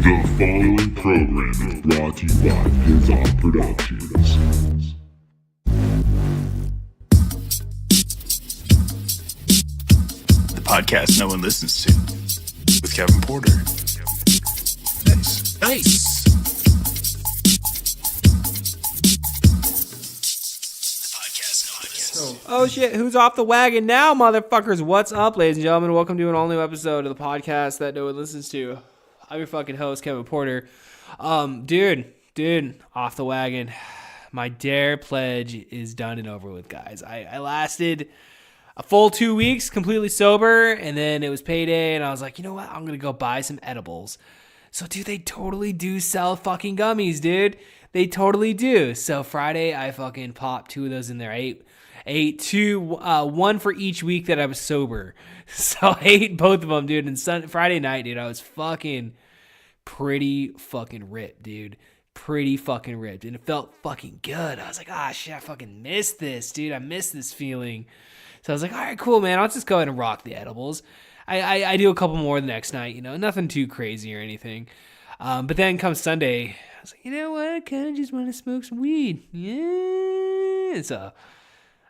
The following program is brought to you by His Off Productions. The podcast no one listens to, with Kevin Porter. Nice. The podcast no one listens to. Oh shit, who's off the wagon now, motherfuckers? What's up, ladies and gentlemen? Welcome to an all-new episode of the podcast that no one listens to. I'm your fucking host, Kevin Porter. Dude, off the wagon. My dare pledge is done and over with, guys. I lasted a full 2 weeks completely sober, and then it was payday, and I was like, you know what? I'm gonna go buy some edibles. So, dude, they totally do sell fucking gummies, dude. They totally do. So Friday, I fucking popped 2 of those in there. I ate two, one for each week that I was sober. So I ate both of them, dude. And Friday night, dude, I was fucking pretty fucking ripped, dude. Pretty fucking ripped. And it felt fucking good. I was like, shit, I fucking missed this, dude. I missed this feeling. So I was like, all right, cool, man. I'll just go ahead and rock the edibles. I do a couple more the next night, you know, nothing too crazy or anything. But then comes Sunday, I was like, you know what? I kind of just want to smoke some weed. Yeah. So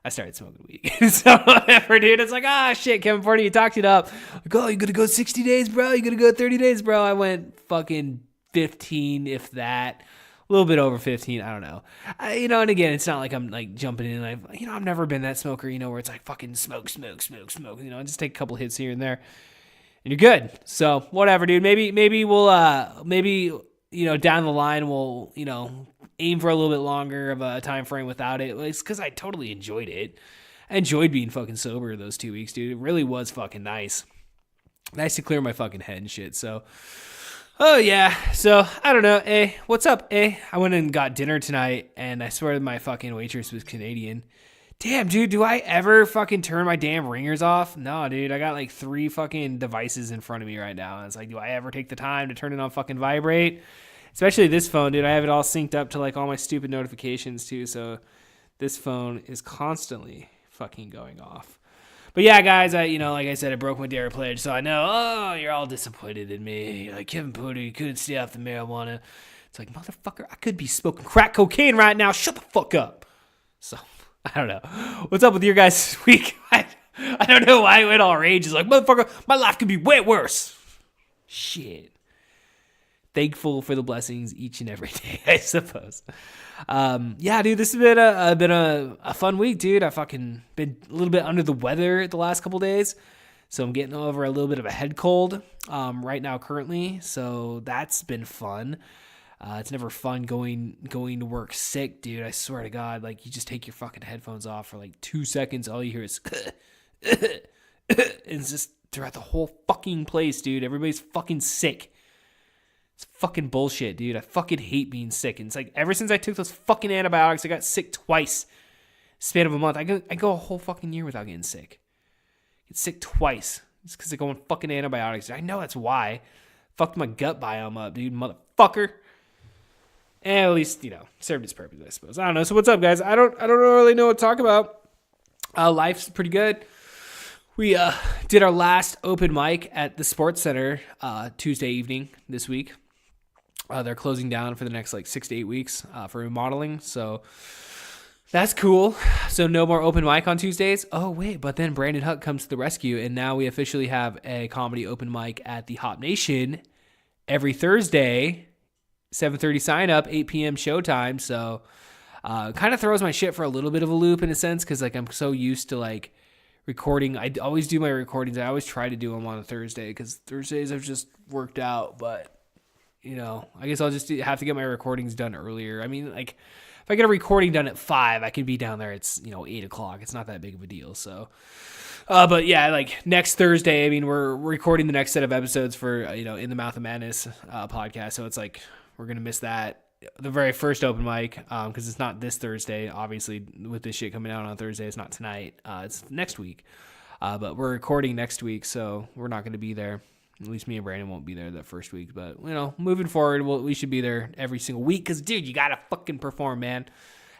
I started smoking weed. So whatever, dude. It's like, shit, Kevin Porter, you talked it up. Like, you gotta go 60 days, bro. You gotta go 30 days, bro. I went fucking 15, if that. A little bit over 15, I don't know. And again, it's not like I'm like jumping in. I've never been that smoker, where it's like fucking smoke. Just take a couple hits here and there, and you're good. So whatever, dude. Maybe we'll down the line we'll aim for a little bit longer of a time frame without it. It's because I totally enjoyed it. I enjoyed being fucking sober those 2 weeks, dude. It really was fucking nice. Nice to clear my fucking head and shit. So. Oh, yeah. So, I don't know. Hey, what's up? Hey, I went and got dinner tonight, and I swear my fucking waitress was Canadian. Damn, dude, do I ever fucking turn my damn ringers off? No, dude, I got like 3 fucking devices in front of me right now. And it's like, do I ever take the time to turn it on fucking vibrate? Especially this phone, dude. I have it all synced up to like all my stupid notifications, too. So, this phone is constantly fucking going off. But yeah, guys, like I said, I broke my dare pledge, so I know, you're all disappointed in me. You're like, Kevin Porter, you couldn't stay off the marijuana. It's like, motherfucker, I could be smoking crack cocaine right now. Shut the fuck up. So, I don't know. What's up with your guys this week? I don't know why I went all rage. It's like, motherfucker, my life could be way worse. Shit. Thankful for the blessings each and every day, I suppose. Yeah, dude, this has been a fun week, dude. I fucking been a little bit under the weather the last couple days, so I'm getting over a little bit of a head cold right now currently. So that's been fun. It's never fun going to work sick, dude. I swear to God, like you just take your fucking headphones off for like 2 seconds, all you hear is it's just throughout the whole fucking place, dude. Everybody's fucking sick. It's fucking bullshit, dude. I fucking hate being sick. And it's like, ever since I took those fucking antibiotics, I got sick twice. Span of a month. I go a whole fucking year without getting sick. Get sick twice. It's because I go on fucking antibiotics. I know that's why. Fucked my gut biome up, dude. Motherfucker. And at least, served its purpose, I suppose. I don't know. So what's up, guys? I don't really know what to talk about. Life's pretty good. We did our last open mic at the Sports Center Tuesday evening this week. They're closing down for the next 6 to 8 weeks for remodeling, so that's cool. So no more open mic on Tuesdays. Oh wait, but then Brandon Huck comes to the rescue, and now we officially have a comedy open mic at the Hop Nation every Thursday, 7:30 sign up, 8 p.m. showtime. So kind of throws my shit for a little bit of a loop in a sense, because I'm so used to recording. I always do my recordings. I always try to do them on a Thursday because Thursdays have just worked out, but. I guess I'll just have to get my recordings done earlier. I mean, if I get a recording done at 5, I can be down there. It's, 8 o'clock. It's not that big of a deal. So, but yeah, next Thursday, I mean, we're recording the next set of episodes for, In the Mouth of Madness podcast. So it's we're going to miss that. The very first open mic, because it's not this Thursday. Obviously, with this shit coming out on Thursday, it's not tonight. It's next week. But we're recording next week, so we're not going to be there. At least me and Brandon won't be there that first week. But, moving forward, we should be there every single week. Because, dude, you got to fucking perform, man.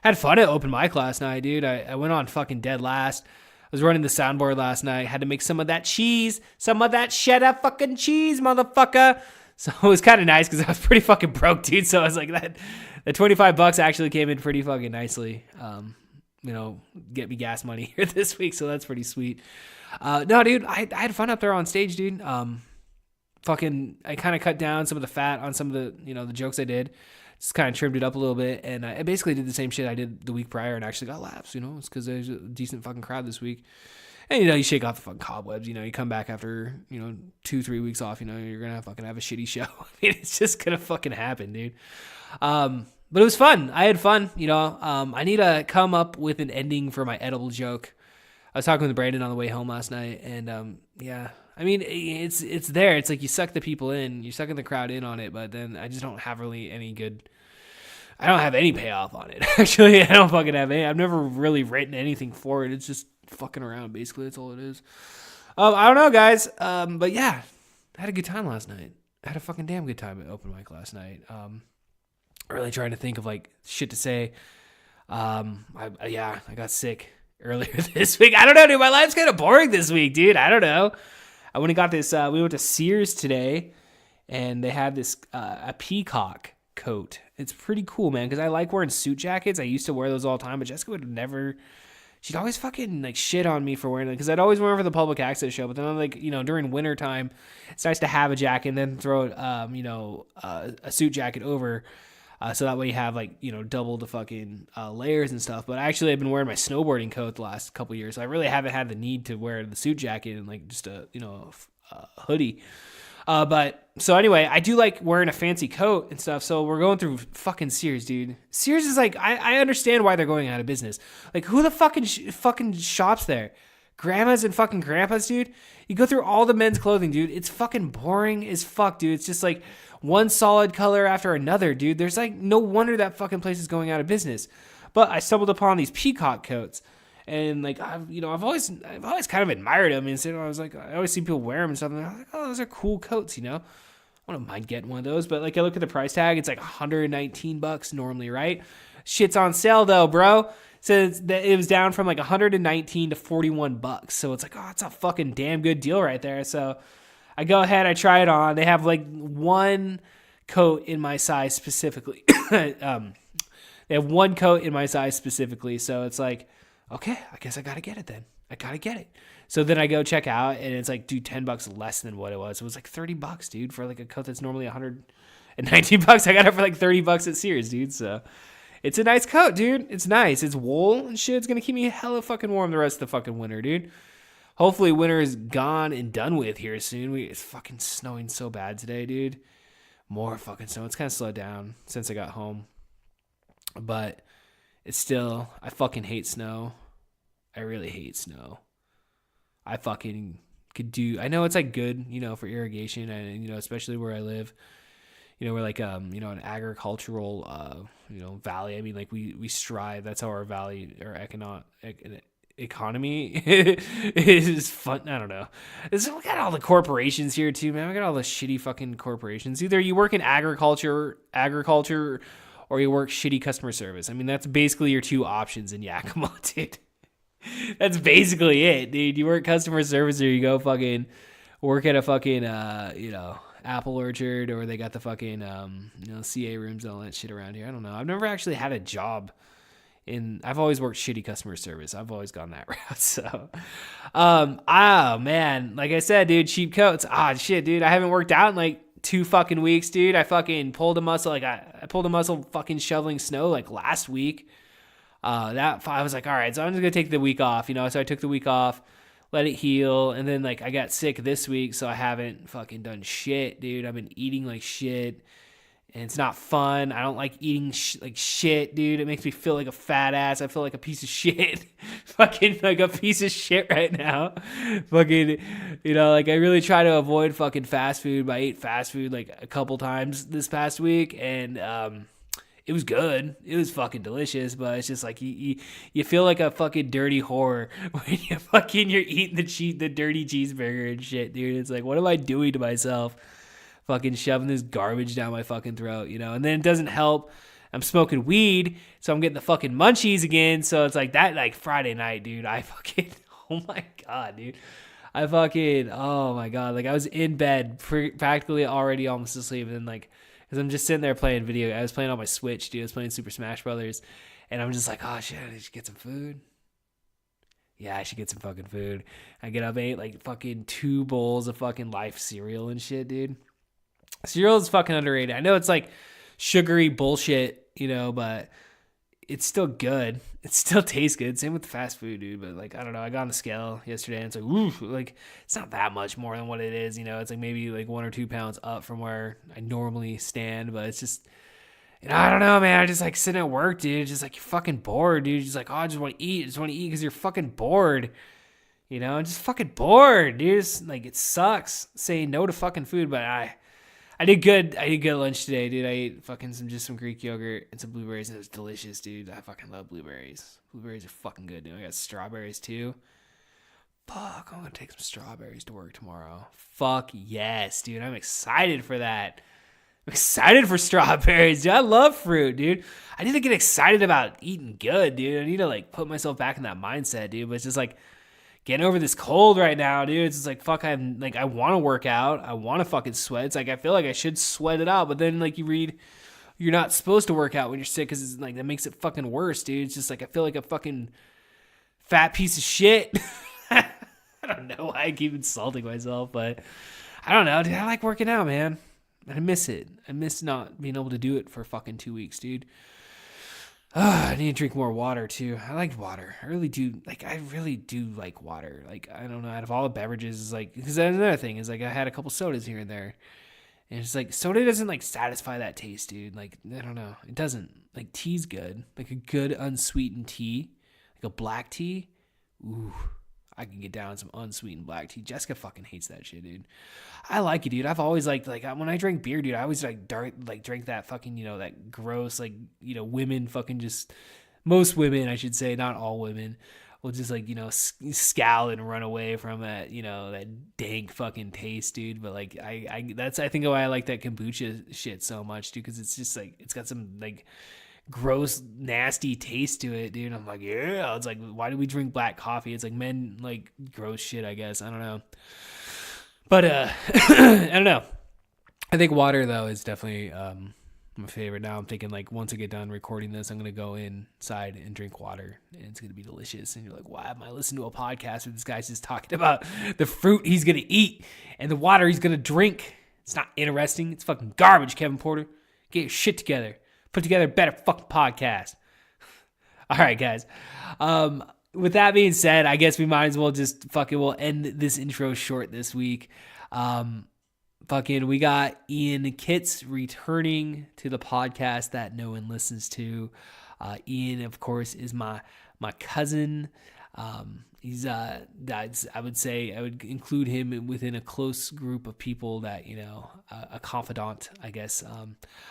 Had fun at open mic last night, dude. I went on fucking dead last. I was running the soundboard last night. Had to make some of that cheese. Some of that cheddar fucking cheese, motherfucker. So it was kind of nice because I was pretty fucking broke, dude. So I was like, the $25 actually came in pretty fucking nicely. Get me gas money here this week. So that's pretty sweet. No, dude, I had fun up there on stage, dude. I kind of cut down some of the fat on some of the, the jokes I did. Just kind of trimmed it up a little bit. And I basically did the same shit I did the week prior and actually got laughs, It's because there's a decent fucking crowd this week. And, you shake off the fucking cobwebs, you come back after, 2-3 weeks off, you're going to fucking have a shitty show. I mean, it's just going to fucking happen, dude. But it was fun. I had fun, I need to come up with an ending for my edible joke. I was talking with Brandon on the way home last night and, yeah, I mean, it's there. It's like you suck the people in, you're sucking the crowd in on it, but then I just don't have really I don't have any payoff on it. Actually, I don't fucking have any. I've never really written anything for it. It's just fucking around, basically. That's all it is. I don't know, guys. But yeah, I had a good time last night. I had a fucking damn good time at open mic last night. Really trying to think of like shit to say. I got sick earlier this week. I don't know, dude. My life's kind of boring this week, dude. I don't know. I went and got this. We went to Sears today, and they had this a peacock coat. It's pretty cool, man, because I like wearing suit jackets. I used to wear those all the time, but Jessica would never. She'd always fucking like shit on me for wearing them because I'd always wear them for the public access show. But then I'm like, during winter time, it's nice to have a jacket and then throw a suit jacket over. So that way you have like, double the fucking layers and stuff. But actually I've been wearing my snowboarding coat the last couple years. So I really haven't had the need to wear the suit jacket and like just a hoodie. But so anyway, I do like wearing a fancy coat and stuff. So we're going through fucking Sears, dude. Sears is like, I understand why they're going out of business. Like who the fucking shops there? Grandmas and fucking grandpas, dude. You go through all the men's clothing, dude. It's fucking boring as fuck, dude. It's just like one solid color after another, dude. There's like no wonder that fucking place is going out of business. But I stumbled upon these peacock coats. And like I've always kind of admired them, and so I was like, I always see people wear them and stuff. And I'm like, oh, those are cool coats, I wouldn't mind getting one of those, but like I look at the price tag, it's like $119 normally, right? Shit's on sale though, bro. So it was down from like $119 to $41. So it's like, oh, it's a fucking damn good deal right there. So I go ahead, I try it on. They have like one coat in my size specifically. They have one coat in my size specifically, so it's like, okay, I guess I gotta get it then. I gotta get it. So then I go check out, and it's like, dude, $10 less than what it was. It was like $30, dude, for like a coat that's normally $119. I got it for like $30 at Sears, dude. So it's a nice coat, dude. It's nice. It's wool and shit. It's gonna keep me hella fucking warm the rest of the fucking winter, dude. Hopefully winter is gone and done with here soon. It's fucking snowing so bad today, dude. More fucking snow. It's kind of slowed down since I got home, but it's still, I fucking hate snow. I really hate snow. I fucking could do, I know it's like good, for irrigation and, especially where I live, we're like, an agricultural, valley. I mean, like we strive, that's how our valley, our economy is fun. I don't know. We got all the corporations here too, man. We got all the shitty fucking corporations. Either you work in agriculture, or you work shitty customer service. I mean, that's basically your two options in Yakima, dude. That's basically it, dude. You work customer service or you go fucking work at a fucking, apple orchard, or they got the fucking, CA rooms and all that shit around here. I don't know. I've never actually had a job I've always worked shitty customer service. I've always gone that route. So, man, like I said, dude, cheap coats. Shit, dude. I haven't worked out in like 2 fucking weeks, dude. I fucking pulled a muscle. Like I pulled a muscle fucking shoveling snow like last week. I was like, all right, so I'm just gonna take the week off, So I took the week off, let it heal, and then like I got sick this week, so I haven't fucking done shit, dude. I've been eating like shit, and it's not fun. I don't like eating like shit, dude. It makes me feel like a fat ass. I feel like a piece of shit, fucking like a piece of shit right now. Fucking, like I really try to avoid fucking fast food. But I ate fast food like a couple times this past week, and it was good. It was fucking delicious, but it's just like you feel like a fucking dirty whore when you're eating the dirty cheeseburger and shit, dude. It's like, what am I doing to myself? Fucking shoving this garbage down my fucking throat, And then it doesn't help. I'm smoking weed, so I'm getting the fucking munchies again. So it's like that, like Friday night, dude. I fucking, oh my God, dude. Oh my God. Like I was in bed practically already almost asleep. And then like, cause I'm just sitting there playing I was playing on my Switch, dude. I was playing Super Smash Brothers. And I'm just like, oh shit, I should get some food. Yeah, I should get some fucking food. I get up and ate like fucking 2 bowls of fucking Life cereal and shit, dude. Cereal is fucking underrated. I know it's like sugary bullshit, but it's still good. It still tastes good. Same with fast food, dude. But like, I don't know. I got on the scale yesterday and it's like, ooh, like it's not that much more than what it is. It's like maybe like 1 or 2 pounds up from where I normally stand. But it's just, I don't know, man. I just like sitting at work, dude. Just like you're fucking bored, dude. Just like, oh, I just want to eat. I just want to eat because you're fucking bored. I'm just fucking bored, dude. It's like it sucks saying no to fucking food, but I did good. I did good lunch today, dude. I ate fucking some Greek yogurt and some blueberries. And it was delicious, dude. I fucking love blueberries. Blueberries are fucking good, dude. I got strawberries too. Fuck, I'm gonna take some strawberries to work tomorrow. Fuck yes, dude. I'm excited for that. I'm excited for strawberries, dude. I love fruit, dude. I need to get excited about eating good, dude. I need to like put myself back in that mindset, dude. But it's just like getting over this cold right now, dude. It's just like, fuck, I want to work out. I want to fucking sweat. It's like, I feel like I should sweat it out. But then like you read, you're not supposed to work out when you're sick because it's like, that makes it fucking worse, dude. It's just like, I feel like a fucking fat piece of shit. I don't know why I keep insulting myself, but I don't know, dude. I like working out, man. I miss it. I miss not being able to do it for fucking 2 weeks, dude. I need to drink more water too. I like water. I really do like water. Like, I don't know, out of all the beverages, is like, because another thing is like, I had a couple sodas here and there. And it's like, soda doesn't like satisfy that taste, dude. Like, I don't know. It doesn't. Like, tea's good. Like a good unsweetened tea. Like a black tea. Ooh. I can get down some unsweetened black tea. Jessica fucking hates that shit, dude. I like it, dude. I've always liked, like, when I drink beer, dude, I always drink that fucking, that gross, like, women fucking just, most women, I should say, not all women, will just like, scowl and run away from that, that dank fucking taste, dude. But like, that's, I think why I like that kombucha shit so much, dude, because it's just like, it's got some like gross, nasty taste to it, dude. I'm like, yeah. It's like, why do we drink black coffee? It's like men like gross shit, I guess. I don't know. But I don't know. I think water though is definitely my favorite. Now I'm thinking like once I get done recording this, I'm gonna go inside and drink water, and it's gonna be delicious. And you're like, why am I listening to a podcast where this guy's just talking about the fruit he's gonna eat and the water he's gonna drink? It's not interesting. It's fucking garbage, Kevin Porter. Get your shit together. Put together a better fucking podcast. All right, guys. With that being said, I guess we might as well just we'll end this intro short this week. We got Ian Kitts returning to the podcast that no one listens to. Ian, of course, is my cousin. He's I would include him within a close group of people that, a confidant, I guess. I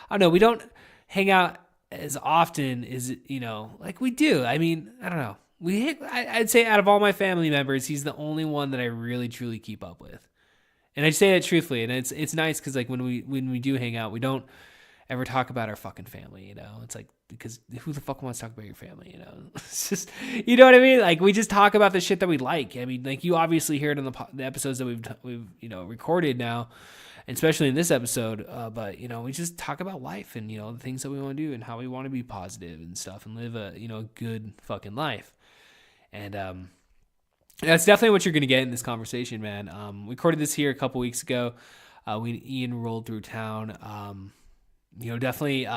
don't know. We don't hang out as often as, like we do. I mean, I don't know. I'd say out of all my family members, he's the only one that I really truly keep up with. And I say that truthfully, and it's nice because like when we do hang out, we don't ever talk about our fucking family, It's like, because who the fuck wants to talk about your family, It's just, you know what I mean? Like, we just talk about the shit that we like. I mean, like, you obviously hear it in the episodes that we've recorded now, especially in this episode. But we just talk about life and the things that we want to do and how we want to be positive and stuff and live a good fucking life. And that's definitely what you're gonna get in this conversation, man. We recorded this here a couple weeks ago. Ian rolled through town. Definitely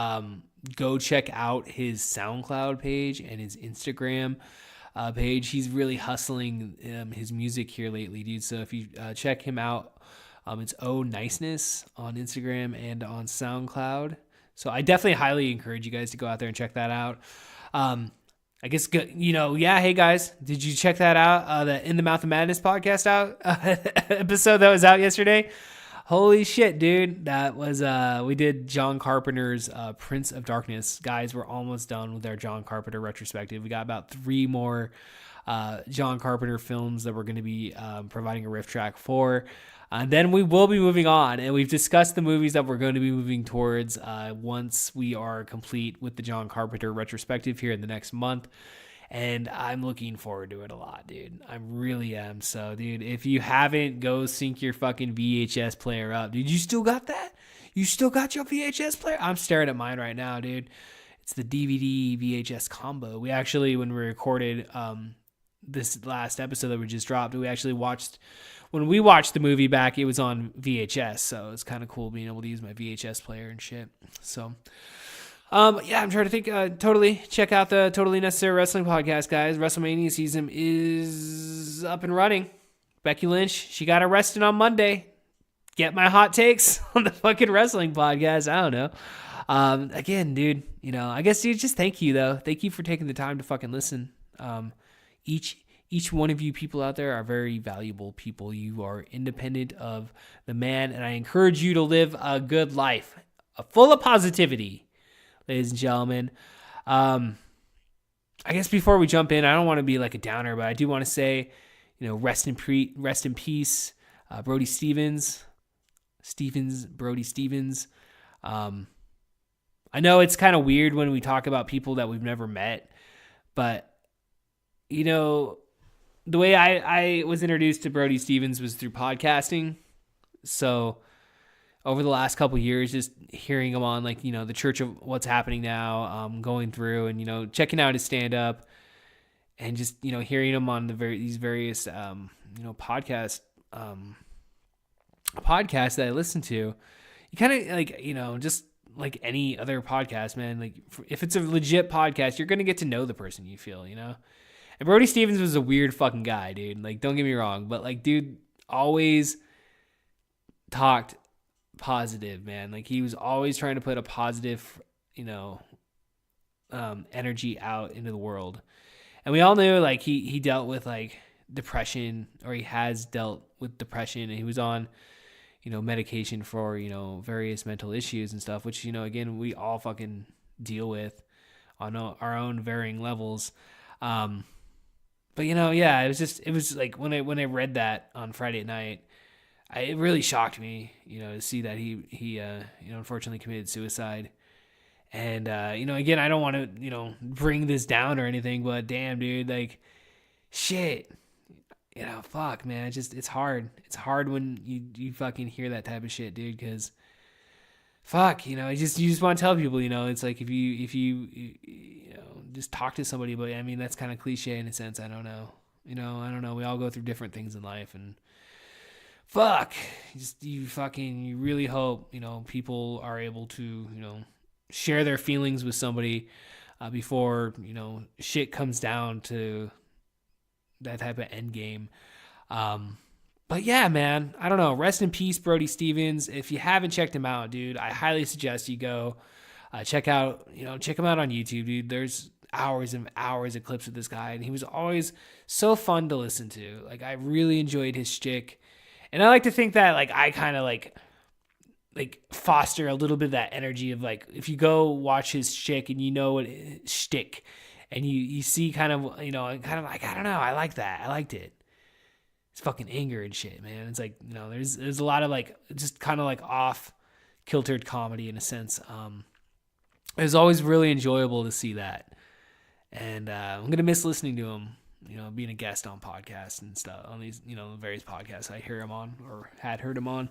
go check out his SoundCloud page and his Instagram page. He's really hustling his music here lately, dude. So if you check him out, it's Niceness on Instagram and on SoundCloud. So I definitely highly encourage you guys to go out there and check that out. I guess, hey guys, did you check that out? The In the Mouth of Madness podcast episode that was out yesterday? Holy shit, dude. That was, we did John Carpenter's Prince of Darkness. Guys, we're almost done with our John Carpenter retrospective. We got about 3 more John Carpenter films that we're going to be providing a riff track for. And then we will be moving on, and we've discussed the movies that we're going to be moving towards once we are complete with the John Carpenter retrospective here in the next month. And I'm looking forward to it a lot, dude. I really am. So, dude, if you haven't, go sync your fucking VHS player up. Dude, you still got that? You still got your VHS player? I'm staring at mine right now, dude. It's the DVD VHS combo. We actually, when we recorded this last episode that we just dropped, when we watched the movie back, it was on VHS. So it's kind of cool being able to use my VHS player and shit. So... yeah, I'm trying to think. Totally check out the Totally Necessary Wrestling podcast, guys. WrestleMania season is up and running. Becky Lynch, she got arrested on Monday. Get my hot takes on the fucking wrestling podcast. I don't know. Again, dude, I guess, dude, just thank you, though. Thank you for taking the time to fucking listen. Each one of you people out there are very valuable people. You are independent of the man, and I encourage you to live a good life, full of positivity. Ladies and gentlemen, I guess before we jump in, I don't want to be like a downer, but I do want to say, rest in peace, Brody Stevens. I know it's kind of weird when we talk about people that we've never met, but the way I was introduced to Brody Stevens was through podcasting, so. Over the last couple of years, just hearing him on the Church of What's Happening Now, going through and, checking out his stand up and just, hearing him on these various, podcasts that I listen to, you kind of just like any other podcast, man, like if it's a legit podcast, you're going to get to know the person you feel, and Brody Stevens was a weird fucking guy, dude. Like, don't get me wrong, but dude always talked positive, man. Like, he was always trying to put a positive, energy out into the world. And we all knew he dealt with depression, or he has dealt with depression, and he was on, medication for, various mental issues and stuff, which, again, we all fucking deal with on our own varying levels. But yeah, it was when I read that on Friday night, it really shocked me, to see that he unfortunately committed suicide. And, again, I don't want to, bring this down or anything, but damn, dude, shit, fuck, man. It's hard. It's hard when you fucking hear that type of shit, dude, because fuck, you just want to tell people, it's like if you just talk to somebody, but I mean, that's kind of cliche in a sense. I don't know. I don't know. We all go through different things in life, and fuck, you really hope, people are able to, share their feelings with somebody before, shit comes down to that type of end game. But yeah, man, I don't know. Rest in peace, Brody Stevens. If you haven't checked him out, dude, I highly suggest you go check him out on YouTube, dude. There's hours and hours of clips of this guy, and he was always so fun to listen to. I really enjoyed his shtick. And I like to think that I kind of foster a little bit of that energy of if you go watch his shtick and what shtick, and you see kind of I don't know, I like that. I liked it. It's fucking anger and shit, man. It's there's a lot of just kind of off kiltered comedy in a sense. It was always really enjoyable to see that, and I'm gonna miss listening to him. Being a guest on podcasts and stuff, on these, various podcasts I hear him on or had heard him on.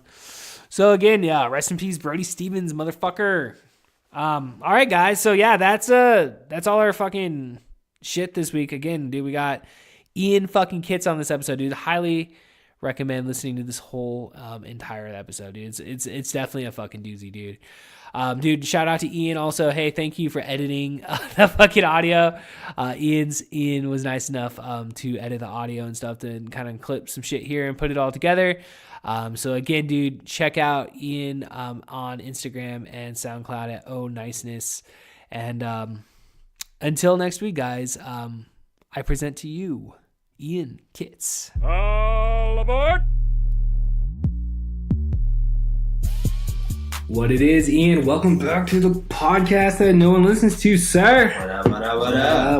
So again, yeah, rest in peace, Brody Stevens, motherfucker. All right, guys. So yeah, that's all our fucking shit this week. Again, dude, we got Ian fucking Kits on this episode, dude. Highly recommend listening to this whole entire episode, dude. It's definitely a fucking doozy, dude. Dude, shout out to Ian also. Hey, thank you for editing the fucking audio. Ian was nice enough to edit the audio and stuff, to kind of clip some shit here and put it all together. So again, dude, check out Ian on Instagram and SoundCloud at Oh Niceness. And until next week, guys, I present to you Ian Kits. All aboard! What it is, Ian? Welcome back to the podcast that no one listens to, sir.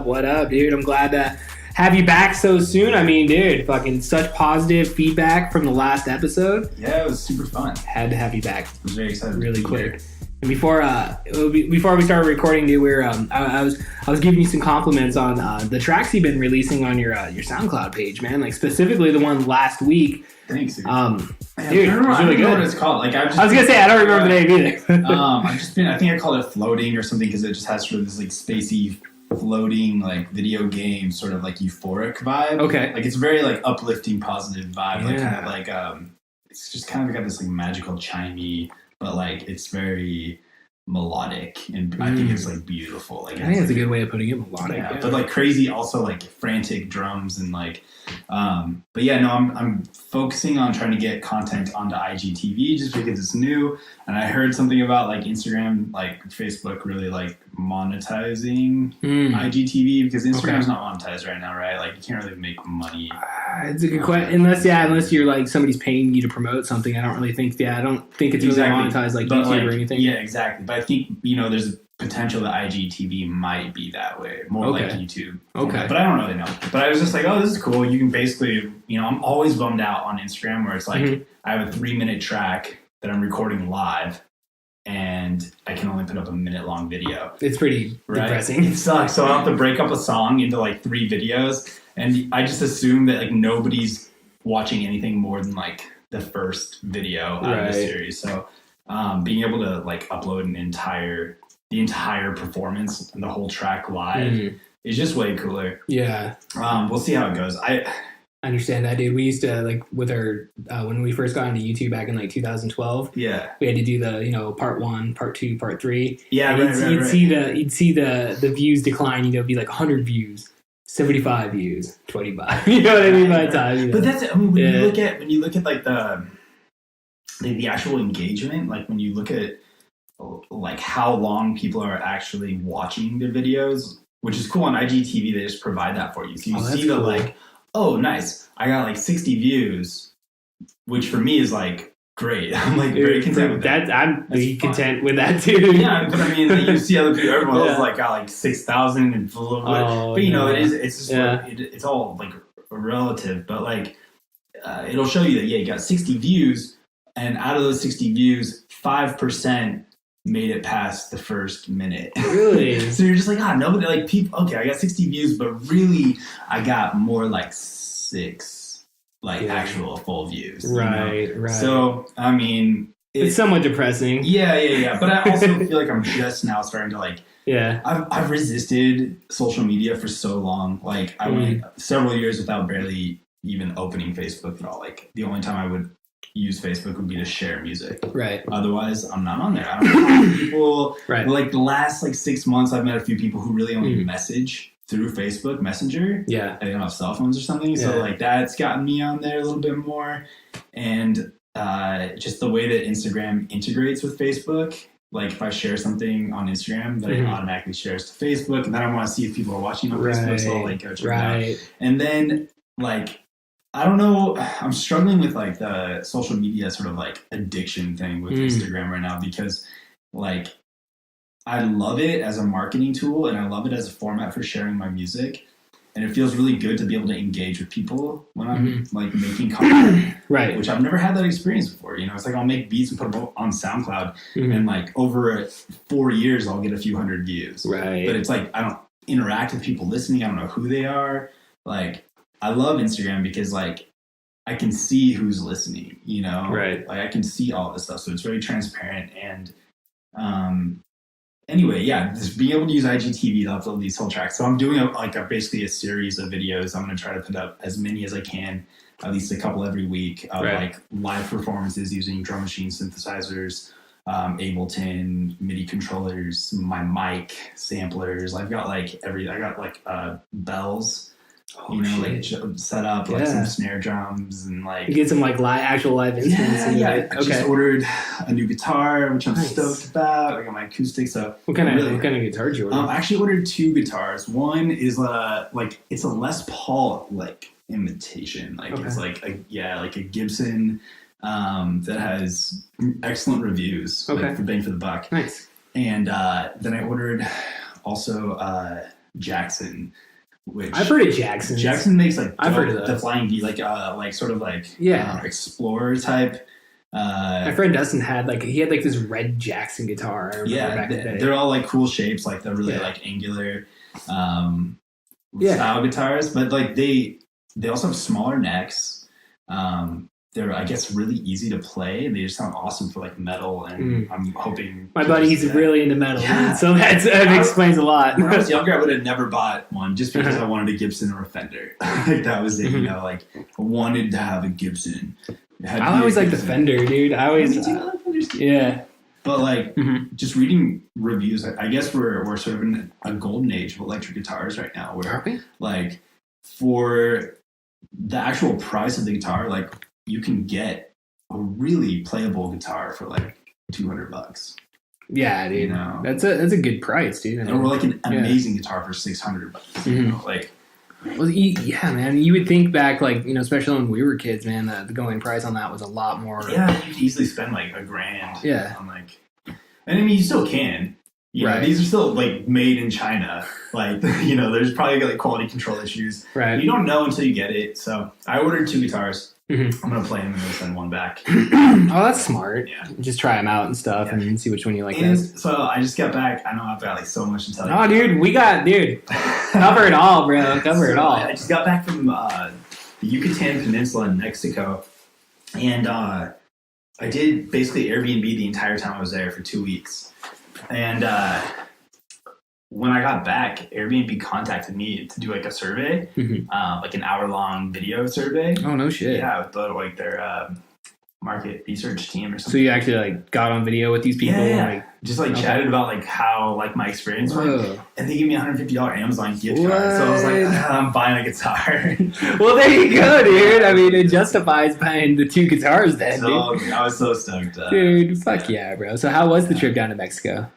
What up, dude? I'm glad to have you back so soon. I mean, dude, fucking such positive feedback from the last episode. Yeah, it was super fun. Had to have you back. I was very excited. Really quick. Before we started recording, dude, we were I was giving you some compliments on the tracks you've been releasing on your SoundCloud page, man. Like specifically the one last week. Thanks, dude. Dude, I it don't was know really what good. it's called. Like I was gonna say I don't remember the name either. I think I called it floating or something because it just has sort of this like spacey floating like video game sort of like euphoric vibe. Okay. Like it's very like uplifting, positive vibe. Like Yeah. kind of like it's just kind of got this like magical chimey, but like it's very melodic and I think it's like beautiful. Like I think that's a good way of putting it, melodic. yeah, Yeah. but like crazy, also like frantic drums and like, but yeah, no, I'm focusing on trying to get content onto IGTV just because it's new. And I heard something about like Instagram, like Facebook really like monetizing IGTV because Instagram's not monetized right now, right? Like you can't really make money. It's a good question. Unless you're like somebody's paying you to promote something, I don't think it's really monetized like But, YouTube or anything. Yeah, exactly. But I think, there's a potential that IGTV might be that way, more like YouTube. Okay. But I don't really know. But I was just like, oh, this is cool. You can basically, I'm always bummed out on Instagram where it's like I have a 3-minute track that I'm recording live and I can only put up a minute-long video. It's pretty depressing. It sucks. So I'll have to break up a song into like 3 videos. And I just assume that like nobody's watching anything more than like the first video out of the series. So being able to like upload the entire performance and the whole track live is just way cooler. Yeah. We'll see how it goes. I understand that, dude. We used to like with our when we first got into YouTube back in like 2012. Yeah. We had to do the part 1, part 2, part 3. Yeah. You'd see the views decline. It'd be like 100 views, 75 views, 25. You know what I mean by the time. But that's when you look at like the actual engagement, like when you look at like how long people are actually watching their videos, which is cool on IGTV. They just provide that for you, so you see that cool. Like, oh, nice, I got like 60 views, which for me is like great. I'm like very content with that. I'm content with that too. Yeah, but I mean, you see other people, everyone else like got like 6,000 and a little bit. But it's just it's all like relative. But like it'll show you that you got 60 views, and out of those 60 views, 5% made it past the first minute. Really? So you're just like, nobody, like, people, okay, I got 60 views, but really I got more like 6 actual full views. Right. So I mean, it's somewhat depressing. Yeah. But I also feel like I'm just now starting to like. Yeah. I've resisted social media for so long. Like I went several years without barely even opening Facebook at all. Like the only time I would use Facebook would be to share music. Right. Otherwise, I'm not on there. I don't know people. Right. But like the last 6 months, I've met a few people who really only message through Facebook Messenger. Yeah. They don't have cell phones or something. Yeah. So like that's gotten me on there a little bit more. And just the way that Instagram integrates with Facebook. Like if I share something on Instagram, then it automatically shares to Facebook, and then I want to see if people are watching on Facebook, so I'll like go check it out. And then like I don't know, I'm struggling with like the social media sort of like addiction thing with Instagram right now, because like I love it as a marketing tool and I love it as a format for sharing my music. And it feels really good to be able to engage with people when I'm like making content, right? Which I've never had that experience before. It's like I'll make beats and put them on SoundCloud, and like over 4 years I'll get a few hundred views, right? But it's like I don't interact with people listening. I don't know who they are. Like I love Instagram because like I can see who's listening, right? Like I can see all this stuff, so it's very transparent and anyway, yeah, just being able to use IGTV to upload these whole tracks. So I'm doing basically a series of videos. I'm going to try to put up as many as I can, at least a couple every week of like live performances using drum machine synthesizers, Ableton, MIDI controllers, my mic, samplers. I got bells. Like set up like some snare drums and like you get some like actual live instruments. I just ordered a new guitar, which I'm stoked about. I got my acoustic. So what kind of guitar did you order? I actually ordered 2 guitars. One is it's a Les Paul like imitation. Like it's like a Gibson that has excellent reviews. Like for bang for the buck. Nice. And then I ordered also Jackson. Which I've heard of Jackson. Jackson makes like I've heard of the flying V, like sort of like explorer type My friend Dustin had this red Jackson guitar. I remember back in the day. They're all like cool shapes, like they're really like angular style guitars, but like they also have smaller necks. They're, I guess, really easy to play, and they just sound awesome for like metal. And I'm hoping my buddy, he's really into metal, so that explains a lot. When I was younger, I would have never bought one just because I wanted a Gibson or a Fender. Like that was it, you know. Like I wanted to have a Gibson. I always liked the Fender, dude. I always, yeah. But like, just reading reviews, I guess we're sort of in a golden age of electric guitars right now. Where like for the actual price of the guitar, like you can get a really playable guitar for like $200. Yeah, dude. You know? That's a good price, dude. Or like an amazing guitar for $600. You know, like. Well, yeah, man. You would think back, like, you know, especially when we were kids, man, the going price on that was a lot more. Yeah, you could easily spend like $1,000. Yeah. On like, and I mean, you still can. You know, these are still like made in China. Like, you know, there's probably like quality control issues. Right. You don't know until you get it. So I ordered 2 guitars. I'm gonna play them and then send one back. Oh, that's smart. Yeah. Just try them out and stuff and see which one you like best. So I just got back. I know I've got like so much to tell you. Oh, dude, cover it all, bro. Cover it all. I just got back from the Yucatan Peninsula in Mexico, and I did basically Airbnb the entire time I was there for 2 weeks. And when I got back, Airbnb contacted me to do like a survey, like an hour-long video survey. Oh, no shit. Yeah, with like their market research team or something. So you actually like got on video with these people? Yeah. Like, just like chatted about like how like my experience went. And they gave me a $150 Amazon gift card. So I was like, I'm buying a guitar. Well, there you go, dude. I mean, it justifies buying the 2 guitars then, dude. I was so stoked. Dude, fuck yeah, bro. So how was the trip down to Mexico?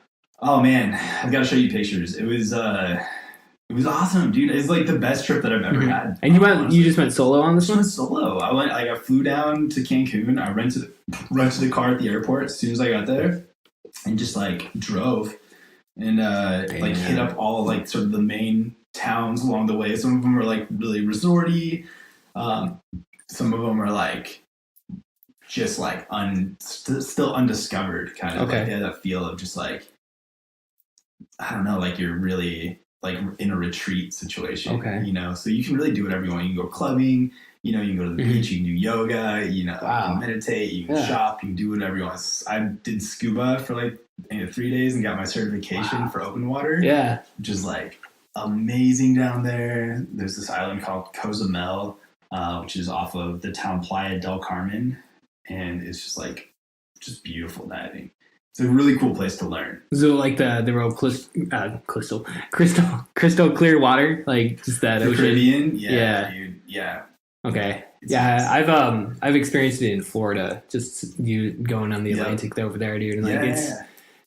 Oh man, I've got to show you pictures. It was awesome, dude. It's like the best trip that I've ever had. And you just went solo on this one? I went solo. I flew down to Cancun. I rented the car at the airport as soon as I got there, and just like drove and like hit up all like sort of the main towns along the way. Some of them were like really resorty. Some of them are like just like still undiscovered kind of. Like they had that feel of just like, I don't know, like you're really like in a retreat situation, you know, so you can really do whatever you want. You can go clubbing, you know, you can go to the beach, you can do yoga, you know, you can meditate, you can shop, you can do whatever you want. I did scuba for like 3 days and got my certification for open water, which is like amazing down there. There's this island called Cozumel, which is off of the town Playa del Carmen, and it's just beautiful diving. It's a really cool place to learn. So like the real crystal clear water, like just that the ocean. Caribbean, dude. Yeah. Okay. Yeah, I've experienced it in Florida. Just you going on the Atlantic over there, dude. And like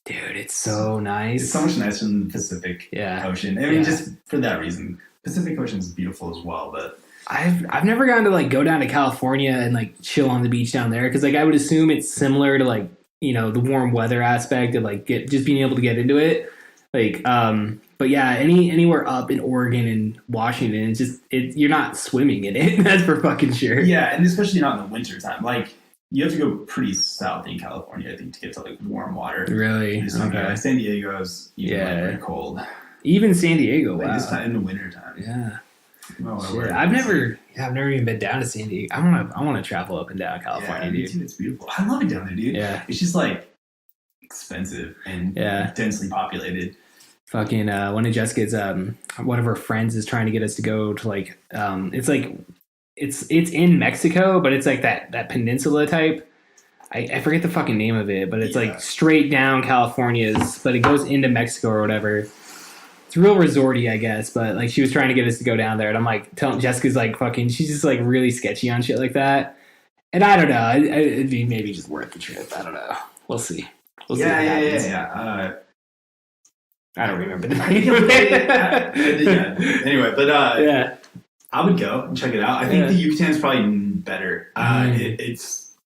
it's so nice. It's so much nicer than the Pacific Ocean. I mean, just for that reason, Pacific Ocean is beautiful as well. But I've never gotten to like go down to California and like chill on the beach down there because like I would assume it's similar to like, you know, the warm weather aspect of like just being able to get into it. Like, but yeah, anywhere up in Oregon and Washington, it's just you're not swimming in it. That's for fucking sure. Yeah, and especially not in the winter time. Like you have to go pretty south in California, I think, to get to like warm water. Really? Okay. San Diego's even pretty cold. Even San Diego, like this time in the winter time. Yeah. I've never even been down to San Diego. I want to travel up and down California, dude. Too, it's beautiful. I love it down there, dude. Yeah, it's just like expensive and densely populated. Fucking one of Jessica's one of her friends is trying to get us to go to like it's like it's in Mexico, but it's like that peninsula type. I forget the fucking name of it, but it's like straight down California's, but it goes into Mexico or whatever. It's real resorty, I guess, but like she was trying to get us to go down there, and I'm like telling Jessica's like fucking, she's just like really sketchy on shit like that, and I don't know, it'd be maybe just worth the trip. I don't know. We'll see. We'll see what happens. I don't remember the name of it. Anyway, but I would go and check it out. I think the Yucatan is probably better. It's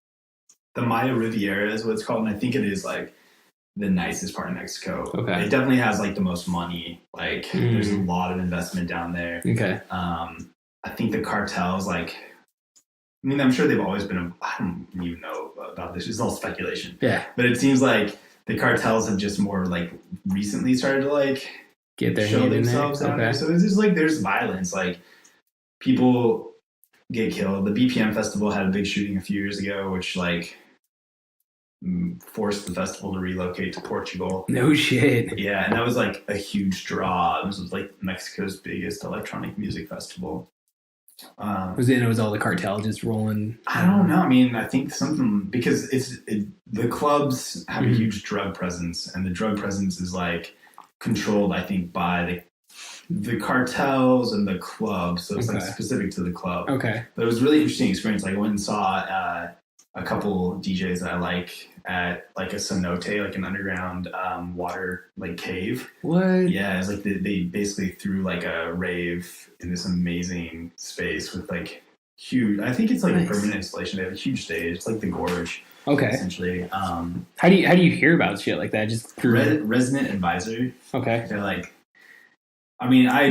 the Maya Riviera is what it's called, and I think it is like the nicest part of Mexico. Okay. It definitely has like the most money. Like there's a lot of investment down there. Okay. I think the cartels like I mean, I'm sure they've always been. I don't even know about this. It's all speculation. Yeah. But it seems like the cartels have just more like recently started to like get their show hand in there. themselves down Okay. there. So it's just like there's violence. Like people get killed. The BPM festival had a big shooting a few years ago, which like forced the festival to relocate to Portugal. No shit. Yeah, and that was like a huge draw. This was like Mexico's biggest electronic music festival. It was all the cartel just rolling? I don't know. I mean, I think something because the clubs have a huge drug presence, and the drug presence is like controlled, I think, by the cartels and the clubs. So it's like specific to the club. Okay. But it was a really interesting experience. Like I went and saw a couple DJs that I like at like a cenote, like an underground water like cave. What? Yeah, it's like they basically threw like a rave in this amazing space with like huge. I think it's like a permanent installation. They have a huge stage. It's like the Gorge. Okay. Essentially. How do you hear about shit like that? Just through Resident Advisor. Okay. They're like. I mean, I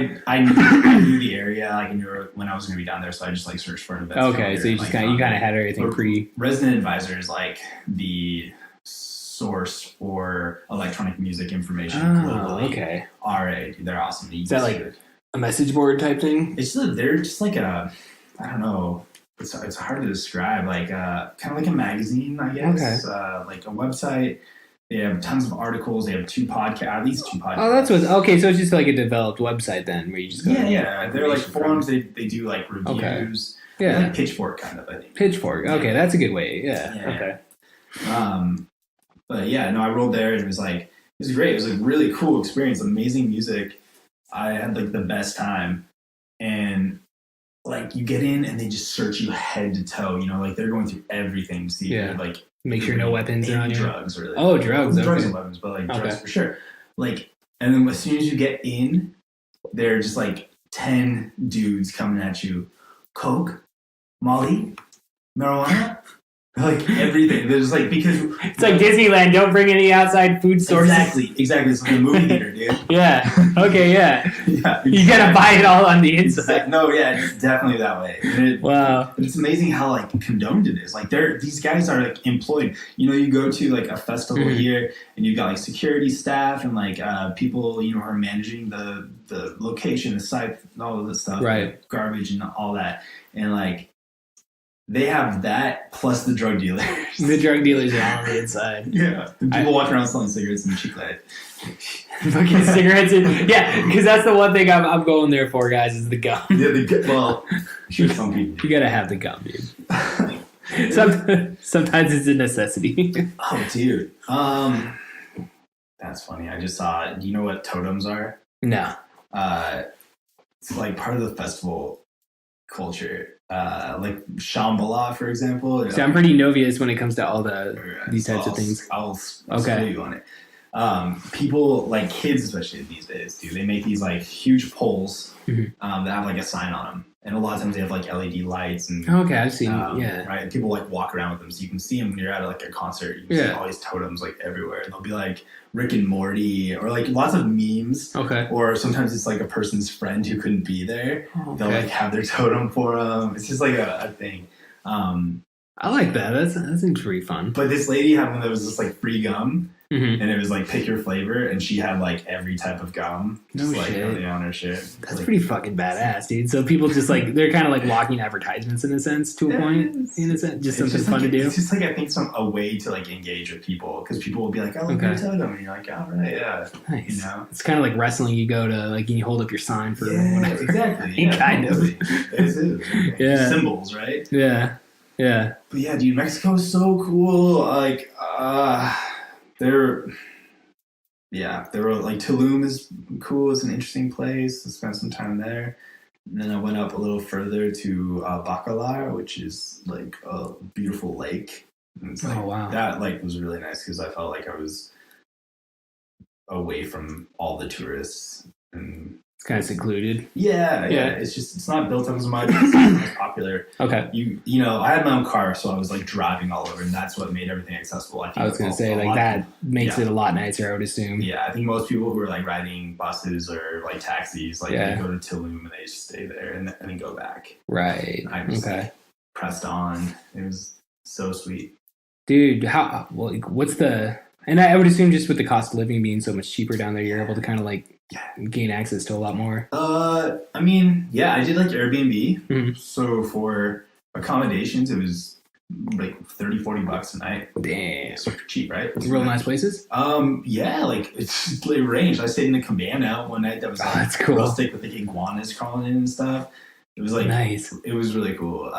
knew the area like when I was going to be down there, so I just like searched for an event. Okay, so you just kind of had everything pre. Resident Advisor is like the source for electronic music information globally. Okay. RA, they're awesome. Is that like a message board type thing? They're just like I don't know. It's hard to describe. Like kind of like a magazine, I guess. Okay. Like a website. They have tons of articles. They have at least two podcasts. Oh, that's what. Okay, so it's just like a developed website then, where you just go. Yeah. They're like forums. They do like reviews. Okay. Yeah. Like Pitchfork kind of. I think. Pitchfork. Okay, that's a good way. Yeah. Okay. But yeah, no, I rolled there and it was great. It was a really cool experience. Amazing music. I had like the best time, and like you get in and they just search you head to toe. You know, like they're going through everything to see like. Make sure no weapons are on you. Drugs, really. Oh, drugs. Okay. Drugs and weapons, but like drugs for sure. Like, and then as soon as you get in, they're just like 10 dudes coming at you. Coke, Molly, marijuana, like everything. There's like because it's like Disneyland. Don't bring any outside food sources. Exactly. It's like a movie theater, dude. Yeah. Okay. Yeah. Exactly. You gotta buy it all on the inside. It's definitely that way. Wow. But it's amazing how like condoned it is. Like these guys are like employed. You know, you go to like a festival here, and you've got like security staff and like people who are managing the location, the site, all of this stuff, right? Like, garbage and all that, and like. They have that plus the drug dealers. The drug dealers are on the inside. Yeah. And people walking around selling cigarettes and chocolate. Fucking cigarettes. Yeah, because that's the one thing I'm going there for, guys, is the gum. Yeah, some people. You gotta have the gum, dude. Sometimes it's a necessity. Oh, dude. That's funny. I just saw. Do you know what totems are? No. It's like part of the festival culture. Like Shambhala, for example. So I'm pretty novice when it comes to all these types of things. I'll school you on it. People, like kids especially these days, they make these like huge poles that have like a sign on them. And a lot of times they have like LED lights and I've seen yeah. Right. And people like walk around with them, so you can see them when you're at like a concert. You can see all these totems like everywhere, and they'll be like Rick and Morty or like lots of memes. Okay. Or sometimes it's like a person's friend who couldn't be there. They'll like have their totem for them. It's just like a thing. I like that. That seems pretty fun. But this lady had one that was just like free gum. And it was like pick your flavor, and she had like every type of gum. No just, shit. Like, on her shit. That's like, pretty fucking badass, dude. So people just like they're kind of like walking advertisements in a sense, to a point. In a sense, just something fun to do. It's just like I think a way to like engage with people, because people will be like, "I like your totem," and you're like, "All right, yeah." Nice. You know, it's kind of like wrestling. You go to like and you hold up your sign for whatever. Exactly. Kind of. It is. Yeah. Symbols, right? Yeah. Yeah. But yeah, dude, Mexico is so cool. Like, they were like Tulum is cool. It's an interesting place. I spent some time there. And then I went up a little further to Bacalar, which is like a beautiful lake. And it's like, wow. That like was really nice because I felt like I was away from all the tourists. And it's kind of secluded. Yeah. It's not built up as much. It's not as popular. Okay. You know, I had my own car, so I was like driving all over, and that's what made everything accessible. I was going to say like that makes it a lot nicer, I would assume. Yeah, I think most people who are like riding buses or like taxis, like they go to Tulum and they just stay there and then go back. Right. Okay. pressed on. It was so sweet. Dude, what's and I would assume just with the cost of living being so much cheaper down there, you're able to kind of like gain access to a lot more. I mean, yeah, I did like Airbnb. Mm-hmm. So for accommodations, it was like $30-$40 a night. Damn. Super cheap, right? Real nice places? Yeah, like it ranged. I stayed in a cabana one night that was like that's cool. rustic with like iguanas crawling in and stuff. It was like nice. It was really cool.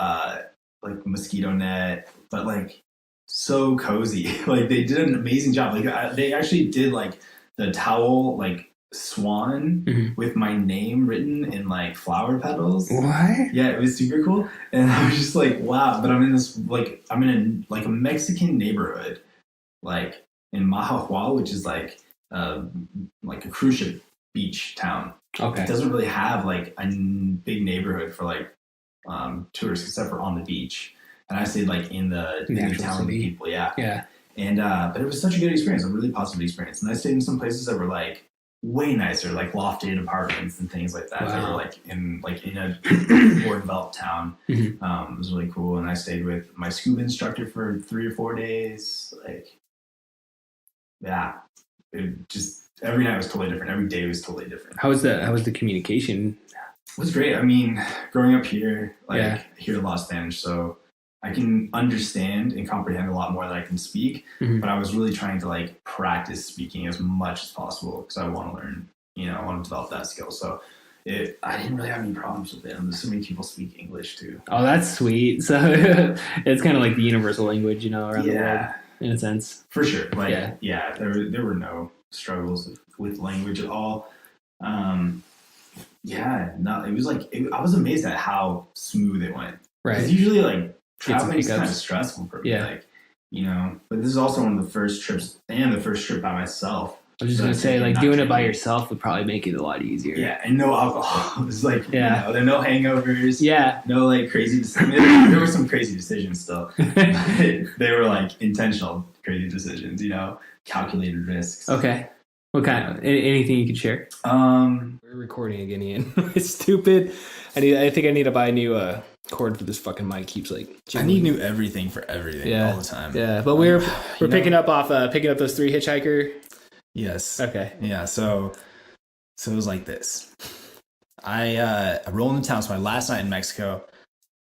Like mosquito net, but like so cozy. Like they did an amazing job. Like they actually did like the towel like swan with my name written in like flower petals. What? Yeah, it was super cool. And I was just like, wow. But I'm in this like I'm in a Mexican neighborhood, like in Mahahual, which is like a cruise ship beach town. Okay. It doesn't really have like a big neighborhood for like tourists except for on the beach. And I stayed like in the town with people. Yeah. Yeah. And but it was such a good experience, a really positive experience. And I stayed in some places that were like way nicer, like lofted apartments and things like that. Wow. They were like in a more developed town. It was really cool. And I stayed with my scuba instructor for 3 or 4 days. Like, yeah, it just every night was totally different. Every day was totally different. How was the communication? It was great. I mean, growing up here, I hear a lot of Spanish, so I can understand and comprehend a lot more than I can speak. But I was really trying to like practice speaking as much as possible because I want to learn. I want to develop that skill. So I didn't really have any problems with it. And so many people speak English too. Oh, that's sweet. So it's kind of like the universal language, around the world in a sense. For sure. Like, there were no struggles with language at all. It was like I was amazed at how smooth it went. Right. Because usually like traveling is kind of stressful for me. Like, but this is also one of the first trips and the first trip by myself. I was just going to say, like, doing it by yourself would probably make it a lot easier. Yeah, and no alcohol. It was like, there are no hangovers. Yeah. No, like, crazy decisions. There were some crazy decisions still. They were, like, intentional crazy decisions, calculated risks. Okay. What kind of, anything you could share? We're recording again, Ian. It's stupid. I think I need to buy a new cord for this fucking mic. Keeps like I need new everything for everything all the time. Yeah, but we're picking up those 3 hitchhiker. Yes. Okay. Yeah. So it was like this. I roll into town. So my last night in Mexico,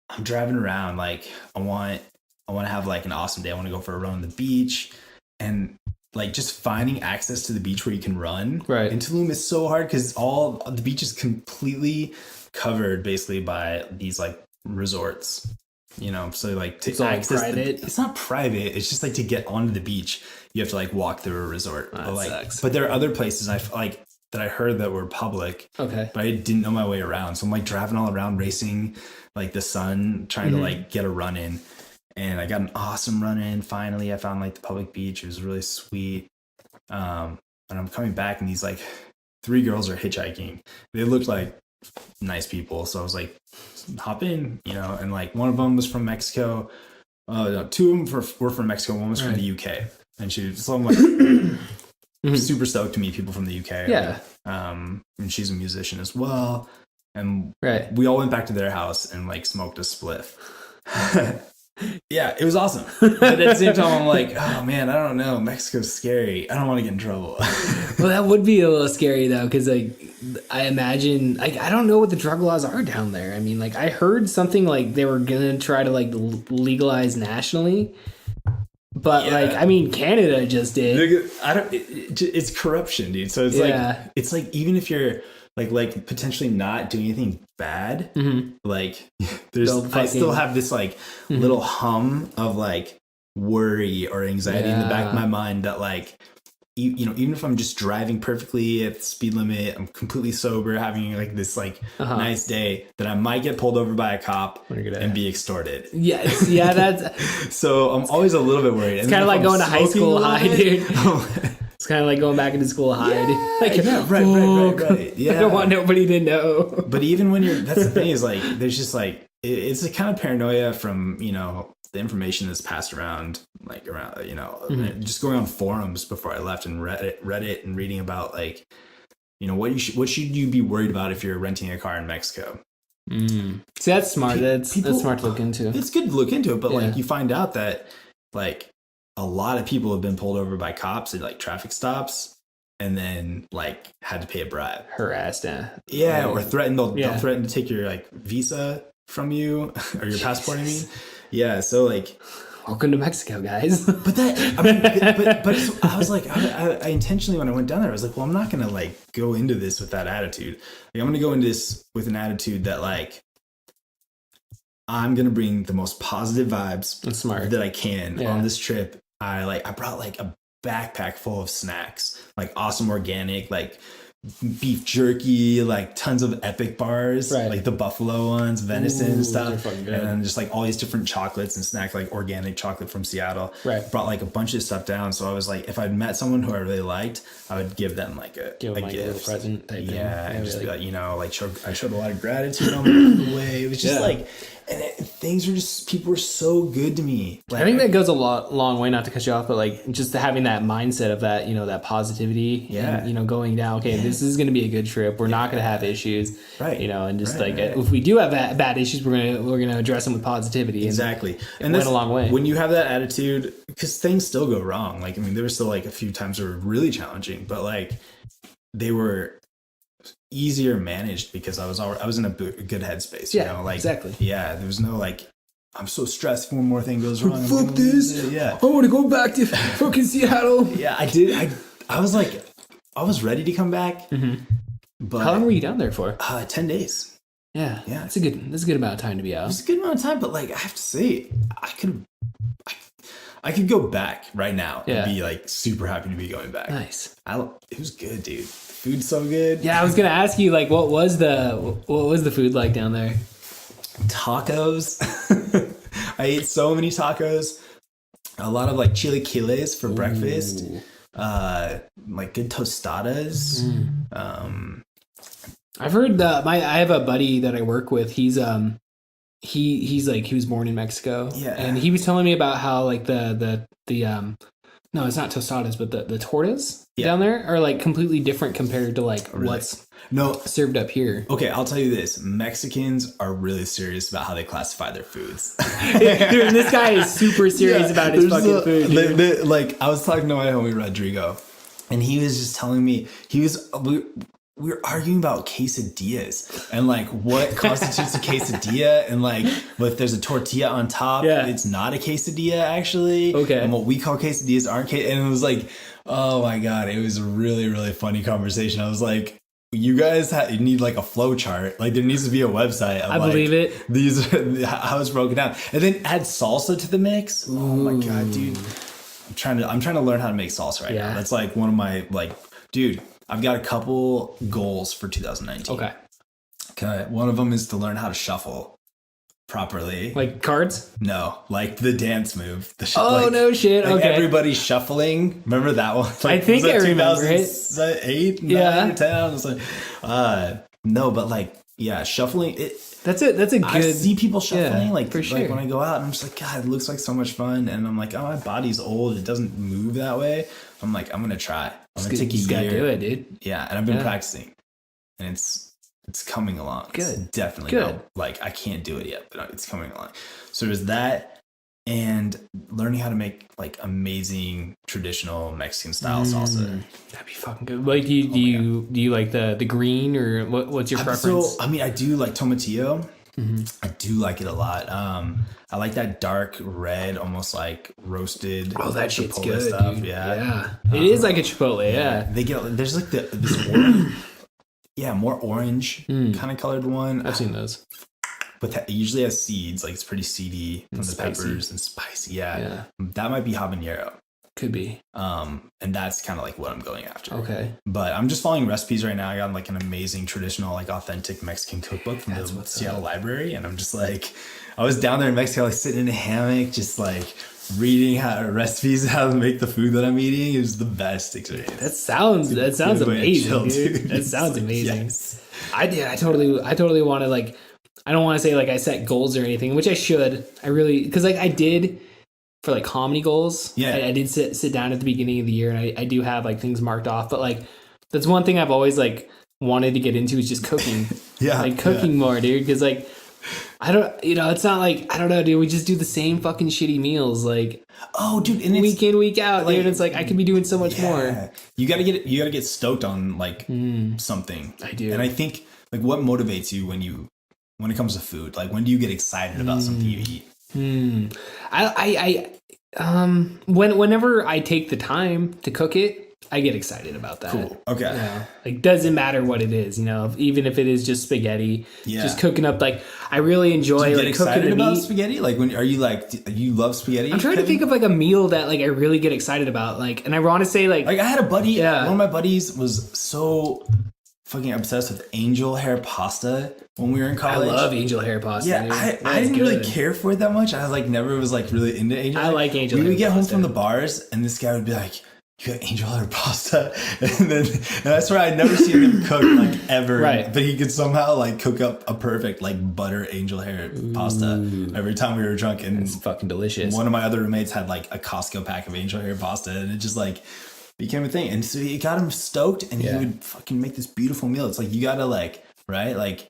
I'm driving around. Like I want to have like an awesome day. I want to go for a run on the beach, and like just finding access to the beach where you can run. Right. In Tulum is so hard because all the beach is completely covered basically by these like resorts. So like to access private. It's not private. It's just like to get onto the beach, you have to like walk through a resort. That sucks. But there are other places that I heard that were public. Okay. But I didn't know my way around. So I'm like driving all around, racing like the sun, trying to like get a run in. And I got an awesome run in. Finally, I found like the public beach. It was really sweet. And I'm coming back and these like 3 girls are hitchhiking. They looked like nice people. So I was like, hop in, and like one of them was from Mexico. 2 of them were from Mexico. One was from the UK. And so I'm like super stoked to meet people from the UK. Yeah. And she's a musician as well. And right. we all went back to their house and like smoked a spliff. Yeah, it was awesome. But at the same time, I'm like, oh man, I don't know. Mexico's scary. I don't want to get in trouble. Well, that would be a little scary though, because like I imagine, like I don't know what the drug laws are down there. I mean, like I heard something like they were gonna try to like legalize nationally, but like I mean, Canada just did. It's corruption, dude. So it's like even if you're like potentially not doing anything bad, like I still have this like little hum of like worry or anxiety in the back of my mind that like even if I'm just driving perfectly at the speed limit, I'm completely sober, having like this like nice day, that I might get pulled over by a cop and be extorted. Yes, yeah, that's so I'm always a little bit worried. It's kind of like going to high school high, dude. It's kind of like going back into school high. Right. Yeah. I don't want nobody to know. But even when that's the thing is like, there's just like, it's a kind of paranoia from, the information that's passed around, just going on forums before I left and Reddit and reading about like, what should you be worried about if you're renting a car in Mexico? See, that's smart. That's smart to look into. It's good to look into it, but Yeah. like you find out that like a lot of people have been pulled over by cops at like traffic stops and then like had to pay a bribe. Harassed, Yeah, or threatened. They'll Yeah. threaten to take your like visa from you or your passport. I mean, yeah. So like, welcome to Mexico, guys. but that I mean, but it's, I was like, I intentionally when I went down there, I was like, well, I'm not gonna like go into this with that attitude. Like, I'm gonna go into this with an attitude that like I'm gonna bring the most positive vibes That's smart. that I can Yeah. on this trip. I brought like a backpack full of snacks, like awesome organic, like beef jerky, like tons of epic bars, Right. like the buffalo ones, venison and Ooh, those are stuff, fucking good. and then just like all these different chocolates and snack, like organic chocolate from Seattle. Right. Brought like a bunch of stuff down. So I was like, if I'd met someone who I really liked, I would give them like a Give them like a little gift. present type thing. Yeah, and just like- be like, I showed a lot of gratitude on the way. It was just Yeah. like, and things were just, people were so good to me. Like, I think that goes a long way, not to cut you off, but like just having that mindset of that, that positivity. Yeah. And, going down, okay, this is going to be a good trip. We're not going to have issues. Right. And just Right, right. if we do have bad issues, we're going to address them with positivity. Exactly. And went a long way. When you have that attitude, because things still go wrong. Like, I mean, there were still like a few times that were really challenging, but like they were easier managed because I was in a good headspace. Yeah, like exactly. Yeah, there was no like, I'm so stressed if one more thing goes wrong. Fuck this. Yeah. I want to go back to fucking Seattle. Yeah, I did. I was like, I was ready to come back. Mm-hmm. But How long were you down there for? 10 days. Yeah. Yeah. That's a good amount of time to be out. It was a good amount of time, but like I have to say, I could go back right now Yeah. and be like super happy to be going back. Nice. It was good, dude. Food's so good. Yeah, I was gonna ask you like what was the food like down there? Tacos. I ate so many tacos. A lot of like chilaquiles for breakfast. Like good tostadas. I've heard I have a buddy that I work with. He's he was born in Mexico. Yeah. And he was telling me about how like the no, it's not tostadas, but the tortas down there are like completely different compared to like what's No. served up here. Okay, I'll tell you this. Mexicans are really serious about how they classify their foods. Dude, and this guy is super serious about his fucking food. Dude. Like, I was talking to my homie Rodrigo, and he was just telling me, we were arguing about quesadillas and like what constitutes a quesadilla, and like if there's a tortilla on top, it's not a quesadilla actually. Okay. And what we call quesadillas aren't and it was like, oh my God, it was a really, really funny conversation. I was like, you guys need like a flow chart. Like there needs to be a website. Of, I believe it. These how it's broken down, and then add salsa to the mix. Oh my God, dude! I'm trying to learn how to make salsa right now. That's like one of my dude. I've got a couple goals for 2019. Okay. One of them is to learn how to shuffle properly. Like cards? No, like the dance move. No shit. Like okay. Everybody's shuffling. Remember that one? I think I remember it. 2008, 9, or 10. I was like, no, but like, yeah, shuffling. That's it. That's a good. I see people shuffling for sure. like when I go out, and I'm just like, God, it looks like so much fun. And I'm like, oh, my body's old. It doesn't move that way. I'm like, I'm gonna try. I'm gonna take a year. Gotta do it, dude. Yeah, and I've been practicing, and it's coming along. Good. It's definitely Good. not, like I can't do it yet, but it's coming along. So there's that, and learning how to make like amazing traditional Mexican style salsa. That'd be fucking good. Like, do you like the green, or what's your preference? So I mean, I do like tomatillo. I do like it a lot. I like that dark red, almost like roasted. Oh, that shit's Chipotle good, stuff. dude. Yeah, It is like a Chipotle. Yeah. They get there's like this orange, more orange kind of colored one. I've seen those. But that usually has seeds, like it's pretty seedy from the spicy. peppers and spicy. Yeah, that might be habanero. Could be. And that's kind of like what I'm going after. Okay. But I'm just following recipes right now. I got like an amazing traditional, like authentic Mexican cookbook from the Seattle Library, and I'm just like, I was down there in Mexico, like sitting in a hammock, just like reading recipes, how to make the food that I'm eating. It was the best experience. That sounds amazing, chill, dude. That sounds amazing. Yes. I totally want to like. I don't want to say like I set goals or anything, which I should. I really, because like I did for like comedy goals. Yeah. I did sit down at the beginning of the year, and I do have like things marked off. But like that's one thing I've always like wanted to get into is just cooking. Yeah, like cooking more, dude. Because like, I don't, it's not like, I don't know, dude. We just do the same fucking shitty meals, like, oh, dude, and week in, week out, like, dude. It's like I could be doing so much more. You gotta get stoked on like something. I do, and I think like what motivates you when it comes to food. Like when do you get excited about something you eat? Whenever I take the time to cook it, I get excited about that. Cool. Okay. Yeah. Like, doesn't matter what it is, even if it is just spaghetti, just cooking up. Like, I really enjoy do you get like excited cooking about meat. spaghetti. Like, when are you like, you love spaghetti? I'm trying to think of like a meal that like I really get excited about. Like, and I want to say like I had a buddy. One of my buddies was so fucking obsessed with angel hair pasta when we were in college. I love angel hair pasta. Yeah, dude. I didn't really care for it that much. I like never was like really into angel. I like angel hair. We would get home pasta. from the bars, and this guy would be like, "You got angel hair pasta," and I swear I'd never seen him cook like ever. Right. But he could somehow like cook up a perfect like butter angel hair pasta every time we were drunk. And it's fucking delicious. One of my other roommates had like a Costco pack of angel hair pasta, and it just like became a thing. And so he got him stoked, and he would fucking make this beautiful meal. It's like you gotta like, right, like.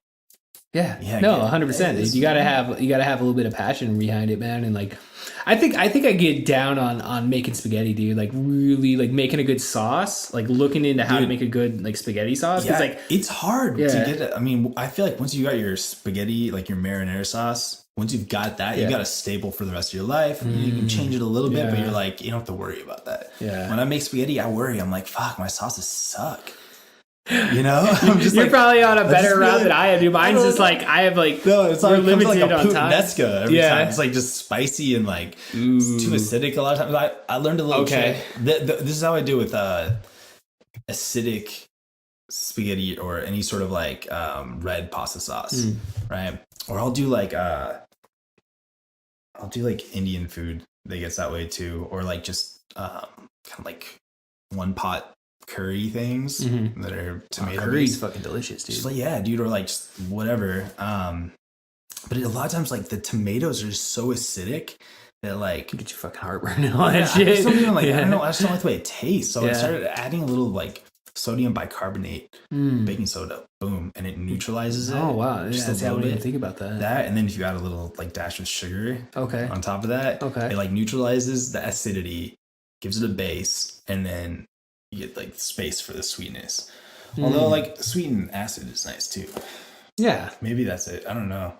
Yeah. No, 100%. You gotta have a little bit of passion behind it, man. And like, I think I get down on making spaghetti, dude. Like really like making a good sauce, like looking into how to make a good like spaghetti sauce. Yeah, like it's hard to get it. I mean, I feel like once you got your spaghetti, like your marinara sauce, once you've got that, you got a staple for the rest of your life. You can change it a little bit, but you're like, you don't have to worry about that. Yeah. When I make spaghetti, I worry. I'm like, fuck, my sauces suck. I'm just you're probably on a better route than I am, dude. Mine's just like I have like it's like limited like a on time. Puttanesca every time. It's like just spicy and like it's too acidic a lot of times. I learned a little trick. This is how I do with acidic spaghetti or any sort of like red pasta sauce, right? Or I'll do like Indian food that gets that way too, or like just kind of like one pot curry things that are tomato curry's based. fucking delicious, dude. Just like, yeah, dude, or like just whatever. But a lot of times like the tomatoes are just so acidic that like get your fucking heartburn and all that shit. I just don't even like I don't know, I just don't like the way it tastes. So I started adding a little like sodium bicarbonate, baking soda, boom, and it neutralizes it. Oh wow. Just I a little wouldn't even bit. think about that. And then if you add a little like dash of sugar on top of that, Okay. it like neutralizes the acidity, gives it a base, and then you get like space for the sweetness. Although like sweet and acid is nice too. Yeah. Maybe that's it. I don't know.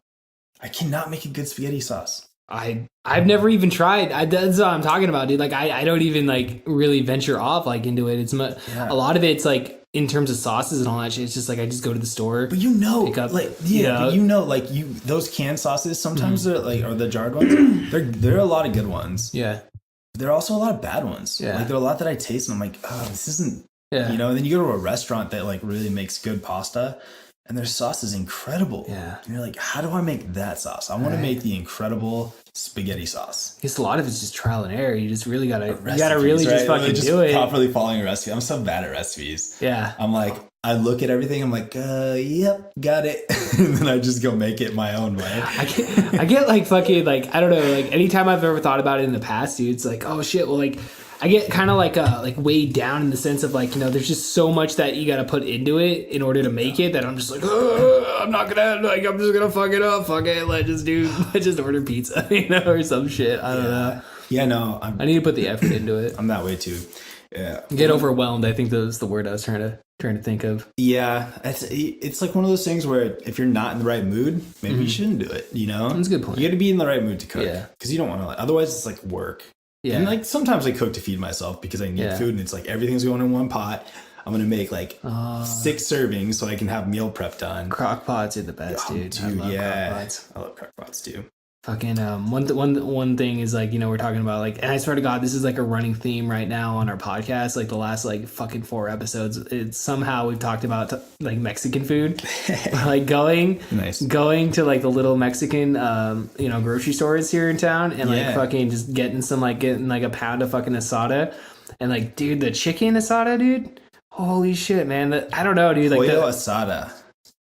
I cannot make a good spaghetti sauce. I've never even tried. That's what I'm talking about, dude. Like I don't even like really venture off like into it. It's a lot of it's like in terms of sauces and all that shit. It's just like I just go to the store. But pick up, like but those canned sauces sometimes they're like, or the jarred ones. There are a lot of good ones. Yeah. There are also a lot of bad ones. Yeah. Like there are a lot that I taste and I'm like, oh, this isn't. Yeah. And then you go to a restaurant that like really makes good pasta, and their sauce is incredible. Yeah. And you're like, how do I make that sauce? I want to make the incredible spaghetti sauce. I guess a lot of it's just trial and error. You just really gotta Recipes, just fucking do it. Properly following a recipe. I'm so bad at recipes. Yeah. I'm like, I look at everything. I'm like, yep, got it. And then I just go make it my own way. I get like fucking like, I don't know, like anytime I've ever thought about it in the past, dude, it's like, oh shit, well like I get kind of like weighed down in the sense of like, there's just so much that you got to put into it in order to make it that I'm just like, I'm not gonna like, I'm just gonna fuck it up. Fuck it. Let's just order pizza, or some shit. I don't know. Yeah, no, I need to put the effort into it. I'm that way too. Yeah. Get overwhelmed. I think that was the word I was trying to think of. Yeah. It's like one of those things where if you're not in the right mood, maybe you shouldn't do it. That's a good point. You got to be in the right mood to cook. Yeah. Because you don't want to, otherwise it's like work. Yeah. And like sometimes I cook to feed myself because I need food, and it's like everything's going in one pot. I'm going to make like 6 servings so I can have meal prep done. Crock pots are the best, dude. I love crock pots. I love crock pots too. Fucking one thing is like, we're talking about like, and I swear to God, this is like a running theme right now on our podcast. Like the last like fucking 4 episodes, it's somehow we've talked about like Mexican food, like going to like the little Mexican grocery stores here in town, and like fucking just getting a pound of fucking asada, and like, dude, the chicken asada, dude, holy shit, man, I don't know, dude, like pollo asada.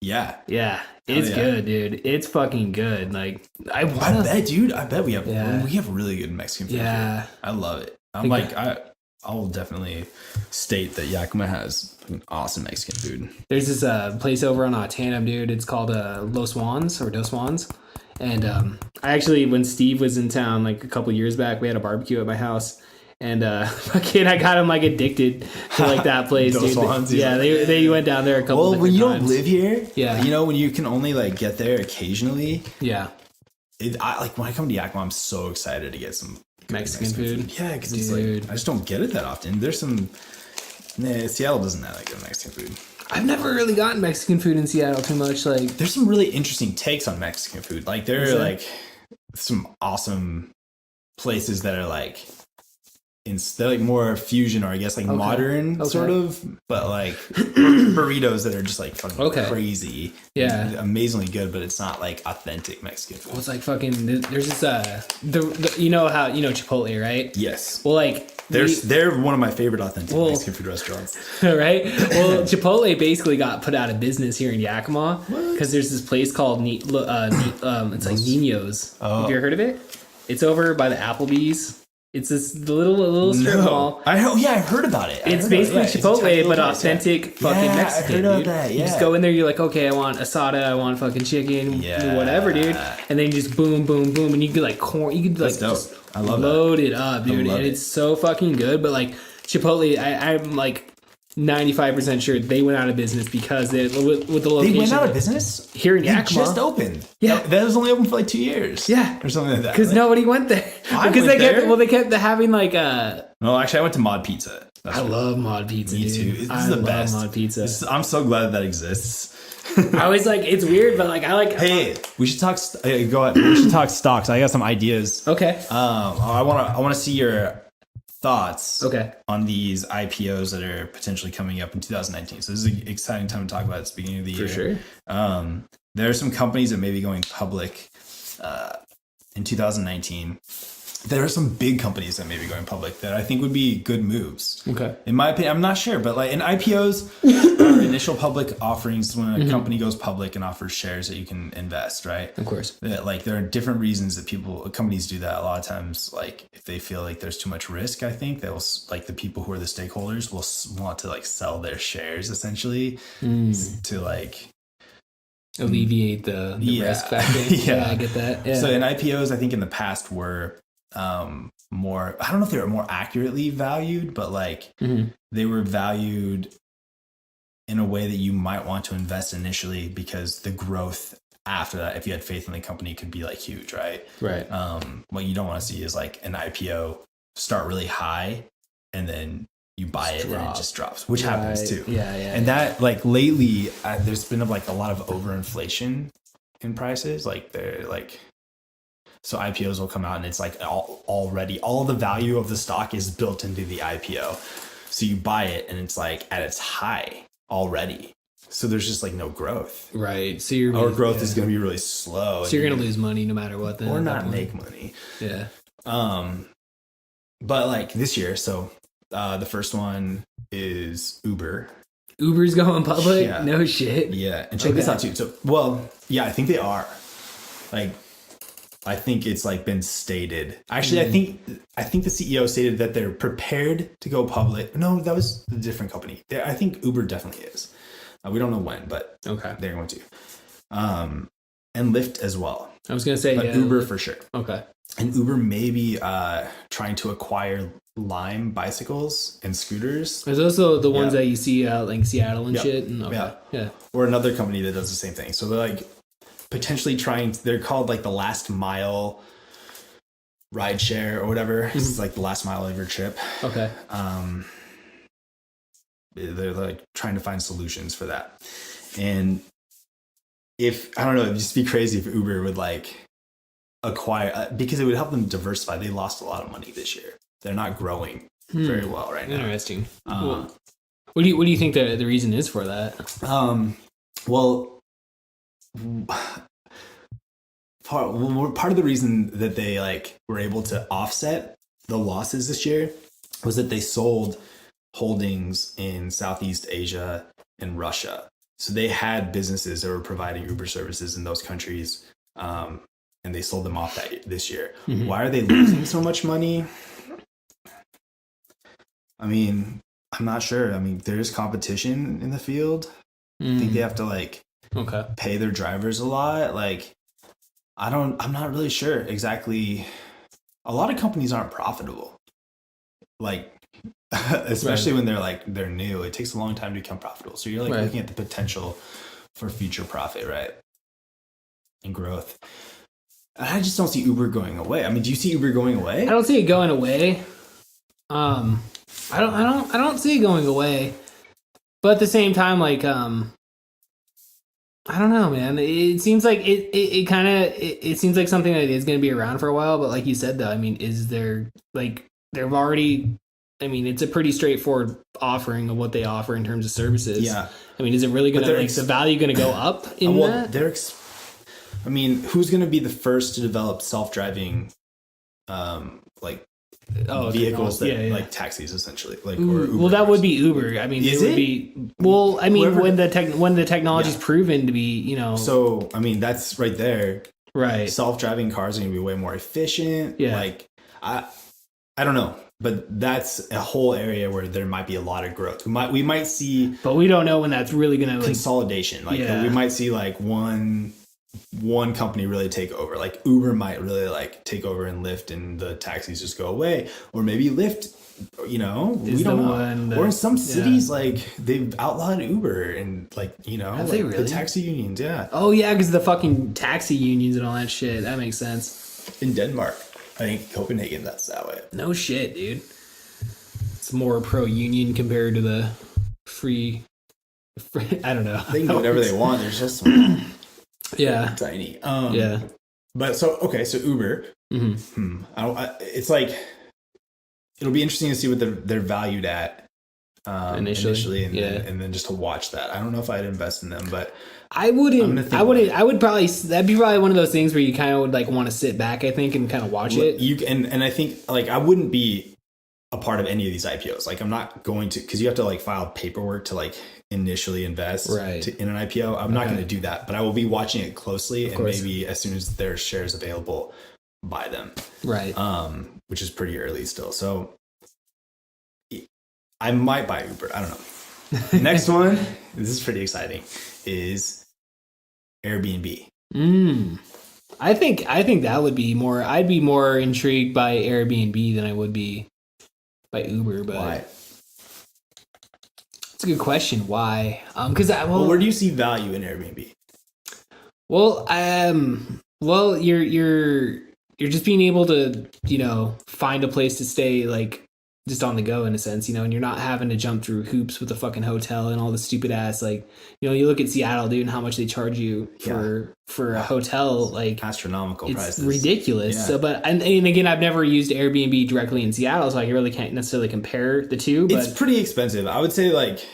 Yeah. It's good, dude. It's fucking good. Like I bet, dude. I bet we have really good Mexican food. Yeah. here. I love it. I'll I'll definitely state that Yakima has awesome Mexican food. There's this place over on Tandem, dude. It's called Los Juans or Dos Juans. And I actually, when Steve was in town like a couple years back, we had a barbecue at my house. And fucking, I got him like addicted to like that place, Dos dude. Juans, Yeah, they went down there a couple. Well, when you times. don't live here, Yeah. you know, when you can only like get there occasionally. Yeah, Like when I come to Yakima, I'm so excited to get some Mexican food. Yeah, because it's like I just don't get it that often. There's some. Seattle doesn't have like good Mexican food. I've never really gotten Mexican food in Seattle too much. Like, there's some really interesting takes on Mexican food. Like there are like some awesome places that are like. They're like more fusion or I guess like modern sort of, but like burritos that are just like fucking crazy. Yeah. Amazingly good, but it's not like authentic Mexican food. Well, it's like fucking, there's this, the you know how, you know Chipotle, right? Yes. Well, like, they're one of my favorite authentic Mexican food restaurants. Right? Well, Chipotle basically got put out of business here in Yakima because there's this place called it's like Nino's. Have you ever heard of it? It's over by the Applebee's. It's this little strip mall. I've heard about it. It's basically Chipotle, but authentic fucking Mexican. I heard about dude. that. Yeah. You just go in there, you're like, okay, I want asada, I want fucking chicken, whatever, dude. And then you just boom, boom, boom, and you could like corn, you could like just I love load it up, dude. And it's so fucking good. But like Chipotle, I'm like 95% sure they went out of business because with the location. They went out of business? Here in Yakima. They just opened. Yeah. That was only open for like 2 years. Yeah. Or something like that. Because nobody went there. Because they kept having like No, actually I went to Mod Pizza. I love Mod Pizza. Me too. Dude. This is the best. Mod Pizza. I'm so glad that exists. I was like, it's weird, but like I like. Hey, we should talk. Go ahead. We should talk stocks. I got some ideas. Okay. I want to see your thoughts. Okay. On these IPOs that are potentially coming up in 2019. So this is an exciting time to talk about. It's the beginning of the year. For sure. There are some companies that may be going public in 2019. There are some big companies that may be going public that I think would be good moves. Okay. In my opinion, I'm not sure, but like in IPOs, are initial public offerings when a company goes public and offers shares that you can invest, right? Of course. That, like there are different reasons that companies do that. A lot of times, like if they feel like there's too much risk, I think they'll like the people who are the stakeholders will want to like sell their shares essentially to like alleviate the risk factor. Yeah, I get that. Yeah. So in IPOs, I think in the past were more, I don't know if they were more accurately valued, but like they were valued in a way that you might want to invest initially because the growth after that, if you had faith in the company, could be like huge, right? Right. What you don't want to see is like an IPO start really high and then you buy it and it just drops, which happens too. Yeah. And that like lately, there's been like a lot of overinflation in prices. Like they're like, so IPOs will come out and it's like already all the value of the stock is built into the IPO. So you buy it and it's like at its high already. So there's just like no growth. Right. So your growth is going to be really slow. So you're going to lose money no matter what then. Or not make money. Yeah. But like this year, so the first one is Uber. Uber's going public? Yeah. No shit. Yeah. And check this out too. So, well, yeah, I think they are. Like, I think it's like been stated. Actually, I think the CEO stated that they're prepared to go public. No, that was a different company. I think Uber definitely is. We don't know when, but they're going to. And Lyft as well. I was going to say, but Uber for sure. Okay. And Uber may be trying to acquire Lime bicycles and scooters. There's also the ones that you see out like Seattle and shit. And, yeah. Or another company that does the same thing. So they're like potentially they're called like the last mile ride share or whatever. It's like the last mile of your trip. Okay. They're like trying to find solutions for that. And I don't know, it'd just be crazy if Uber would like acquire, because it would help them diversify. They lost a lot of money this year. They're not growing very well right now. Interesting. What do you think the reason is for that? Well, part of the reason that they like were able to offset the losses this year was that they sold holdings in Southeast Asia and Russia. So they had businesses that were providing Uber services in those countries, and they sold them off this year. Why are they losing so much money? I mean, I'm not sure. I mean, there's competition in the field. I think they have to like pay their drivers a lot. Like, I'm not really sure exactly. A lot of companies aren't profitable. Like, especially when they're new, it takes a long time to become profitable. So you're like looking at the potential for future profit, right? And growth. And I just don't see Uber going away. I mean, do you see Uber going away? I don't see it going away. I don't see it going away. But at the same time, like, I don't know, man. It seems like it seems like something that is going to be around for a while. But like you said, though, I mean, is there like they've already? I mean, it's a pretty straightforward offering of what they offer in terms of services. Yeah. I mean, is it really going to the value going to go up in that? I mean, who's going to be the first to develop self-driving, vehicles that like taxis essentially, like or Uber. Well, that would be Uber. I mean, when the technology's proven to be, you know. So I mean, that's right there. Right. Self-driving cars are going to be way more efficient. Yeah. Like I don't know, but that's a whole area where there might be a lot of growth. We might see, but we don't know when that's really going to consolidation. We might see like one company really take over. Like Uber might really like take over and Lyft, and the taxis just go away. Or maybe Lyft, you know, we don't know. Or in some cities, like they've outlawed Uber and like, you know, have they really? The taxi unions. Yeah. Oh yeah, because the fucking taxi unions and all that shit. That makes sense. In Denmark, I think Copenhagen, that's that way. No shit, dude. It's more pro union compared to the free. I don't know. They can do whatever they want. There's just tiny. But so Uber. Mm-hmm. It's like it'll be interesting to see what they're valued at initially, and then just to watch that. I don't know if I'd invest in them, but I wouldn't. I would probably. That'd be probably one of those things where you kind of would like want to sit back, I think, and kind of watch it. And I think like I wouldn't be a part of any of these IPOs. Like I'm not going to, because you have to like file paperwork to like initially invest in an IPO. I'm not going to do that, but I will be watching it closely, and maybe as soon as there's shares available, buy them. Right. Which is pretty early still. So I might buy Uber. I don't know. Next one, this is pretty exciting, is Airbnb. I think that would be more. I'd be more intrigued by Airbnb than I would be by Uber. But why? It's a good question. Why? Because where do you see value in Airbnb? Well, you're just being able to, you know, find a place to stay, like just on the go in a sense, you know, and you're not having to jump through hoops with a fucking hotel and all the stupid ass, like, you know, you look at Seattle, dude, and how much they charge you for a hotel, like astronomical prices. It's ridiculous. So, and again, I've never used Airbnb directly in Seattle, so I really can't necessarily compare the two. But it's pretty expensive. I would say like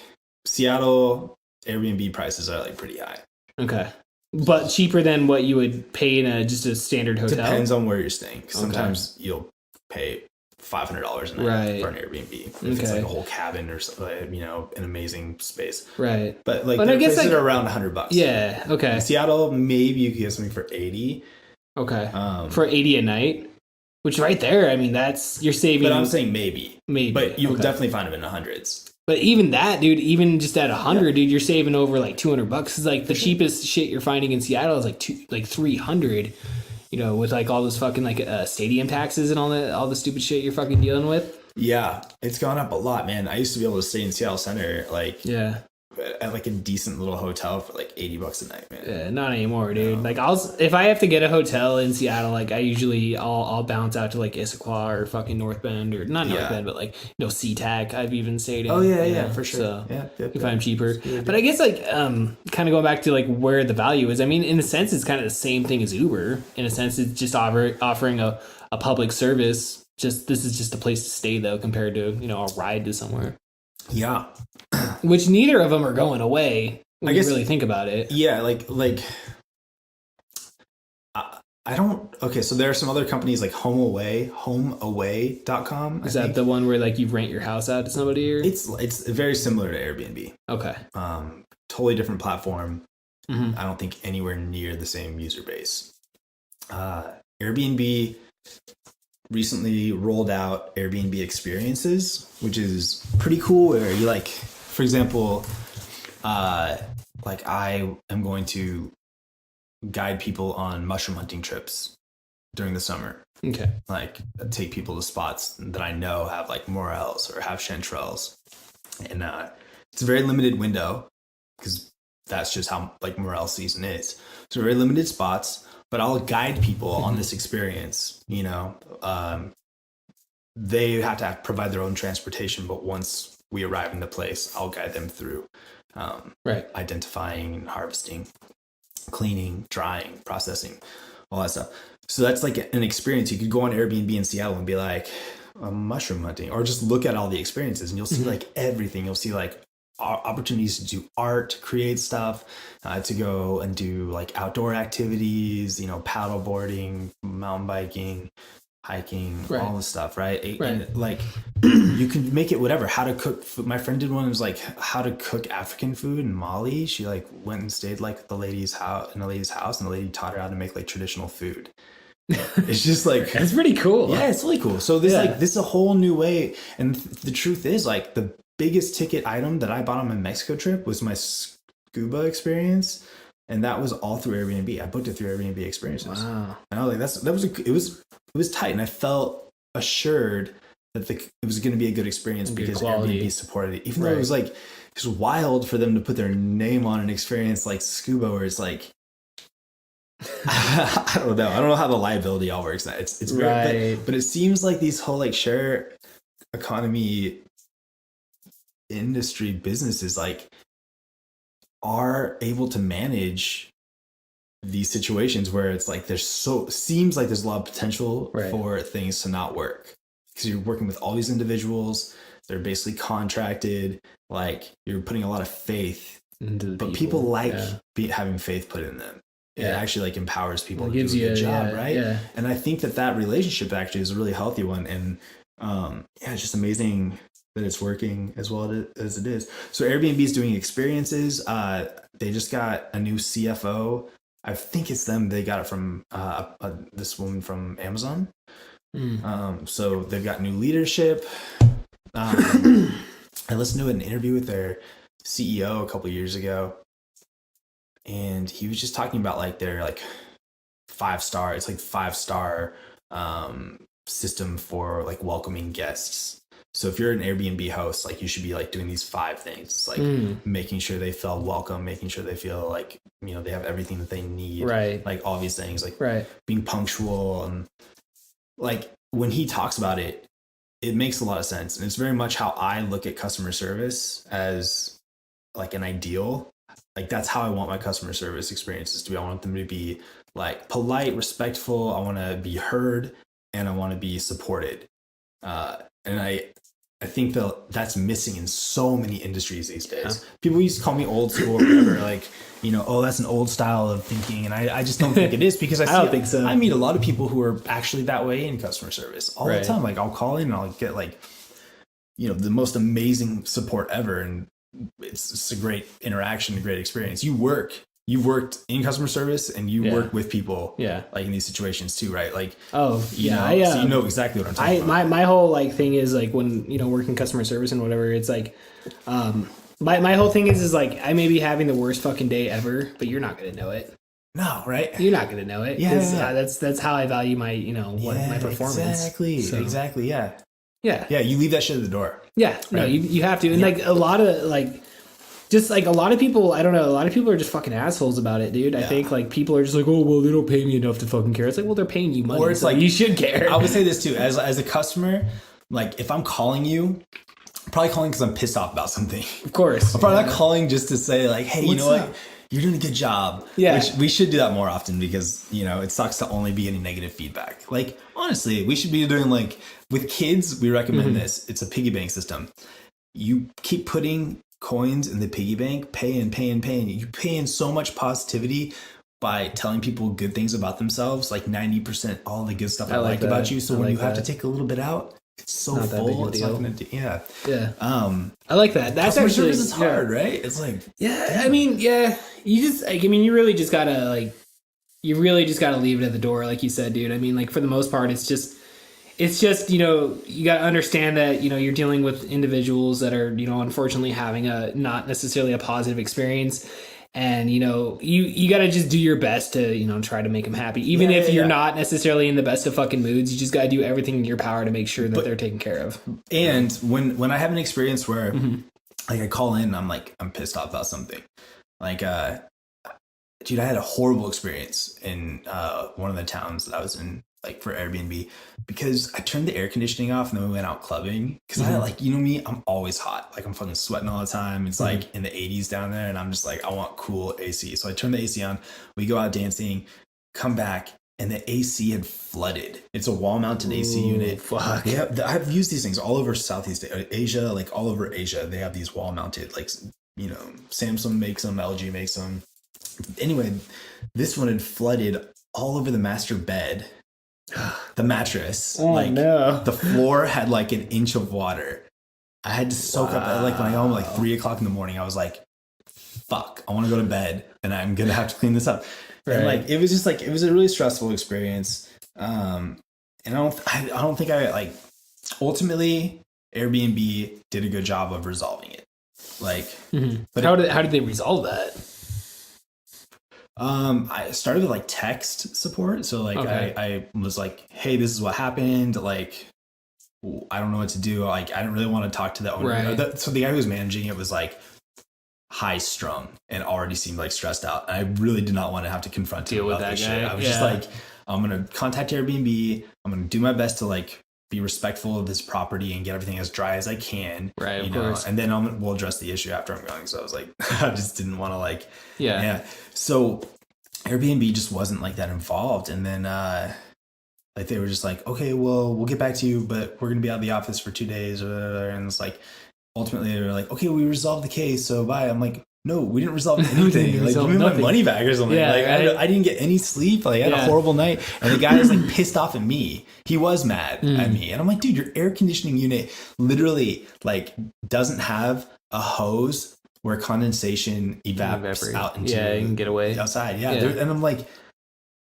Seattle Airbnb prices are like pretty high. Okay. But cheaper than what you would pay in just a standard hotel? Depends on where you're staying. Sometimes you'll pay $500 a night for an Airbnb. If it's like a whole cabin or something, you know, an amazing space. Right. But like the places are around $100. Yeah. Okay. In Seattle, maybe you could get something for 80. Okay. For 80 a night, which right there, I mean, you're saving. But I'm saying maybe. But you'll definitely find them in the hundreds. But even that, dude, even just at 100, dude, you're saving over like $200. It's like the cheapest shit you're finding in Seattle is like 300. You know, with like all those fucking like stadium taxes and all the stupid shit you're fucking dealing with. Yeah, it's gone up a lot, man. I used to be able to stay in Seattle Center, like at like a decent little hotel for like $80 a night, man. Yeah, not anymore, dude. No. Like if I have to get a hotel in Seattle, like I'll bounce out to like Issaquah or fucking North Bend, or not North Bend, but like, you know, SeaTac. I've even stayed in. Oh yeah, for sure. So if I'm cheaper, but I guess like kind of going back to like where the value is. I mean, in a sense, it's kind of the same thing as Uber. In a sense, it's just offering a public service. Just this is just a place to stay though, compared to, you know, a ride to somewhere. Yeah. Which neither of them are going away when you really think about it. Yeah, like I don't. Okay, so there are some other companies like homeaway.com. Is that the one where like you rent your house out to somebody? Or? It's very similar to Airbnb. Okay. Totally different platform. Mm-hmm. I don't think anywhere near the same user base. Airbnb, recently rolled out Airbnb experiences, which is pretty cool. Where you like, for example, like I am going to guide people on mushroom hunting trips during the summer. Okay. Like take people to spots that I know have like morels or have chanterelles, and it's a very limited window because that's just how like morel season is. So very limited spots, but I'll guide people on this experience. You know, they have to provide their own transportation, but once we arrive in the place, I'll guide them through identifying, harvesting, cleaning, drying, processing, all that stuff. So that's like an experience. You could go on Airbnb in Seattle and be like mushroom hunting, or just look at all the experiences and you'll see like everything. You'll see like opportunities to do art, to create stuff, to go and do like outdoor activities, you know, paddle boarding, mountain biking, hiking, all this stuff, right? And like you can make it whatever. How to cook food. My friend did one. It was like how to cook African food in Mali. She like went and stayed like at the lady's house, and the lady taught her how to make like traditional food. It's just like that's pretty cool. Yeah, it's really cool. So this like this is a whole new way. And the truth is, like, the biggest ticket item that I bought on my Mexico trip was my scuba experience, and that was all through Airbnb. I booked it through Airbnb experiences. Wow. And I was like, it was tight, and I felt assured that it was going to be a good experience because Airbnb supported it. Even though it was like it's wild for them to put their name on an experience like scuba, where it's like I don't know. I don't know how the liability all works. It's very, but it seems like these whole like share economy industry businesses like are able to manage these situations where it's like seems like there's a lot of potential for things to not work because you're working with all these individuals. They're basically contracted. Like you're putting a lot of faith into but people like having faith put in them. It actually like empowers people to do a good job, right? Yeah. And I think that relationship actually is a really healthy one. And it's just amazing that it's working as well as it is. So Airbnb is doing experiences. They just got a new CFO. I think it's them. They got it from this woman from Amazon. So they've got new leadership. I listened to an interview with their CEO a couple years ago. And he was just talking about like their like 5-star, it's like 5-star system for like welcoming guests. So if you're an Airbnb host, like you should be like doing these 5 things. It's like making sure they feel welcome, making sure they feel like, you know, they have everything that they need. Right. Like all these things, like being punctual. And like when he talks about it, it makes a lot of sense. And it's very much how I look at customer service as like an ideal. Like that's how I want my customer service experiences to be. I want them to be like polite, respectful. I want to be heard, and I want to be supported. And I think that's missing in so many industries these days. Yeah. People used to call me old school or whatever, like, you know, oh, that's an old style of thinking. And I just don't think it is because I don't think so. I meet a lot of people who are actually that way in customer service all the time. Like I'll call in and I'll get like, you know, the most amazing support ever. And it's a great interaction, a great experience. You've worked in customer service and you work with people like in these situations too, right? Like, so you know exactly what I'm talking about. My whole like thing is like when, you know, working customer service and whatever, it's like, my whole thing is like, I may be having the worst fucking day ever, but you're not going to know it. No, right? You're not going to know it. Yeah. That's how I value my, you know, my performance. Exactly. Yeah. Yeah. Yeah. You leave that shit at the door. Yeah. Right? No, you have to. And like a lot of like, just like a lot of people, I don't know, a lot of people are just fucking assholes about it, dude. I think like people are just like, oh, well, they don't pay me enough to fucking care. It's like, well, they're paying you money. Or it's so like, you should care. I would say this too, as a customer, like if I'm calling you, I'm probably calling because I'm pissed off about something. Of course. I'm probably not calling just to say like, hey, you know what? You're doing a good job. Yeah. Which we should do that more often because, you know, it sucks to only be getting negative feedback. Like, honestly, we should be doing like, with kids, we recommend this. It's a piggy bank system. You keep putting coins in the piggy bank, pay and pay and pay. And you pay in so much positivity by telling people good things about themselves, like 90% all the good stuff I like about you. So when you have to take a little bit out, it's so not full. It's not gonna do, yeah. I like that. That's customer actually service is hard, right? It's like I mean, you just like, I mean, you really just gotta leave it at the door, like you said, dude. I mean, like for the most part, it's just it's just, you know, you got to understand that, you know, you're dealing with individuals that are, you know, unfortunately having a not necessarily a positive experience. And, you know, you got to just do your best to, you know, try to make them happy. Even if you're not necessarily in the best of fucking moods, you just got to do everything in your power to make sure that they're taken care of. And when I have an experience where like I call in, I'm like, I'm pissed off about something. Like, dude, I had a horrible experience in one of the towns that I was in, like for Airbnb, because I turned the air conditioning off and then we went out clubbing. Because I like, you know me, I'm always hot. Like I'm fucking sweating all the time. It's like in the 80s down there, and I'm just like, I want cool AC. So I turned the AC on. We go out dancing, come back, and the AC had flooded. It's a wall-mounted AC unit. Fuck. Yeah, I've used these things all over Southeast Asia, like all over Asia. They have these wall-mounted, like, you know, Samsung makes them, LG makes them. Anyway, this one had flooded all over the master bed. The mattress, the floor had like an inch of water. I had to soak up, like when I got home like 3 o'clock in the morning, I was like, fuck, I want to go to bed and I'm going to have to clean this up. Right. And like, it was just like, it was a really stressful experience. And I don't think I like, ultimately Airbnb did a good job of resolving it. Like, but how did they resolve that? I started with like text support. So like I was like, hey, this is what happened. Like, I don't know what to do. Like, I didn't really want to talk to the owner. Right. So the guy who was managing it was like high strung and already seemed like stressed out. And I really did not want to have to confront him about that shit. I was just like, I'm going to contact Airbnb. I'm going to do my best to like be respectful of this property and get everything as dry as I can. Right. You know, and then we'll address the issue after I'm going. So I was like, I just didn't want to like, So Airbnb just wasn't like that involved. And then, like they were just like, okay, well, we'll get back to you, but we're going to be out of the office for 2 days. And it's like, ultimately they were like, okay, we resolved the case. So bye. I'm like, no, we didn't resolve anything. Like, give me my money back or something. Like, I didn't get any sleep. Like, I had a horrible night. And the guy is like pissed off at me. He was mad at me. And I'm like, dude, your air conditioning unit literally like doesn't have a hose where condensation evaporates out into you can get away outside. And I'm like,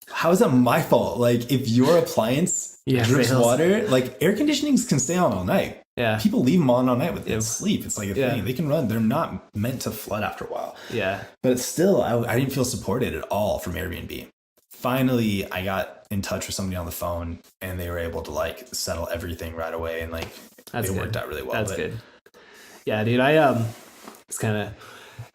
how is that my fault? Like, if your appliance drips water, like air conditionings can stay on all night. Yeah. People leave them on all night with sleep. It's like a thing. They can run. They're not meant to flood after a while. Yeah. But still, I didn't feel supported at all from Airbnb. Finally, I got in touch with somebody on the phone and they were able to like settle everything right away. And like, it worked out really well. That's good. Yeah, dude. It's kind of,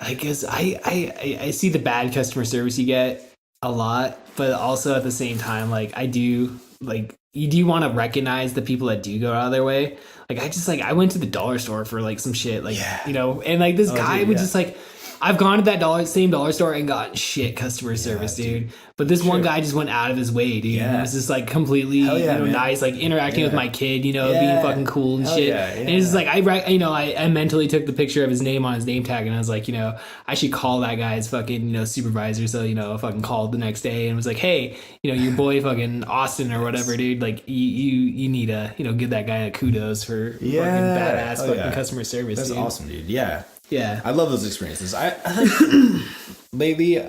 I guess I see the bad customer service you get a lot, but also at the same time, like I do, like you do want to recognize the people that do go out of their way. Like I went to the dollar store for like some shit, like, you know, and like this guy would just like, I've gone to that same dollar store and gotten shit customer service, dude. But this one guy just went out of his way, dude. Yeah. It was just like completely nice, like interacting with my kid, you know, being fucking cool and shit. And it's just like I mentally took the picture of his name on his name tag and I was like, you know, I should call that guy's fucking, you know, supervisor. So, you know, I fucking called the next day and was like, hey, you know, your boy fucking Austin or whatever, dude. Like you need to, you know, give that guy a kudos for fucking badass fucking customer service. That's awesome, dude. Yeah. Yeah. I love those experiences. I like lately,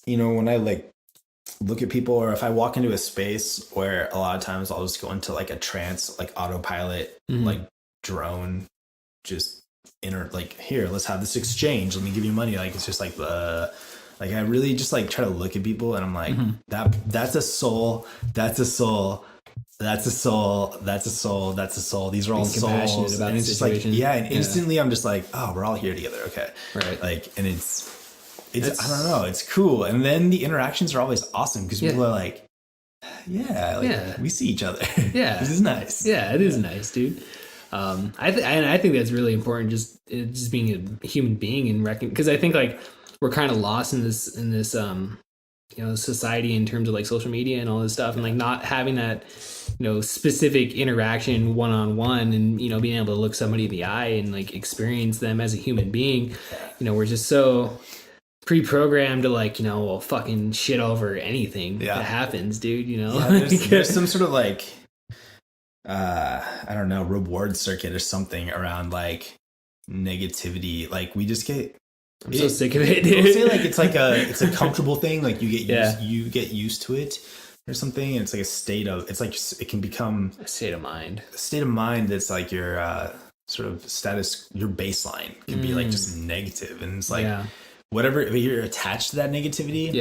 you know, when I like look at people or if I walk into a space where a lot of times I'll just go into like a trance, like autopilot, like drone, just like, here, let's have this exchange. Let me give you money. Like, it's just like, I really just like try to look at people and I'm like, that's a soul. That's a soul. That's a soul. That's a soul. That's a soul. These are all souls. And it's just like, and instantly I'm just like, oh, we're all here together. Okay. Right. Like, and it's I don't know. It's cool. And then the interactions are always awesome because people are like, we see each other. Yeah. This is nice. Yeah, it is nice, dude. I think that's really important. Just being a human being and because I think like we're kind of lost in this you know, society in terms of like social media and all this stuff and like not having that, you know, specific interaction one-on-one and, you know, being able to look somebody in the eye and like experience them as a human being. You know, we're just so pre-programmed to like, you know, well, fucking shit over anything that happens, dude, you know. There's some sort of like I don't know, reward circuit or something around like negativity. Like we just get I'm so sick of it, dude. I'll say like it's a comfortable thing. Like you get used to it. or something. And it's like a state of, it's like, it can become A state of mind. a state of mind that's like your sort of status, your baseline can be like just negative. And it's like, whatever, if you're attached to that negativity,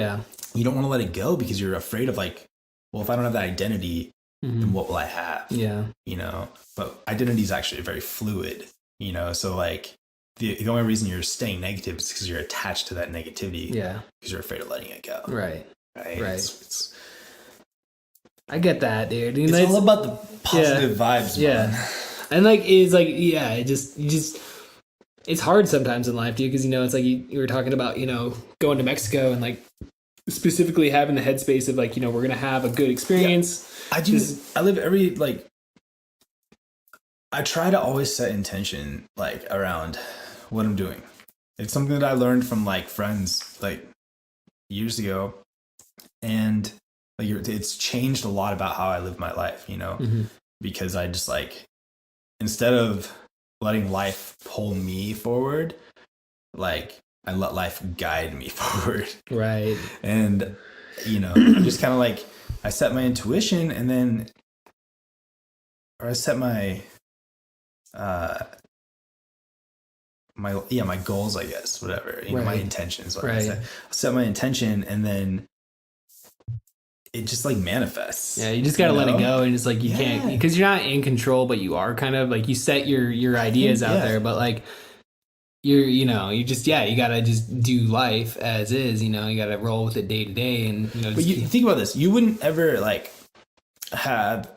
you don't want to let it go because you're afraid of like, well, if I don't have that identity, then what will I have? Yeah. You know, but identity is actually very fluid, you know, so like the only reason you're staying negative is because you're attached to that negativity. Yeah. Because you're afraid of letting it go. Right. Right. It's I get that, dude. It's all about the positive vibes, man. Yeah. And like, it's like, yeah, you just, it's hard sometimes in life, dude, because, you know, it's like you were talking about, you know, going to Mexico and like specifically having the headspace of like, you know, we're going to have a good experience. Yeah. I try to always set intention like around what I'm doing. It's something that I learned from like friends like years ago, and like it's changed a lot about how I live my life, you know, because I just like, instead of letting life pull me forward, like I let life guide me forward. Right. And, you know, just kind of like, I set my intuition and then, or I set my, my goals, I guess, whatever, you know, my intentions. Like I set my intention and then it just like manifests. Yeah, you just gotta let it go, and it's like you can't, because you're not in control, but you are kind of like, you set your ideas out there, but like you gotta just do life as is, you know, you gotta roll with it day to day, and you know. But you think about this, you wouldn't ever like had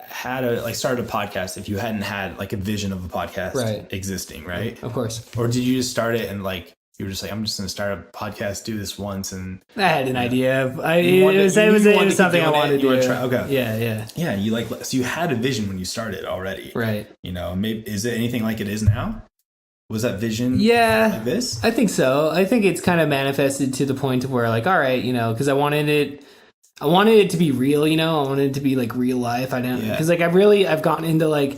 started a podcast if you hadn't had like a vision of a podcast existing, right? Of course. Or did you just start it and like you were just like, I'm just gonna start a podcast, do this once, and I had an idea of it was something I wanted to do. Okay. Yeah. You like, so you had a vision when you started already, right? You know, maybe is it anything like it is now? Was that vision like this? I think so. I think it's kind of manifested to the point of where like, all right, you know, because I wanted it to be real, you know, I wanted it to be like real life. I didn't, because like I've gotten into like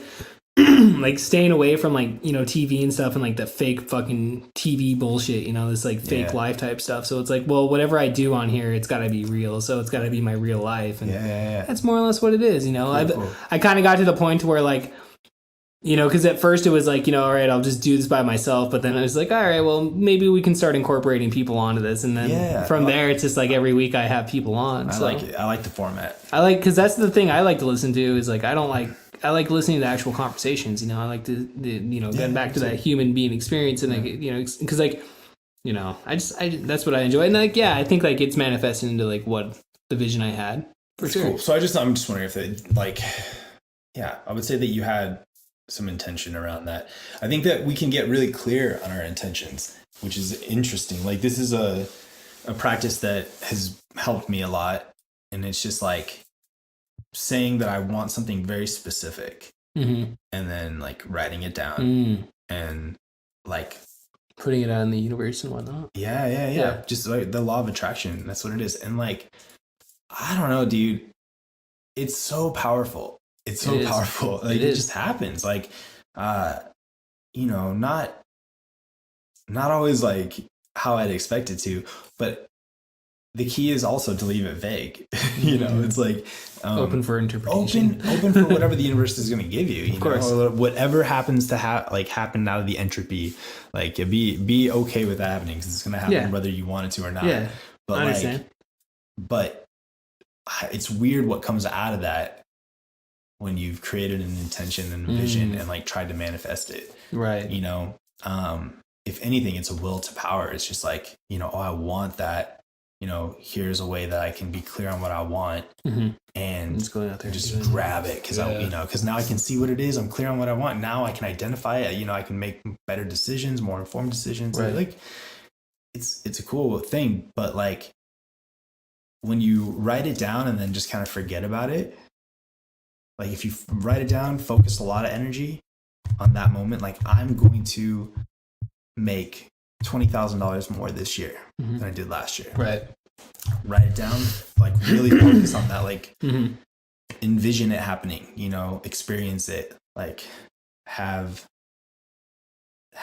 like staying away from like, you know, TV and stuff and like the fake fucking TV bullshit, you know, this like fake life type stuff. So it's like, well, whatever I do on here, it's got to be real. So it's got to be my real life. And that's more or less what it is, you know. Cool. I kind of got to the point where like, you know, because at first it was like, you know, all right, I'll just do this by myself. But then I was like, all right, well, maybe we can start incorporating people onto this. And then from there, it's just like every week I have people on. I like it. I like the format. Because that's the thing I like to listen to is like, I like listening to actual conversations. You know, I like to, you know, getting back to that human being experience. And like, you know, because like, you know, I that's what I enjoy. And like, I think like it's manifesting into like what the vision I had for sure. Cool. So I'm just wondering if it like, I would say that you had some intention around that. I think that we can get really clear on our intentions, which is interesting. Like this is a practice that has helped me a lot. And it's just like saying that I want something very specific and then like writing it down and like putting it out in the universe and whatnot. Yeah. Just like the law of attraction. That's what it is. And like, I don't know, dude, it's so powerful. It's so powerful. Like it just happens. Like, you know, not always like how I'd expect it to, but the key is also to leave it vague. You know, it's like open for interpretation, open for whatever the universe is going to give you. Of course, whatever happens to happen out of the entropy, like be okay with that happening because it's going to happen whether you want it to or not. Yeah, but I understand. But it's weird what comes out of that when you've created an intention and a vision and like tried to manifest it. Right. You know, if anything, it's a will to power. It's just like, you know, I want that. You know, here's a way that I can be clear on what I want and just going out there just grab it because now I can see what it is. I'm clear on what I want. Now I can identify it. You know, I can make better decisions, more informed decisions. Right. Like it's a cool thing, but like when you write it down and then just kind of forget about it, like if you write it down, focus a lot of energy on that moment, like I'm going to make $20,000 more this year than I did last year. Right. Write it down, like really focus on that, like envision it happening, you know, experience it, like have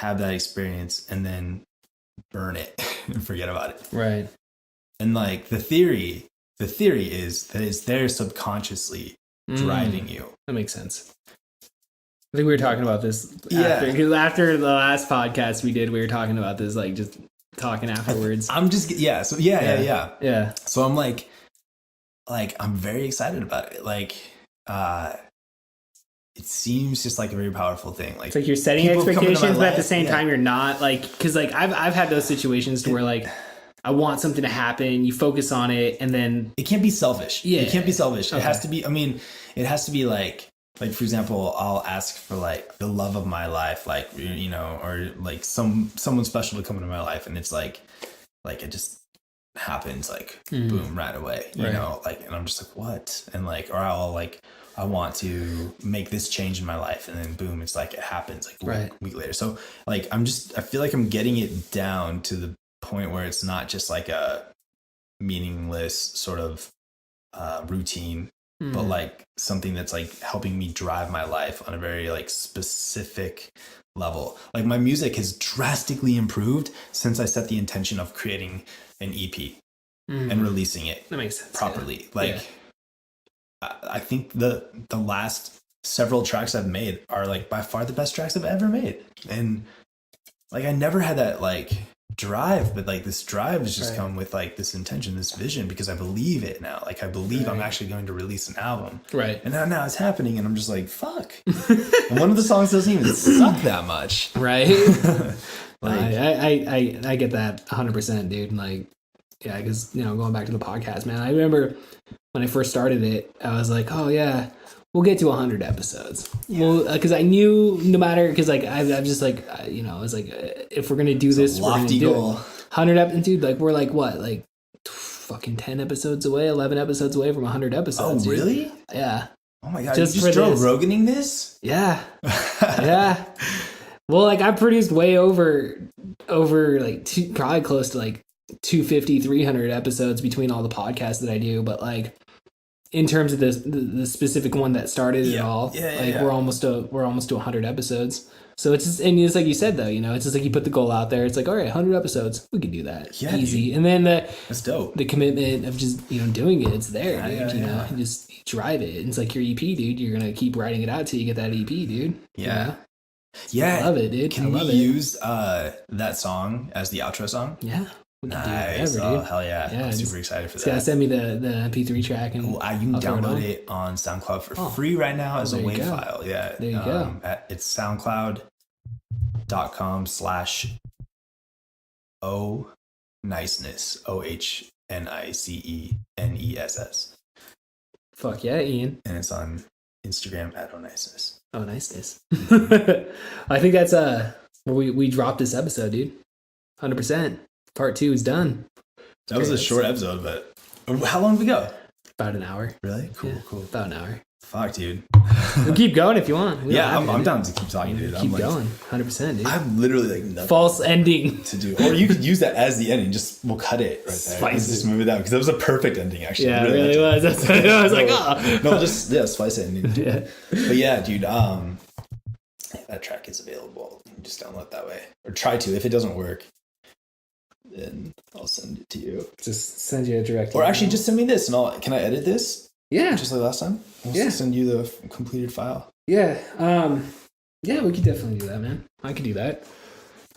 that experience and then burn it and forget about it. Right. And like the theory the theory is that it's there subconsciously driving you. That makes sense. I think we were talking about this after the last podcast we did. We were talking about this, like just talking afterwards. I'm just yeah. So yeah. So I'm like I'm very excited about it. Like, it seems just like a very powerful thing. Like, it's like you're setting expectations, but at the same time, you're not like, because like I've had those situations to where like I want something to happen, you focus on it, and then it can't be selfish. Yeah, it can't be selfish. Okay. It has to be. I mean, it has to be like for example, I'll ask for like the love of my life, like you know, or like someone special to come into my life, and it's like it just happens like boom right away, you know, like, and I'm just like what, and like, or I'll like I want to make this change in my life, and then boom, it's like it happens like a week later. So like I feel like I'm getting it down to the point where it's not just like a meaningless sort of routine, but like something that's like helping me drive my life on a very like specific level. Like my music has drastically improved since I set the intention of creating an EP and releasing it. That makes sense properly. Like I think the last several tracks I've made are like by far the best tracks I've ever made. And like I never had that like drive, but like this drive has just come with like this intention, this vision, because I believe it now. Like I believe I'm actually going to release an album. Right. And now it's happening, and I'm just like, fuck. And one of the songs doesn't even suck that much. Right. Like I get that 100%, dude. Like, yeah, because you know, going back to the podcast, man, I remember when I first started it, I was like, oh yeah, we'll get to 100 episodes. Yeah. Well, because I knew no matter, because like I'm just like, you know, I was like, if we're gonna do this, we're gonna do it. 100 episodes, dude. Like we're like what, like fucking 10 episodes away, 11 episodes away from 100 episodes. Oh, really? Dude. Yeah. Oh my god! Just you just Joe Roganing this? Yeah. Yeah. Well, like I produced way over like probably close to like 250, 300 episodes between all the podcasts that I do, but like in terms of the specific one that started it all, we're almost to 100 episodes. So it's just, and it's like you said though, you know, it's just like you put the goal out there. It's like, all right, 100 episodes, we can do that, easy. Dude. And then that's dope. The commitment of just, you know, doing it, it's there, dude. You know, you just drive it. And it's like your EP, dude. You're gonna keep writing it out till you get that EP, dude. Yeah. You know? Yeah, I love it, dude. Can we use that song as the outro song? Yeah. We can nice. Do whatever, dude. Hell yeah. I'm super excited for that. Gotta send me the MP3 track. And you can download it on SoundCloud for free right now as a WAV file. Yeah. There you go. It's soundcloud.com/ohniceness, OHNICENESS. Fuck yeah, Ian. And it's on Instagram @ohniceness. Oh, niceness. I think that's where we dropped this episode, dude. 100%. Part 2 is done. That was a short episode, but how long did we go? About an hour. Really? Cool, yeah, cool. About an hour. Fuck, dude. We'll keep going if you want. I'm down to keep talking, dude. Keep going. 100%, dude. I'm literally like nothing. False ending to do. Or you could use that as the ending. We'll cut it right there. Spice just move it down. Because that was a perfect ending, actually. Yeah, it really was. That's what I was like, oh. No, just, spice it. Yeah. But yeah, dude, that track is available. You can just download it that way. Or try to. If it doesn't work, then I'll send it to you. Just send you a direct email. Or actually, just send me this, and can I edit this? Yeah. Just like last time? I'll send you the completed file. Yeah. Yeah, we could definitely do that, man. I could do that.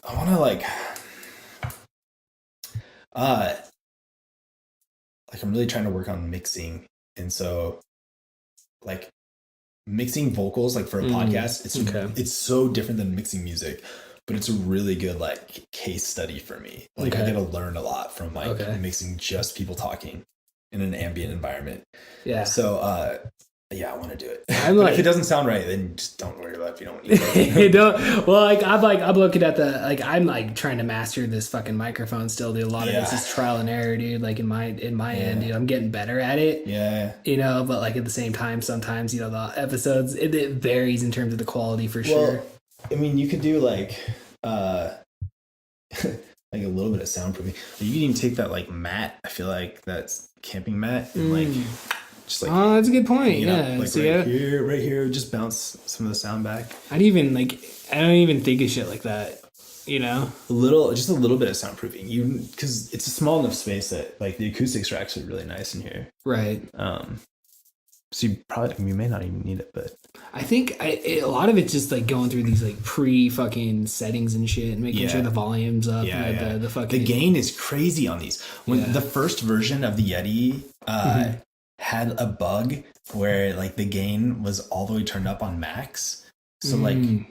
I want to I'm really trying to work on mixing. And so like mixing vocals, like for a podcast, it's so different than mixing music, but it's a really good like case study for me. Like I get to learn a lot from mixing just people talking in an ambient environment. Yeah. So, I want to do it. If it doesn't sound right, then just don't worry about it if you don't need it. Well, I'm looking at I'm like trying to master this fucking microphone still, dude. A lot of this is trial and error, dude. Like in my end, dude, I'm getting better at it. Yeah. You know, but like at the same time, sometimes, you know, the episodes, it varies in terms of the quality for sure. I mean, you could do like like a little bit of soundproofing. You can even take that like mat. I feel like that's camping mat and like just like. Oh, that's a good point. Yeah, like right here, just bounce some of the sound back. I don't even think of shit like that. just a little bit of soundproofing. Because it's a small enough space that like the acoustics are actually really nice in here. Right. So you may not even need it, but I think a lot of it's just like going through these like fucking settings and shit and making sure the volume's up. The fucking the gain is crazy on these. When the first version of the Yeti had a bug where like the gain was all the way turned up on max, so like it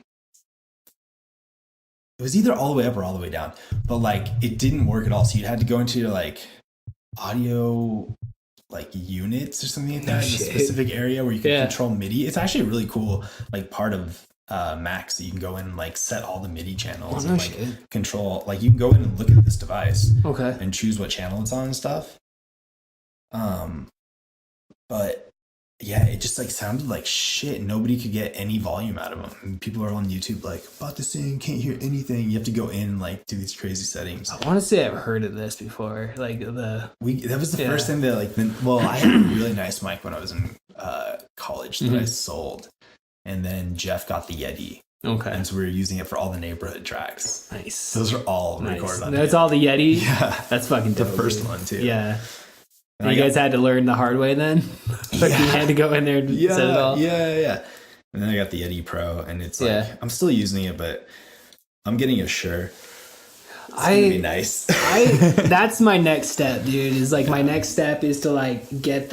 was either all the way up or all the way down, but like it didn't work at all. So you had to go into like audio like units or something like that in a specific area where you can control MIDI. It's actually a really cool like part of Max that you can go in and like set all the MIDI channels and like control. Like you can go in and look at this device, and choose what channel it's on and stuff. But yeah, it just like sounded like shit. Nobody could get any volume out of them. And people are on YouTube like, bought this thing, can't hear anything. You have to go in and like do these crazy settings. I want to say I've heard of this before. Like that was the first thing that like. I had a really nice mic when I was in college that I sold, and then Jeff got the Yeti. Okay, and so we were using it for all the neighborhood tracks. Nice. Those are all recorded on. That's all the Yeti. Yeah, that's fucking dope, the first one too. Yeah. You guys had to learn the hard way then? Like you had to go in there and set it all? Yeah. And then I got the Yeti Pro, and it's like, I'm still using it, but I'm getting a Shure. It's gonna be nice. That's my next step, dude. Is like my next step is to like get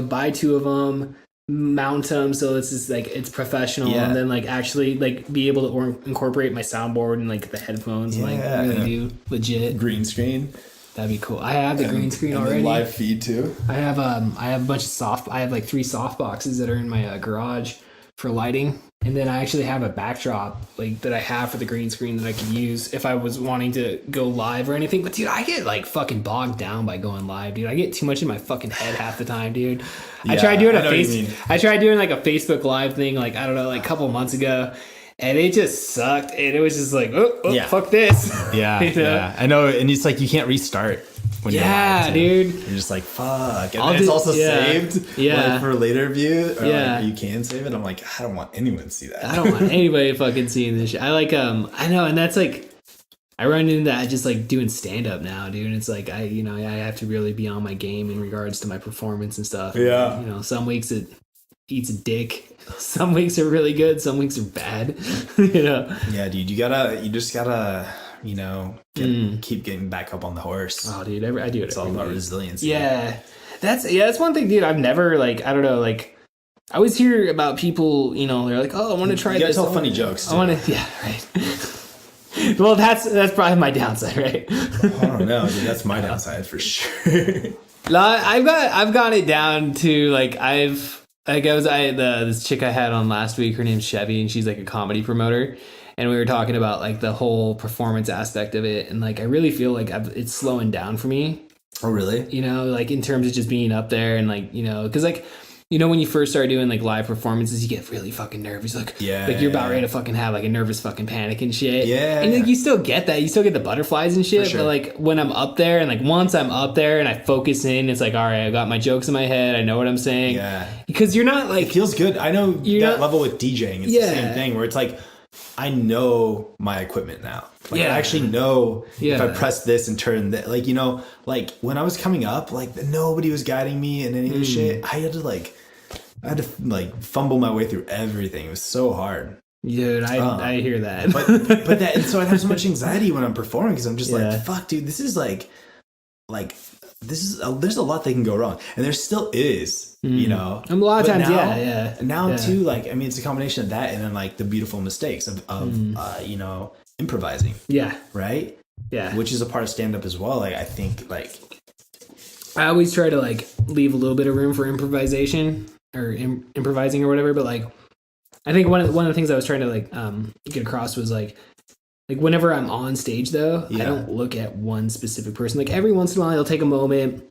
buy 2 of them, mount them so it's just like it's professional, and then like actually like be able to incorporate my soundboard and like the headphones, and like really do legit green screen. That'd be cool. I have the green screen already. Live feed too. I have a bunch of I have like 3 soft boxes that are in my garage for lighting, and then I actually have a backdrop like that I have for the green screen that I can use if I was wanting to go live or anything. But dude, I get like fucking bogged down by going live, dude. I get too much in my fucking head half the time, dude. I tried doing I tried doing like a Facebook Live thing, like I don't know, like a couple months ago. And it just sucked. And it was just like, fuck this. Yeah, yeah. I know. And it's like, you can't restart when you're live, dude. You're just like, fuck. And it's also saved like, for later view. Or like, you can save it. I'm like, I don't want anyone to see that. I don't want anybody fucking seeing this shit. I like, I know. And that's like, I run into that just like doing stand up now, dude. And it's like, I have to really be on my game in regards to my performance and stuff. Yeah. And, some weeks it eats a dick. Some weeks are really good. Some weeks are bad. Yeah, dude. You just gotta, keep getting back up on the horse. Oh, dude. I do it. It's all about resilience. Yeah. That's one thing, dude. I've never like, I don't know, like I always hear about people, they're like, oh, I want to try this. You gotta tell funny jokes too. Right. Well, that's probably my downside, right? I don't know, dude. That's my downside for sure. I've got it down to like this chick I had on last week, her name's Chevy, and she's like a comedy promoter, and we were talking about like the whole performance aspect of it, and like I really feel like it's slowing down for me. Oh, really? Like in terms of just being up there and like, because like, when you first start doing like live performances, you get really fucking nervous. Like you're about ready to fucking have like a nervous fucking panic and shit. Yeah. And like you still get that. You still get the butterflies and shit. Sure. But like when I'm up there and like once I'm up there and I focus in, it's like, all right, I got my jokes in my head. I know what I'm saying. Yeah. Because you're not like... It feels good. I know that level with DJing. It's the same thing where it's like, I know my equipment now. Like I actually know if I press this and turn that, like, like when I was coming up, like nobody was guiding me and any of this shit. I had to fumble my way through everything. It was so hard. Dude, I hear that. but that, and so I have so much anxiety when I'm performing because I'm just like, fuck, dude, this is there's a lot that can go wrong, and there still is, And a lot of times, Now too, like, I mean, it's a combination of that and then like the beautiful mistakes of improvising. Yeah. Right. Yeah. Which is a part of stand up as well. Like, I think like I always try to like leave a little bit of room for improvisation or improvising or whatever, but like I think one of the things I was trying to like get across was like whenever I'm on stage though, I don't look at one specific person. Like every once in a while I'll take a moment,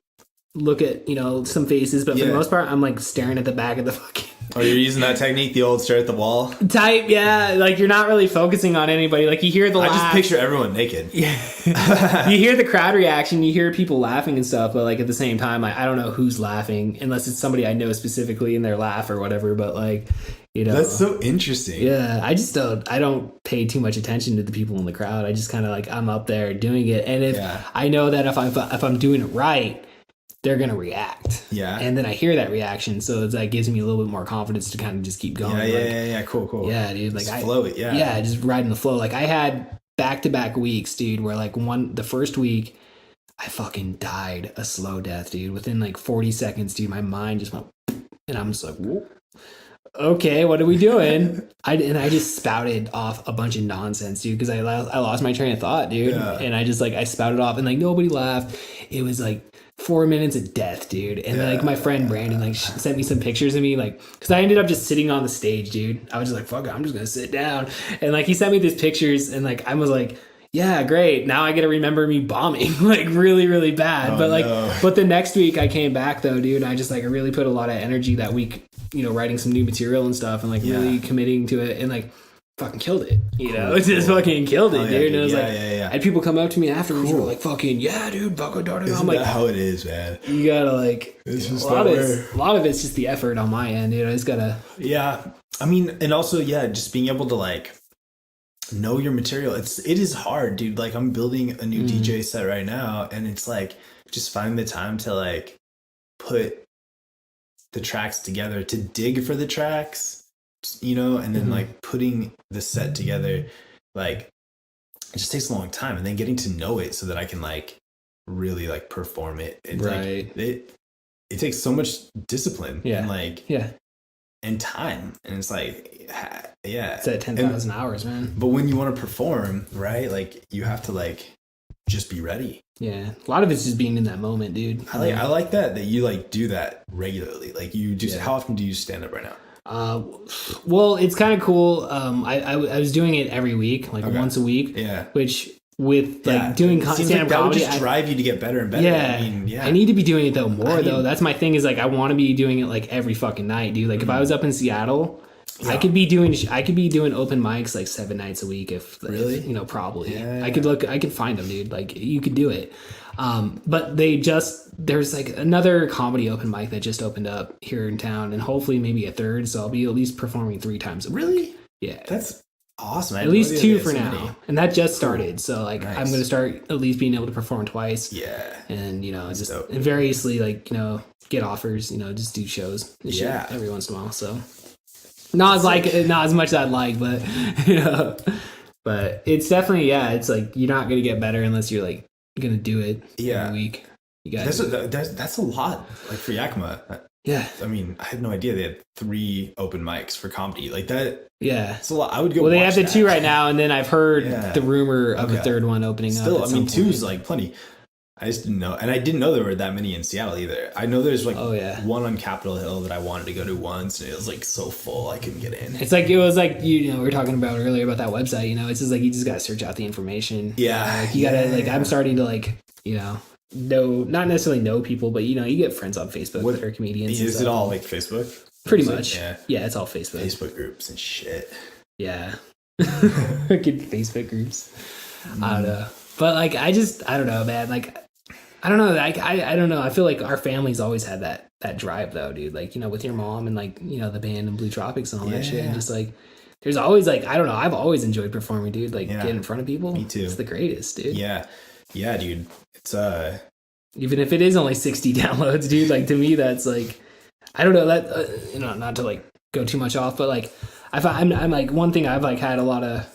look at, some faces, but for the most part I'm like staring at the back of the fucking Oh, you're using that technique, the old stare at the wall type. Yeah, like you're not really focusing on anybody. Like you hear the laugh. I just picture everyone naked. Yeah. You hear the crowd reaction, you hear people laughing and stuff, but like at the same time, I don't know who's laughing unless it's somebody I know specifically in their laugh or whatever. But like, You know, That's so interesting. yeah, I don't pay too much attention to the people in the crowd. I just kind of like, I'm up there doing it. And if I know that if I'm doing it right, they're going to react. Yeah. And then I hear that reaction. So it's like, gives me a little bit more confidence to kind of just keep going. Yeah. Cool. Yeah, dude. Like, flow it. Yeah. Yeah. Just riding the flow. Like I had back-to-back weeks, dude, where like the first week I fucking died a slow death, dude. Within like 40 seconds, dude, my mind just went, and I'm just like, whoop. Okay, what are we doing? I just spouted off a bunch of nonsense, dude, because I lost my train of thought, dude. Yeah. And I just like, I spouted off and like nobody laughed. It was like 4 minutes of death, dude. And then like my friend Brandon like sent me some pictures of me, like, because I ended up just sitting on the stage, dude. I was just like, fuck it, I'm just gonna sit down. And like he sent me these pictures and like I was like, yeah, great. Now I get to remember me bombing like really, really bad. But the next week I came back though, dude. And I just like, I really put a lot of energy that week, you know, writing some new material and stuff and like really committing to it and like fucking killed it. You know, just fucking killed it, dude. And it was I had people come up to me afterwards and were like, fucking, yeah, dude, fucking darting. I'm like, how it is, man. You gotta like, a lot of it's just the effort on my end, dude. I just gotta. Yeah. I mean, and also, just being able to like, know your material. It is hard, dude. Like I'm building a new DJ set right now and it's like just finding the time to like put the tracks together, to dig for the tracks, you know, and then like putting the set together, like it just takes a long time, and then getting to know it so that I can like really like perform it. It's like, it takes so much discipline and like and time, and it's like it's at 10,000 hours, man. But when you want to perform, right, like you have to like just be ready. Yeah, a lot of it's just being in that moment, dude. I like that you like do that regularly. Like you do. How often do you stand up right now? Well, it's kind of cool. I was doing it every week, like once a week. Yeah, which with like doing stand-up that comedy, would just drive you to get better and better. Yeah, I mean, I need to be doing it though more though. That's my thing. Is like I want to be doing it like every fucking night, dude. Like if I was up in Seattle, I could be doing open mics like 7 nights a week if you know, probably. I could find them, dude. Like you could do it. But there's like another comedy open mic that just opened up here in town, and hopefully maybe a third. So I'll be at least performing 3 times a week. Really? Yeah. That's awesome. At least 2 for now. And that just started. So like I'm going to start at least being able to perform twice. Yeah. And, you know, just variously like, you know, get offers, you know, just do shows and shit every once in a while. So not as much as I'd like, but you know, but it's definitely, it's like you're not going to get better unless you're like going to do it every week. You got that's a lot, like for Yakima. Yeah. I mean, I had no idea they had 3 open mics for comedy like that. Yeah. It's a lot. I would go. Well, they have the 2 right now, and then I've heard the rumor of a third one opening up. Still, I mean, 2 is like plenty. I just didn't know, and I didn't know there were that many in Seattle either. I know there's like one on Capitol Hill that I wanted to go to once, and it was like so full I couldn't get in. It's like it was like you know we were talking about earlier about that website. You know, it's just like you just gotta search out the information. Yeah, like, you gotta like I'm starting to like you know not necessarily know people, but you know you get friends on Facebook that are comedians. Is it all like Facebook? Pretty much. Yeah, it's all Facebook. Facebook groups and shit. Yeah, good Facebook groups. I don't know, but like I don't know, man. Like. I don't know. I don't know. I feel like our family's always had that drive though, dude. Like, you know, with your mom and like, you know, the band and Blue Tropics and all that shit. And just like, there's always like, I don't know. I've always enjoyed performing, dude. Like getting in front of people. Me too. It's the greatest, dude. Yeah. Yeah, dude. It's even if it is only 60 downloads, dude, like to me, that's like, I don't know that, you know, not to like go too much off, but like, I'm like, one thing I've like had a lot of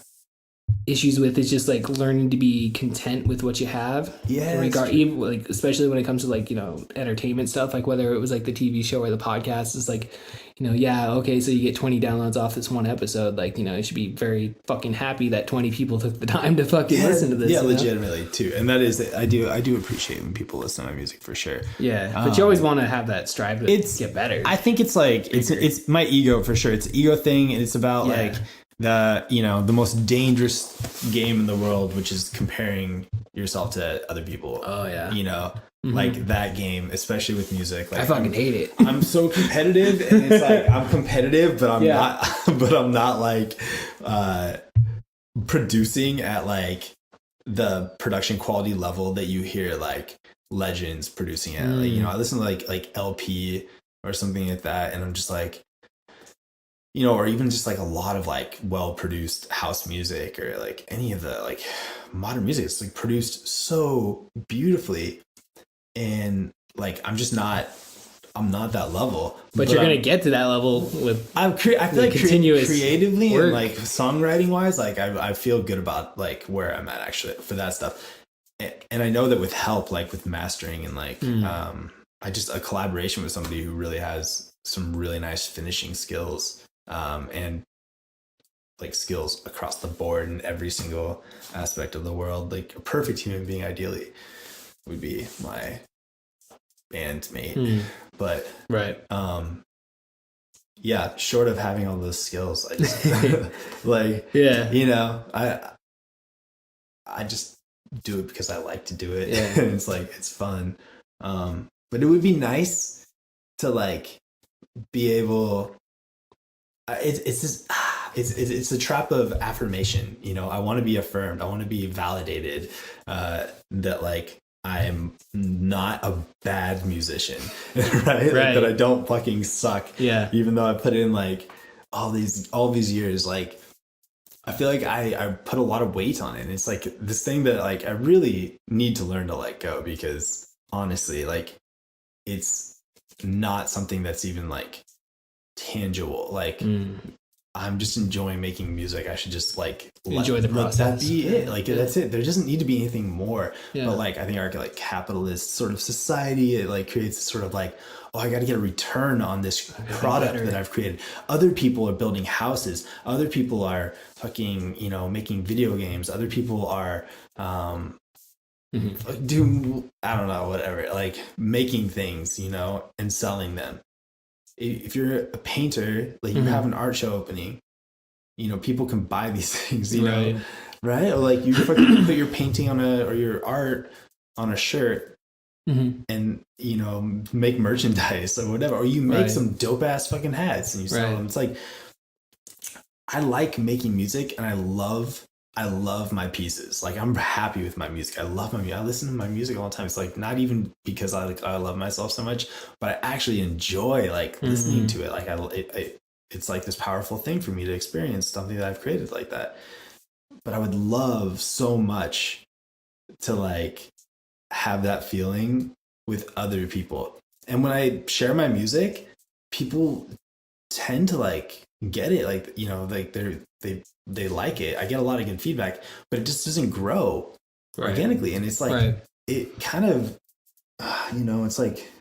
issues with is just like learning to be content with what you have. Even like especially when it comes to like, you know, entertainment stuff, like whether it was like the TV show or the podcast, it's like, you know, okay, so you get 20 downloads off this one episode, like, you know, you should be very fucking happy that 20 people took the time to fucking listen to this. Yeah, legitimately too. And that is I do appreciate when people listen to my music for sure. Yeah. But you always want to have that strive to get better. I think it's like it's my ego for sure. It's an ego thing, and it's about like the most dangerous game in the world, which is comparing yourself to other people. Oh yeah. You know, like that game, especially with music. Like I fucking hate it. I'm so competitive, and it's like I'm competitive, but I'm not like producing at like the production quality level that you hear like legends producing at. Like, you know, I listen to like LP or something like that, and I'm just like, you know, or even just like a lot of like well produced house music or like any of the like modern music. It's like produced so beautifully, and like I'm not that level. But you're gonna get to that level with. I feel like continuous creatively work. and like songwriting wise, like I feel good about like where I'm at actually for that stuff. And I know that with help, like with mastering and like I just a collaboration with somebody who really has some really nice finishing skills, and like skills across the board in every single aspect of the world. Like a perfect human being ideally would be my bandmate. But right. Yeah, short of having all those skills, I just like, yeah, you know, I just do it because I like to do it. Yeah. And it's like, it's fun. But it would be nice to like be able, it's just, it's a trap of affirmation. You know, I want to be affirmed. I want to be validated, that like, I am not a bad musician, right? Like, that I don't fucking suck. Yeah. Even though I put in like all these years, like I feel like I put a lot of weight on it. And it's like this thing that like I really need to learn to let go, because honestly, like it's not something that's even like tangible. Like I'm just enjoying making music. I should just like enjoy the process. Let that be it. Like that's it. There doesn't need to be anything more. Yeah. But like I think our like capitalist sort of society, it like creates this sort of like, oh, I got to get a return on this product that I've created. Other people are building houses. Other people are fucking, you know, making video games. Other people are doing, I don't know, whatever, like making things, you know, and selling them. If you're a painter, like you have an art show opening, you know, people can buy these things, you know, right? Or like you fucking put your painting on or your art on a shirt and, you know, make merchandise or whatever. Or you make some dope ass fucking hats and you sell them. It's like, I like making music and I love my pieces. Like I'm happy with my music. I love my music. I listen to my music all the time. It's like not even because I love myself so much, but I actually enjoy like listening to it. Like it's like this powerful thing for me to experience something that I've created like that. But I would love so much to like have that feeling with other people. And when I share my music, people tend to like get it. Like, you know, like they like it. I get a lot of good feedback, but it just doesn't grow organically. And it's like, it kind of, you know, it's like,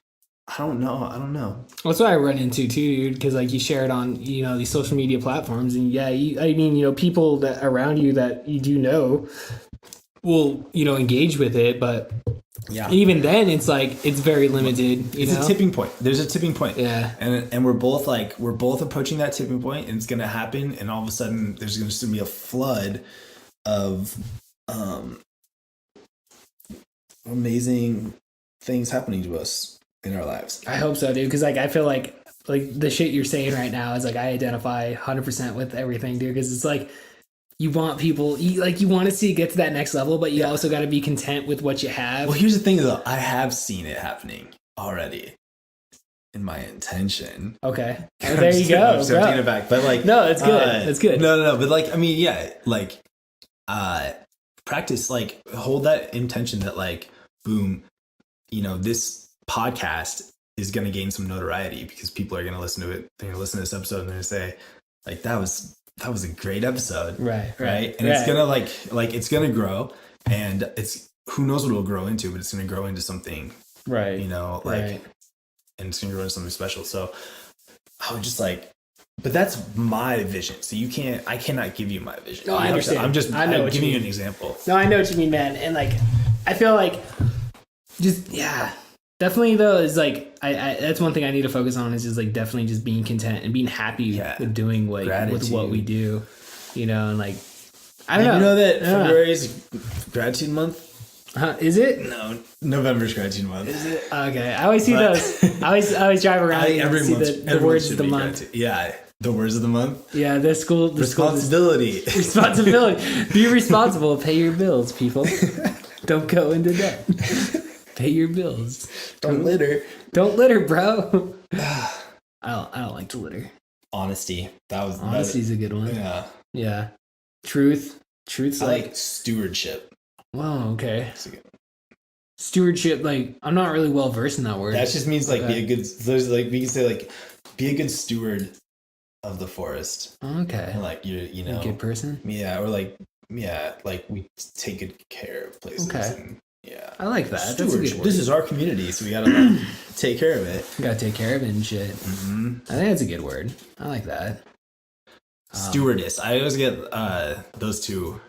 I don't know. Well, that's what I run into too, dude. Because like you share it on, you know, these social media platforms, and I mean, you know, people that around you that you do know will, you know, engage with it, but even then, it's like it's very limited. It's a tipping point. There's a tipping point. Yeah, and we're both approaching that tipping point, and it's gonna happen. And all of a sudden, there's gonna just be a flood of amazing things happening to us in our lives. I hope so, dude. Because like I feel like the shit you're saying right now is like I identify 100% with everything, dude. Because it's like you want people, you want to see it get to that next level, but you also got to be content with what you have. Well, here's the thing, though. I have seen it happening already in my intention. Okay, well, there you go. I'm taking it back, but like, no, it's good. It's good. No, but like, I mean, yeah, like, practice, like, hold that intention that like, boom, you know, this podcast is going to gain some notoriety because people are going to listen to it. They're going to listen to this episode and they're going to say, like, that was a great episode. Right. And it's going to like, it's going to grow, and it's, who knows what it'll grow into, but it's going to grow into something, you know, like, and it's going to grow into something special. So I would just like, but that's my vision. So I cannot give you my vision. No, I understand. I'm giving you an example. No, I know what you mean, man. And like, I feel like definitely though is like I that's one thing I need to focus on is just like definitely just being content and being happy with doing with what we do, you know. And like I don't know. You know that February is gratitude month? Is it? No, November's gratitude month. Is it? Okay, I always see those. I always drive around and see the words of the month. Gratitude. Yeah, the words of the month. Yeah, the school responsibility. Responsibility. Be responsible. Pay your bills, people. Don't go into debt. Pay your bills. Don't litter. Don't litter, bro. I don't like to litter. Honesty. Honesty's a good one. Yeah. Yeah. Truth's I like, like stewardship. wow, okay. That's a good one. Stewardship, like, I'm not really well versed in that word. That just means like Okay. be a good. There's like we can say like be a good steward of the forest. Okay. And like you know, A good person. yeah, or like we take good care of places. Okay. And, yeah, I like that. That's a Stewardship. good word. This is our community, so we gotta like, take care of it. Gotta take care of it and shit. Mm-hmm. I think that's a good word. I like that. Stewardess. I always get those two.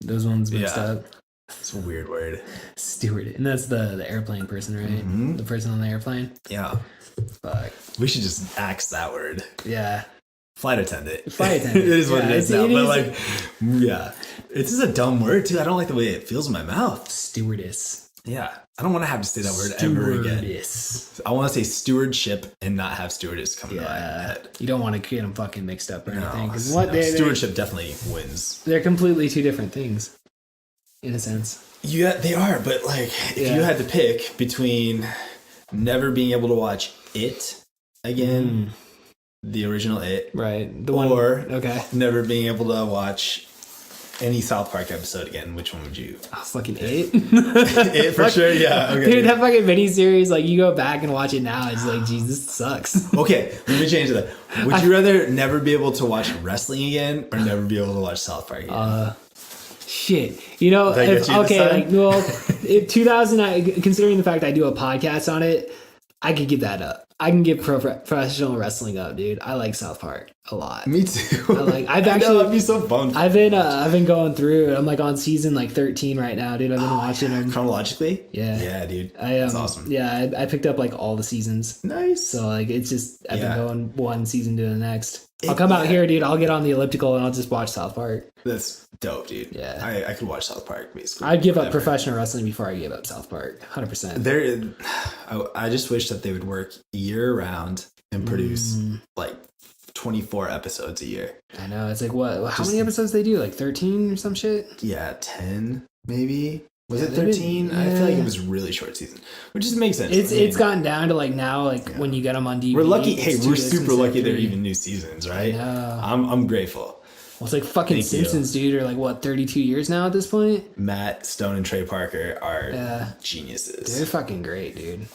Those ones mixed Yeah. up. It's a weird word. Steward. And that's the airplane person, right? Mhm. The person on the airplane. Yeah, Fuck. we should just axe that word. Yeah. Flight attendant. Flight attendant. It is what Yeah, it is it now. But is. like, yeah, it's just a dumb word too. I don't like the way it feels in my mouth. Stewardess. Yeah, I don't want to have to say that word ever again. Stewardess. I want to say stewardship and not have stewardess come to my Yeah. head. You don't want to get them fucking mixed up or anything. Because No, stewardship. stewardship definitely wins. They're completely two different things, in a sense. Yeah, they are. But like, if Yeah. you had to pick between never being able to watch It again, the original It, Right. The or one. Okay. never being able to watch any South Park episode again, which one would you? Oh, fucking it. It for sure. Yeah. Okay. Dude, that fucking miniseries, like, you go back and watch it now, it's like, geez, this sucks. Okay, let me change that. Would you rather never be able to watch wrestling again or never be able to watch South Park again? Shit. You know, Did I get you this okay, time? like, well, if 2000, considering the fact I do a podcast on it, I could give that up. I can give professional wrestling up, dude. I like South Park a lot. Me too. I've I know, actually- I'd be so bummed. I've been going through it. I'm like on season like 13 right now, dude. I've been watching them. Chronologically? Yeah. Yeah, dude. That's awesome. Yeah, I picked up like all the seasons. Nice. So like it's just I've Yeah. been going one season to the next. I'll come out here, dude. I'll get on the elliptical and I'll just watch South Park. That's dope, dude. Yeah. I could watch South Park basically. I'd give up whenever. professional wrestling before I gave up South Park. 100%. There, I just wish that they would work year round and produce like 24 episodes a year. I know. It's like what? How many episodes they do? Like 13 or some shit? Yeah, 10 maybe. Was Yeah, it they've been- 13? I feel like yeah. it was a really short season, which just makes sense. It's I mean, it's gotten down to like now, like when you get them on DVD. we're lucky. it's Hey, two we're discs super instead of lucky they're three. even new seasons, right? know. I'm grateful. Well, it's like fucking Thank you. Simpsons, dude. Are like what 32 years now at this point. Matt Stone and Trey Parker are Yeah. geniuses. They're fucking great, dude.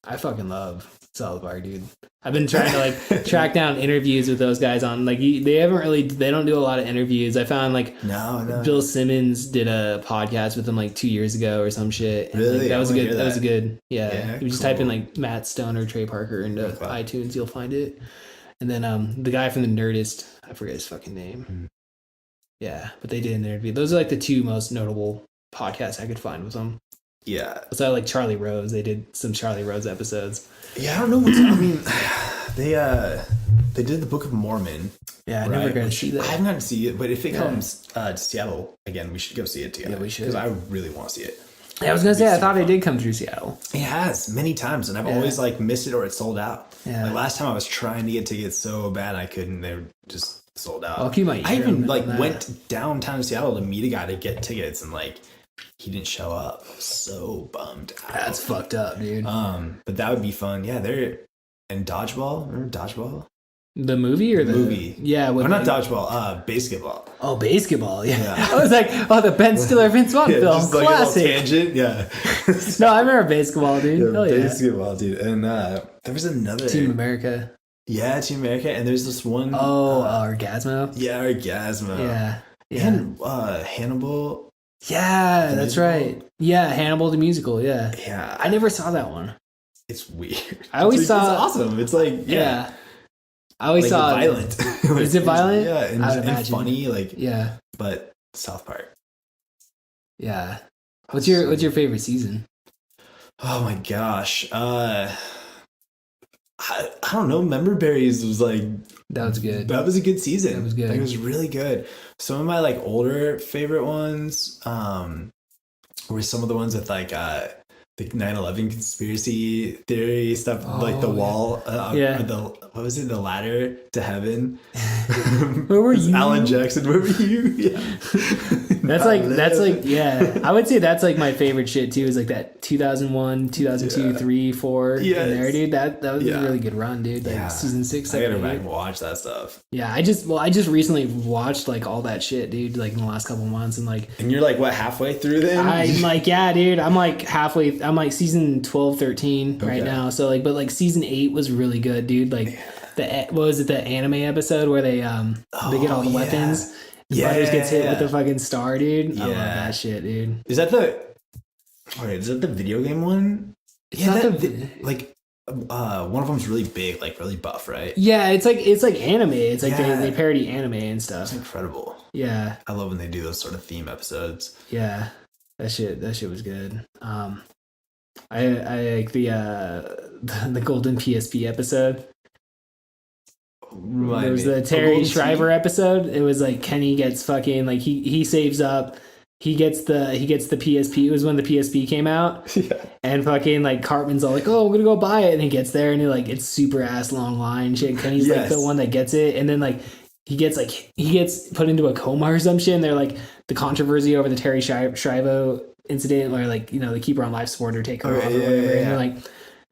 I fucking love South Park, dude. I've been trying to like track down interviews with those guys on like they don't do a lot of interviews. I found like No. Bill Simmons did a podcast with them like 2 years ago or some shit. And, Really? like, that I was a wanna good. hear That was a that. good. Yeah. Yeah, You just cool. type in like Matt Stone or Trey Parker into Okay. iTunes, you'll find it. And then the guy from the Nerdist, I forget his fucking name. Yeah, but they did an interview. Those are like the two most notable podcasts I could find with them. Yeah. So like Charlie Rose, they did some Charlie Rose episodes. Yeah, I don't know what's I mean, they did the Book of Mormon. Yeah, I right? never got to Which see I that. haven't gotten to see it, but if it Yeah. comes to Seattle again, we should go see it together. Yeah, we should. Because I really want to see it. Yeah, I was gonna say I super thought it fun. did come through Seattle. It has many times, and I've Yeah. always like missed it or it's sold out. Yeah. Like last time I was trying to get tickets so bad I couldn't. They were just sold out. I'll keep my I ear even open like on that. went downtown to Seattle to meet a guy to get tickets, and like he didn't show up. I was so bummed out. That's fucked up, dude. But that would be fun. Yeah, they're and dodgeball. Remember dodgeball? The movie or the movie? Yeah, Or with not dodgeball. Basketball. Oh, basketball. Yeah. Yeah. I was like, oh, the Ben Stiller Vince Vaughn Yeah, film, just like a little classic. tangent. Yeah. No, I remember basketball, dude. Yeah, Hell yeah. basketball, dude. And there was another Team America. Yeah, Team America. And there's this one. Oh, Orgasmo. Yeah, Orgasmo. Yeah. Yeah. And Hannibal. Yeah, The that's musical? right. Yeah, Hannibal the musical. Yeah. Yeah, I never saw that one. it's weird. I always it's saw- It's awesome. It's like Yeah. I always like saw violent. Is it violent? Yeah, I and, would and imagine. funny. Like, Yeah. but South Park. Yeah. What's your favorite season? Oh my gosh. I don't know. Member Berries was like That was good. that was a good season. That was good. Like, it was really good. Some of my like older favorite ones were some of the ones with like the 9/11 conspiracy theory stuff, like the Oh, wall. Yeah. What was it? The ladder to heaven. Where were It was you? Alan Jackson. Where were you? Yeah. That's like yeah. I would say that's like my favorite shit too. Is like that 2001, 2002, 3, 4 in there, dude. That was a really good run, dude. Like season 6, 7, I gotta go back 8. and watch that stuff. Yeah, I just recently watched like all that shit, dude. Like in the last couple months, and like. And you're like what, halfway through then? I'm like, yeah, dude. I'm like halfway. I'm like season 12, 13 right now. So like, but like season 8 was really good, dude. Like what was it? The anime episode where they get all the weapons. Butters gets hit with the fucking star, dude. I love that shit, dude. Is that the video game one? It's not one of them's really big, like really buff, right? Yeah, it's like anime. It's like they parody anime and stuff. It's incredible. Yeah, I love when they do those sort of theme episodes. Yeah, that shit was good. I like the Golden PSP episode. There was the Terry Shriver episode. It was like Kenny gets fucking like he saves up. He gets the PSP. It was when the PSP came out. Yeah. And fucking like Cartman's all like, "Oh, I'm gonna go buy it." And he gets there and he like it's super ass long line shit. And Kenny's like the one that gets it. And then like he gets put into a coma or some shit. And they're like the controversy over the Terry Shriver incident where like, you know, they keep her on life support or take her off or whatever. And they're like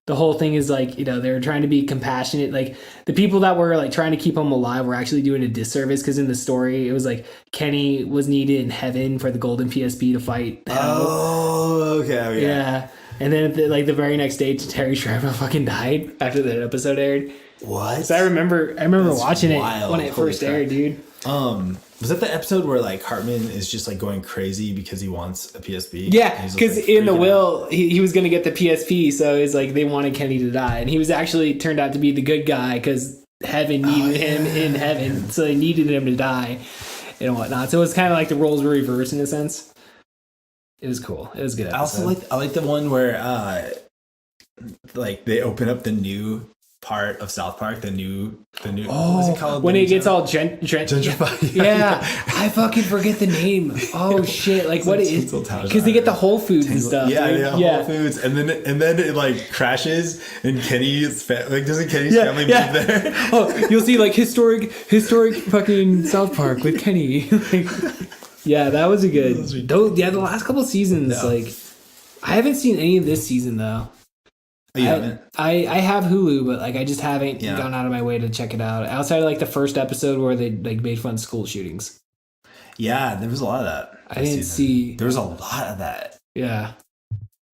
the whole thing is like, you know, they were trying to be compassionate. Like the people that were like trying to keep him alive were actually doing a disservice because in the story it was like Kenny was needed in heaven for the golden PSP to fight hell. Oh, okay. Yeah. And then like the very next day Terry Shriver fucking died after that episode aired. What? So I remember watching it when it first aired, dude. Was that the episode where like Hartman is just like going crazy because he wants a PSP? Yeah, because like, in the will he was going to get the PSP, so it's like they wanted Kenny to die, and he was actually turned out to be the good guy because heaven needed him in heaven, so they needed him to die and whatnot. So it was kind of like the roles were reversed in a sense. It was cool. It was a good episode. I like the one where like they open up the new part of South Park, the new what was it called? When it gets all gentrified. Yeah. I fucking forget the name. Oh shit! Like what is? Because they get the Whole Foods and stuff. Yeah, Whole Foods, and then it like crashes, and Kenny's doesn't Kenny's family move there? Oh, you'll see like historic fucking South Park with Kenny. Yeah, that was a good. The last couple seasons, like I haven't seen any of this season though. Oh, you haven't? I have Hulu, but like I just haven't gone out of my way to check it out. Outside of like the first episode where they like made fun of school shootings. Yeah, there was a lot of that. I didn't see. There was a lot of that. Yeah,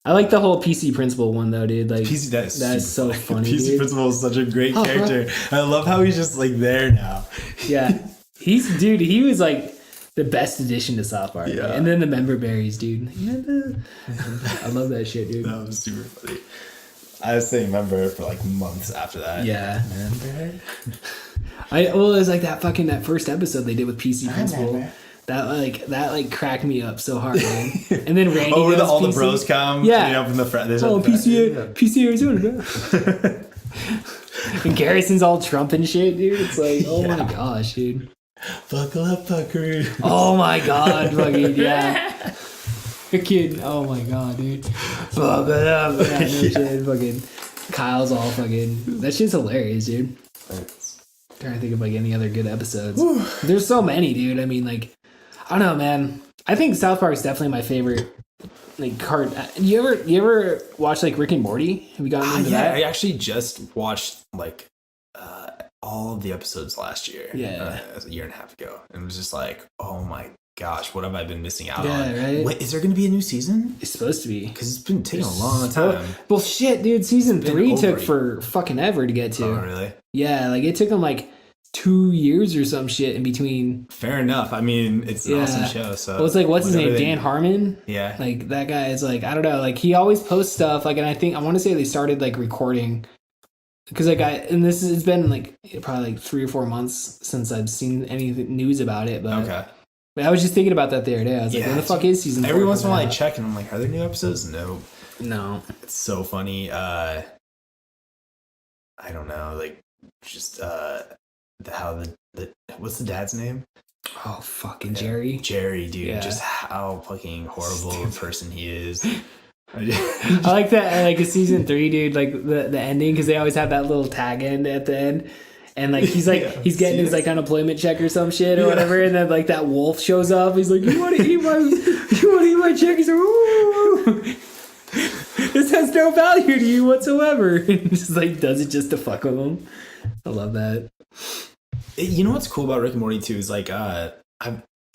I like the whole PC Principal one though, dude. Like that's so funny. PC Principal is such a great character. Bro. I love how he's just like there now. Yeah, he was like the best addition to South Park. Yeah. And then the member berries, dude. I love that shit, dude. That was super funny. I was saying member for like months after that. Yeah. Member? It was like that first episode they did with PC Principal. That cracked me up so hard, man. And then Randy where all the bros come. Yeah. From the front. PC Arizona, bro. And Garrison's all Trump and shit, dude. It's like, oh my gosh, dude. Buckle up, fucker. Oh my god, fucking yeah. A kid, oh my god, dude. Buckle up. Yeah, no shit, fucking Kyle's all fucking. That shit's hilarious, dude. Trying to think of like any other good episodes. There's so many, dude. I mean, like, I don't know, man. I think South Park is definitely my favorite. Like, you ever watch like Rick and Morty? Have you gotten into that? I actually just watched like all of the episodes last year. Yeah, a year and a half ago, and it was just like, oh my gosh, what have I been missing out on? Yeah, right. Wait, is there going to be a new season? It's supposed to be because it's been taking a long time. Well, shit, dude. Season 3 took for fucking ever to get to. Oh, really? Yeah, like it took them like 2 years or some shit in between. Fair enough. I mean, it's an awesome show. So well, it's like what's his name? Dan Harmon. Yeah. Like that guy is like, I don't know. Like he always posts stuff. Like, and I want to say they started like recording. Because like it's been like probably like 3 or 4 months since I've seen any news about it. But okay. But I was just thinking about that the other day. I was like, when the fuck is season 4? Every once in a while I check and I'm like, are there new episodes? No. It's so funny. I don't know, like just how the what's the dad's name? Oh, fucking Jerry. Jerry, dude. Yeah. Just how fucking horrible a person he is. I like that. I like a season 3, dude. Like the ending, because they always have that little tag end at the end, And like he's getting his like unemployment check or some shit or whatever, and then like that wolf shows up. He's like, "You want to eat my check?" He's like, "Ooh, this has no value to you whatsoever." And just like does it just to fuck with him. I love that. You know what's cool about Rick and Morty too is like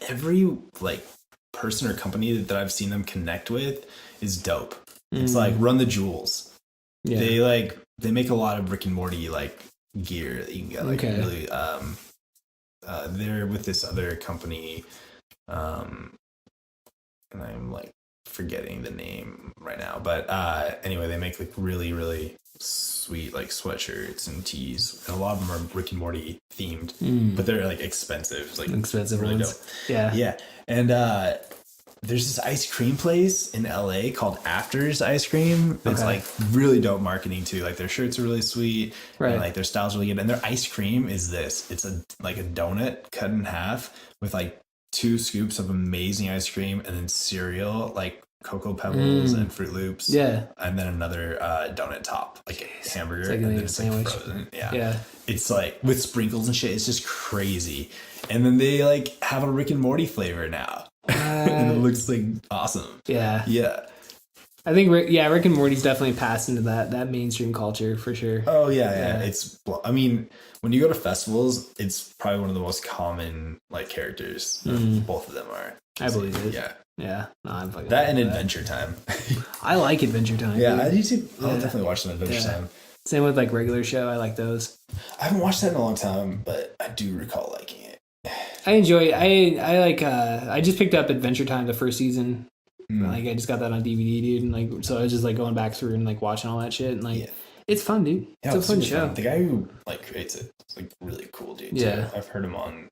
every like person or company that I've seen them connect with is dope. It's like Run the Jewels. Yeah. They make a lot of Rick and Morty like gear that you can get like really they're with this other company and I'm like forgetting the name right now, but anyway, they make like really really sweet like sweatshirts and tees, and a lot of them are Rick and Morty themed, but they're like expensive. It's like expensive really ones. Dope. Yeah. And there's this ice cream place in LA called Afters Ice Cream. It's like really dope marketing too. Like their shirts are really sweet, right? And like their style's really good. And their ice cream is this. It's a donut cut in half with like 2 scoops of amazing ice cream, and then cereal like Cocoa Pebbles and Fruit Loops. Yeah, and then another donut top, like a hamburger, it's like and then it's sandwich. Like frozen. Yeah, it's like with sprinkles and shit. It's just crazy. And then they like have a Rick and Morty flavor now. And it looks like awesome. Yeah. I think Rick and Morty's definitely passed into that mainstream culture for sure. Oh yeah. It's, I mean, when you go to festivals, it's probably one of the most common like characters. Both of them are. I believe it. Yeah. No, I'm fucking that and Adventure Time. I like Adventure Time. Yeah, I do too. I'll definitely watch some Adventure Time. Same with like regular show. I like those. I haven't watched that in a long time, but I do recall liking it. I enjoy it. I like I just picked up Adventure Time the first season. Like I just got that on DVD, dude, and like so I was just like going back through and like watching all that shit, and like it's fun, dude. It's a fun show. The guy who like creates it is like really cool, dude. Yeah, I've heard him on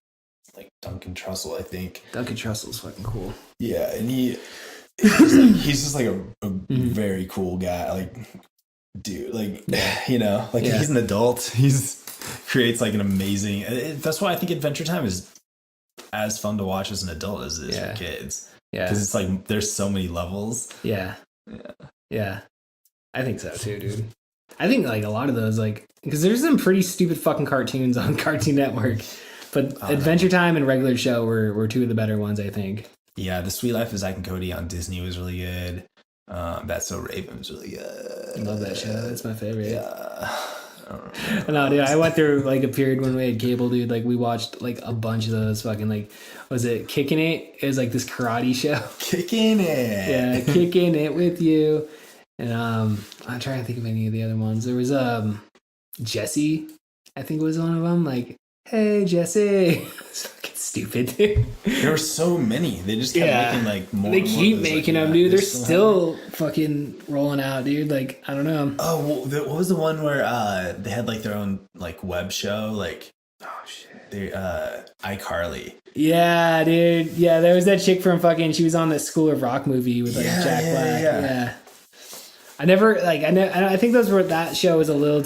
like Duncan Trussell, I think. Duncan Trussell's fucking cool. Yeah, and he's just like a very cool guy, like dude, like you know, like he's an adult. He's creates like an amazing. That's why I think Adventure Time is as fun to watch as an adult as it is for kids. Yeah, because it's like there's so many levels. Yeah. I think so too, dude. I think like a lot of those like because there's some pretty stupid fucking cartoons on Cartoon Network, but Adventure Time and regular show were 2 of the better ones, I think. Yeah, The Sweet Life of Zack and Cody on Disney was really good. That's So Raven was really good. I love that show. That's my favorite. Yeah. No, dude, I went through like a period when we had cable, dude. Like we watched like a bunch of those fucking like, was it Kicking It? It was like this karate show. Kicking It. Yeah, Kicking It with You. And I'm trying to think of any of the other ones. There was Jesse, I think was one of them. Like, hey Jesse. It's fucking stupid, dude. There were so many. They just kept making like more. They keep making them, dude. They're still fucking rolling out, dude. Like, I don't know. Oh, well, what was the one where they had like their own like web show? Like, oh shit, they iCarly. Yeah, dude. Yeah, there was that chick from fucking. She was on the School of Rock movie with like Jack Black. Yeah. I never like. I think that show was a little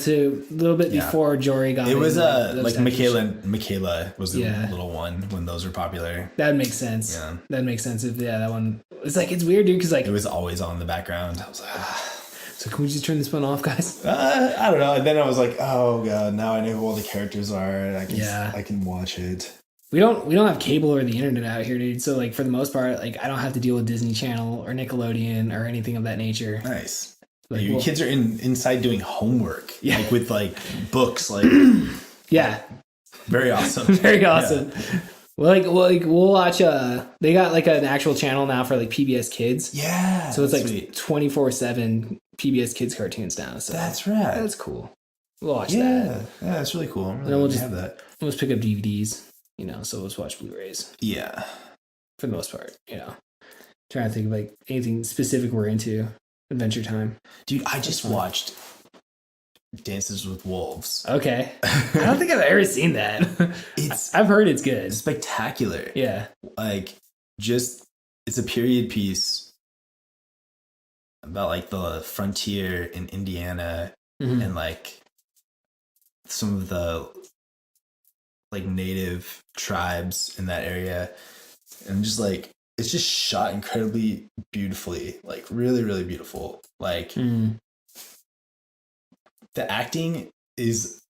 bit before Jory got. It was like Michaela was the little one when those were popular. That makes sense. Yeah, that makes sense. If that one, it's like it's weird, dude, because like it was always on in the background. I was like, so can we just turn this one off, guys? I don't know. And then I was like, oh god, now I know who all the characters are, and I can watch it. We don't have cable or the internet out here, dude. So like for the most part, like I don't have to deal with Disney Channel or Nickelodeon or anything of that nature. Nice. Like, your kids are inside doing homework, like with like books, like very awesome, very awesome. Yeah. We'll watch. They got like an actual channel now for like PBS Kids. Yeah, so it's like 24/7 PBS Kids cartoons now. So that's right. That's cool. We'll watch that. Yeah, that's really cool. And then we'll just have that. We'll just pick up DVDs, so we'll just watch Blu-rays. Yeah, for the most part, Trying to think of like anything specific we're into. Adventure Time. Dude, I just watched Dances with Wolves. Okay. I don't think I've ever seen that. I've heard it's good. It's spectacular. Yeah. Like, it's a period piece about like the frontier in Indiana and like some of the like native tribes in that area. And just like, it's just shot incredibly beautifully, like really, really beautiful. Like the acting is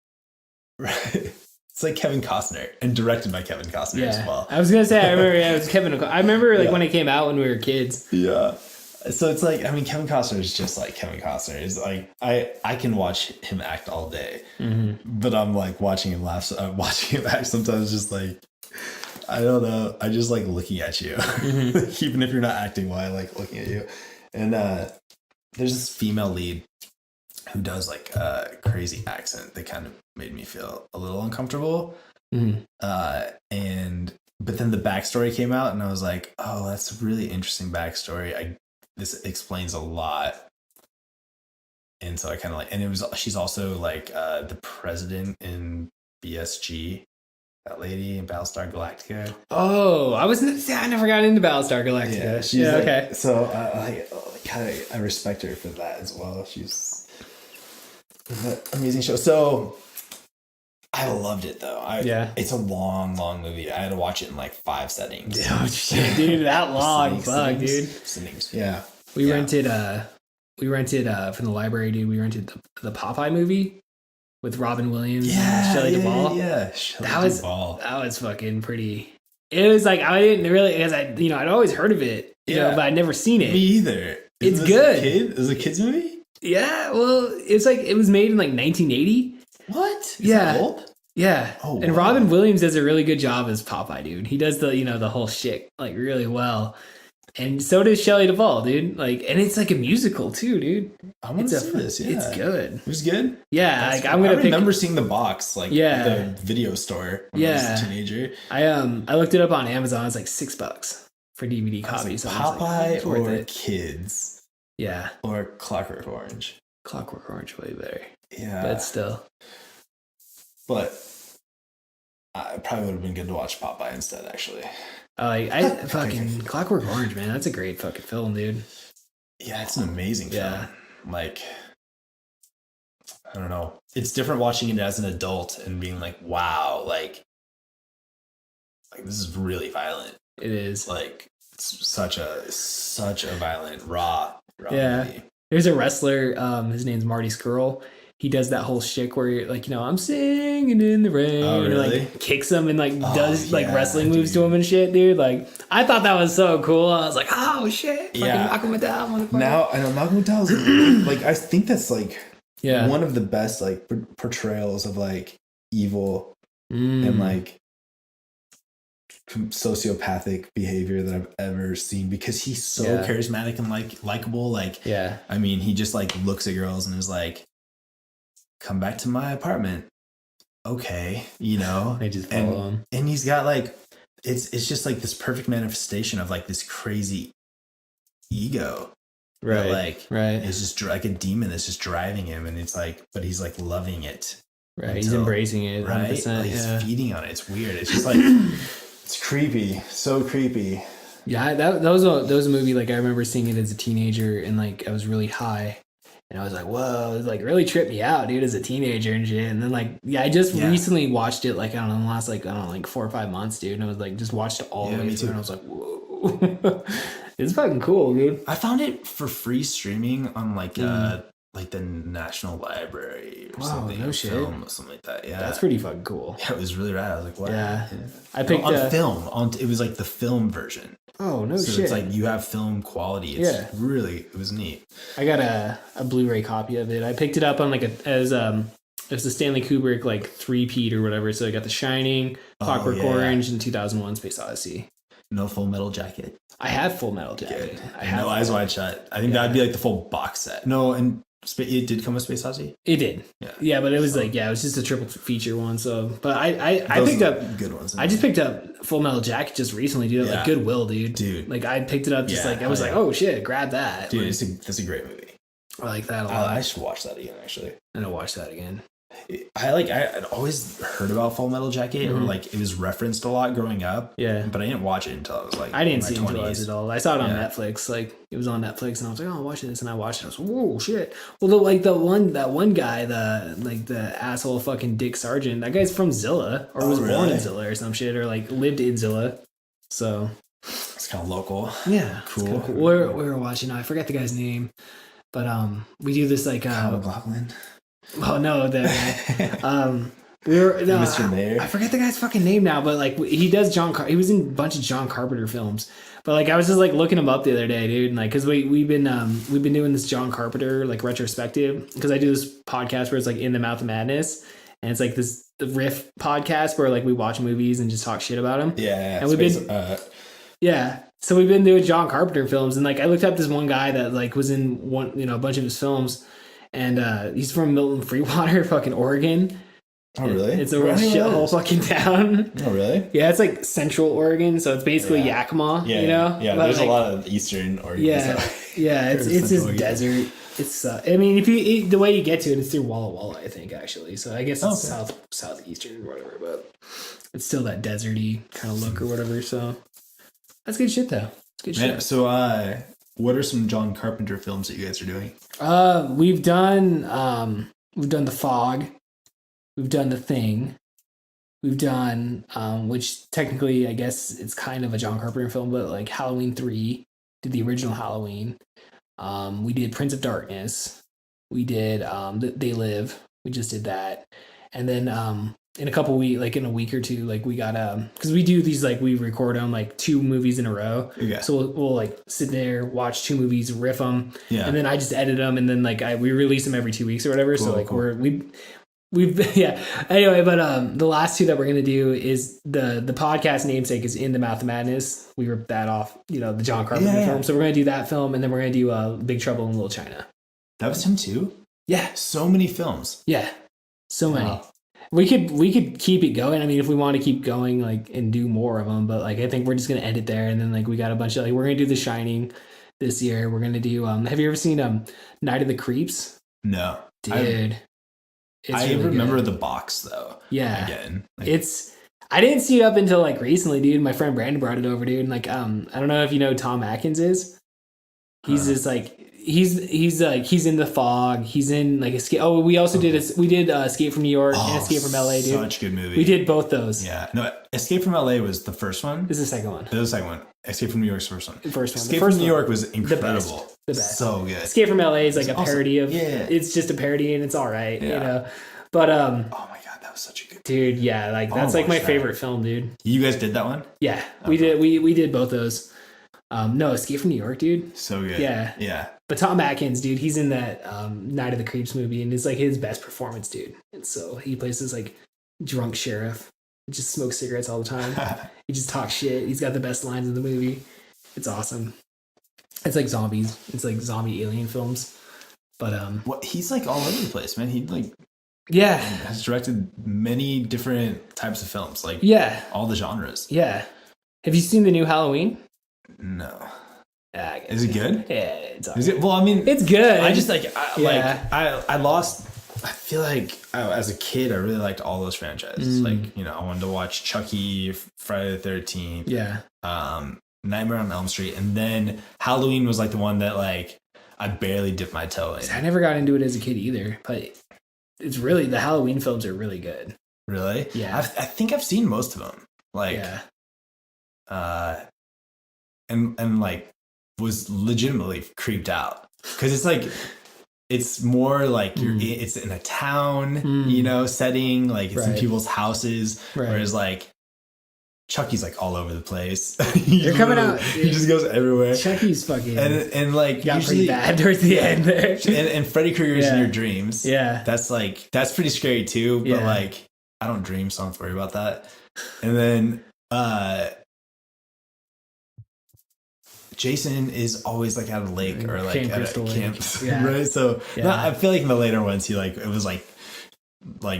It's like Kevin Costner and directed by Kevin Costner as well. I was gonna say I remember it was Kevin. I remember like when it came out when we were kids. Yeah. So it's like, I mean, Kevin Costner is just like Kevin Costner. Is like I can watch him act all day, but I'm like watching him laugh. Watching him act sometimes just like, I don't know. I just like looking at you, even if you're not acting well. I like looking at you. And there's this female lead who does like a crazy accent that kind of made me feel a little uncomfortable. But then the backstory came out, and I was like, oh, that's a really interesting backstory. This explains a lot. And so I kind of like, and she's also like the president in BSG, that lady in Battlestar Galactica. Oh, I never got into Battlestar Galactica. Yeah, she's like, okay. So I respect her for that as well. She's an amazing show. So I loved it though. It's a long movie. I had to watch it in like 5 settings. Oh shit, dude, that long. Fuck, dude. Settings. Yeah. We rented from the library, dude. We rented the Popeye movie with Robin Williams and Shelley Duvall. Yeah. That was fucking pretty. It was like I didn't really, because I'd always heard of it, you know, but I'd never seen it. Me either. It's good. Is it a kids movie? Yeah, well, it's like it was made in like 1980. What? Is that old? Yeah. Oh, and wow. Robin Williams does a really good job as Popeye, dude. He does the whole shit like really well. And so does Shelley Duvall, dude. Like, and it's like a musical too, dude. I want to see this. Yeah, it's good. It was good. Yeah, That's like cool. I remember seeing the box, like the video store when I was a teenager. I looked it up on Amazon. It's like $6 for DVD copies. Like, Popeye like, or Kids. Yeah. Or Clockwork Orange. Clockwork Orange way better. Yeah. But still. But I probably would have been good to watch Popeye instead, actually. I fucking Clockwork Orange, man. That's a great fucking film, dude. Yeah, it's an amazing film. Like, I don't know. It's different watching it as an adult and being like, wow, like this is really violent. It is. Like, it's such a violent, raw movie. There's a wrestler, his name's Marty Skrull. He does that whole shit where you're like, I'm singing in the rain. Oh, really? And like kicks him and like does like wrestling moves to him and shit, dude. Like, I thought that was so cool. I was like, oh shit. Yeah. Malcolm McDowell. Now, I know Malcolm McDowell's like, I think that's like Yeah. one of the best like portrayals of like evil and like sociopathic behavior that I've ever seen, because he's so charismatic and like likable. Like, yeah, I mean, he just like looks at girls and is like, come back to my apartment. Okay, you know, they just follow him. And he's got like, it's just like this perfect manifestation of like this crazy ego. Right. That, it's just like a demon that's just driving him, and it's like, but he's like loving it. Right. He's embracing it. 100%, right. Like, he's feeding on it. It's weird. It's just like, it's creepy. So creepy. Yeah. That was a movie. Like, I remember seeing it as a teenager, and like, I was really high, and I was like, whoa, it like really tripped me out, dude, as a teenager and shit. And then like, I just recently watched it, like, I don't know, in the last, like, I don't know, like 4 or 5 months, dude. And I was like, just watched it all the way through, and I was like, whoa. It's fucking cool, dude. I found it for free streaming on like the National Library or something. No shit. Film or something like that. Yeah, that's pretty fucking cool. Yeah, it was really rad. I was like, what? Yeah, I picked on film. It was like the film version. Oh no so shit! It's like you have film quality. It's really, it was neat. I got a Blu-ray copy of it. I picked it up on like it was a Stanley Kubrick like 3-peat or whatever. So I got The Shining, Clockwork Orange, and 2001: Space Odyssey. No Full Metal Jacket. I have Full Metal Jacket. Good. I have no Eyes Wide Shut. I think that'd be like the full box set. No, and it did come with Space Odyssey. It did. Yeah, but it was like it was just a triple feature one. So, but I picked up good ones. I just picked up Full Metal Jacket just recently, dude. Like Goodwill, dude. Like I picked it up just like I was like, oh shit, grab that, dude. That's a great movie. I like that a lot. I should watch that again. Actually, I'm gonna watch that again. I'd always heard about Full Metal Jacket, or like it was referenced a lot growing up. Yeah, but I didn't watch it until I was like, I didn't see it until I was adult. I saw it on Netflix. Like it was on Netflix, and I was like, oh, I'll watch this, and I watched it. I was like, whoa, shit. Well, that one guy, the asshole fucking Dick Sargent. That guy's from Zilla, or was born in Zilla or some shit, or like lived in Zilla. So it's kind of local. Yeah, cool. We were watching. I forget the guy's name, but we do this like Kyle MacLachlan. Oh no, Mr. Mayor. I forget the guy's fucking name now, but like he does he was in a bunch of John Carpenter films. But like I was just like looking him up the other day, dude, and like because we've been doing this John Carpenter like retrospective because I do this podcast where it's like In the Mouth of Madness, and it's like the riff podcast where like we watch movies and just talk shit about them. Yeah, and we've been so we've been doing John Carpenter films, and like I looked up this one guy that like was in a bunch of his films, and he's from Milton Freewater, fucking Oregon. Oh really? It's a real shithole fucking town. Oh really? Yeah, it's like Central Oregon, so it's basically Yakima. Yeah, you know. Yeah, but there's like, a lot of Eastern Oregon. Yeah, it's just desert. It's I mean, if you the way you get to it, it's through Walla Walla, I think actually. So I guess it's southeastern or whatever, but it's still that deserty kind of look or whatever. So that's good shit though. It's good shit. So what are some John Carpenter films that you guys are doing? We've done The Fog. We've done The Thing. We've done, which technically I guess it's kind of a John Carpenter film, but like Halloween 3, did the original Halloween. We did Prince of Darkness. We did They Live. We just did that. And then in a week or two, like we got because we do these like we record them like 2 movies in a row. Okay. So we'll like sit there, watch 2 movies, riff them, Yeah. and then I just edit them, and then like we release them every 2 weeks or whatever. Cool, so like cool. we've anyway, but the last 2 that we're gonna do is the podcast namesake is In the Mouth of Madness. We ripped that off, the John Carpenter film. So we're gonna do that film, and then we're gonna do Big Trouble in Little China. That was him too? Yeah, So many films. yeah, so many. Wow. We could keep it going. I mean, if we want to keep going, like, and do more of them, but like I think we're just gonna end it there, and then like we got a bunch of like we're gonna do The Shining this year. We're gonna do. Have you ever seen Night of the Creeps? No. Dude. I really remember good. the box though. Yeah. Again. Like, I didn't see it up until like recently, dude. My friend Brandon brought it over, dude. And like I don't know if you know who Tom Atkins is. He's just like he's in The Fog. He's in like Escape. Oh, we also did Escape from New York and Escape from LA, dude. Such a good movie. We did both those. Yeah. No, Escape from LA was the first one. This is the second one. It was the second one. Escape from New York's the first one. The first one. Escape the first from New one. York was incredible. The best. So good. Escape from LA is like a also- parody of. yeah. It's just a parody and it's all right, Yeah. But Oh my god, that was such a good. dude, yeah, like that's like my watch that. favorite film, dude. You guys did that one? Yeah, we did. We did both those. No, Escape from New York, dude. So good. Yeah. Yeah. But Tom Atkins, dude, he's in that Night of the Creeps movie, and it's like his best performance, dude. And so he plays this like drunk sheriff, he just smokes cigarettes all the time. He just talks shit. He's got the best lines in the movie. It's awesome. It's like zombies. It's like zombie alien films. But He's like all over the place, man. He like yeah, has directed many different types of films, like yeah, all the genres. yeah. Have you seen the new Halloween? No. Ah, Is it good? Yeah, it's Is it? Well, I mean, It's good. I just like I lost. I feel like as a kid, I really liked all those franchises. Like I wanted to watch Chucky, Friday the 13th, yeah. Nightmare on Elm Street, and then Halloween was like the one that like I barely dipped my toe in. I never got into it as a kid either, but it's really the Halloween films are really good. Really? Yeah. I think I've seen most of them. Like, and like was legitimately creeped out because it's like it's more like it's in a town, setting, like it's in people's houses, whereas like Chucky's like all over the place. They're coming out. He just goes everywhere. Chucky's fucking and like got usually pretty bad towards the end there. and Freddy Krueger's in your dreams. Yeah, that's pretty scary too. But like I don't dream, so I don't worry about that. And then Jason is always like at a lake or like at a camp, right? So I feel like in the later ones, it was like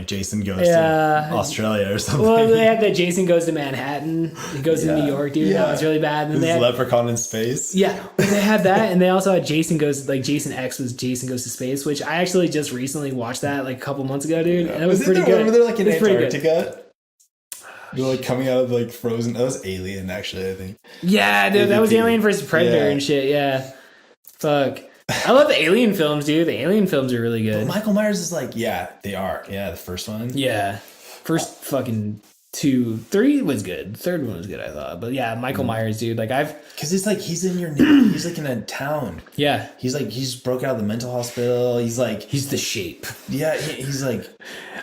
Jason goes to Australia or something. Well, they had that Jason goes to Manhattan. He goes to New York, dude. That was really bad. And they had Leprechaun in space. Yeah, they had that, and they also had Jason X was Jason Goes to Space, which I actually just recently watched that like a couple months ago, dude. And it was pretty good. Were there like in Antarctica? They're like coming out of like frozen. That was Alien, actually. I think. Yeah, dude, that was Alien vs Predator and shit. Yeah, fuck. I love the Alien films, dude. The Alien films are really good. But Michael Myers is like, they are. Yeah, the first one. Yeah, first fucking 2, 3 was good. The third one was good, I thought. But yeah, Michael Myers, dude. Like Because it's like he's in your neighborhood. He's like in a town. yeah, He's broke out of the mental hospital. He's the shape. yeah. He's like,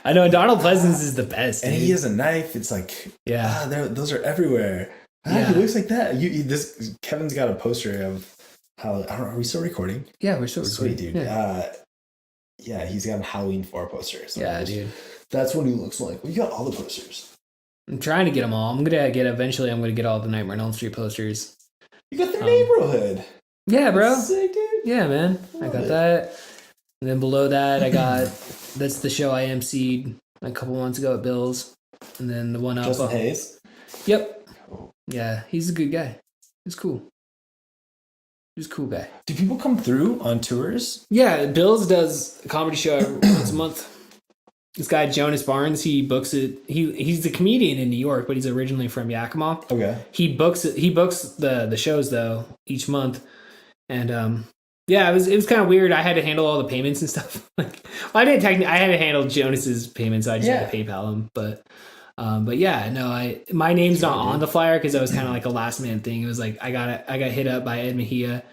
I know Donald Pleasance is the best, and dude. he has a knife. It's like Yeah. those are everywhere. Yeah. He looks like that. This Kevin's got a poster of how. I don't know. Are we still recording? Yeah, we're so Sweet dude. Yeah, He's got a Halloween 4 poster. So yeah, dude. That's what he looks like. We got all the posters. I'm trying to get them all. I'm gonna get all the Nightmare on Elm Street posters. You got the neighborhood. Yeah, bro. Sick, dude. Yeah, man. I got it. that. And then below that, I got that's the show I emceed a couple months ago at Bill's. And then the one up. Justin Hayes. Yep. Yeah, he's a good guy. He's cool. He's a cool guy. Do people come through on tours? Yeah, Bill's does a comedy show once a month. This guy Jonas Barnes, he books it. He's a comedian in New York, but he's originally from Yakima. Okay. He books it. He books the shows though each month, and yeah, it was kind of weird. I had to handle all the payments and stuff. Like, well, I didn't technically. I had to handle Jonas's payments. So I just had to PayPal him, but yeah, no, my name's not on the flyer because it was kind of like a last minute thing. It was like I got hit up by Ed Mejia,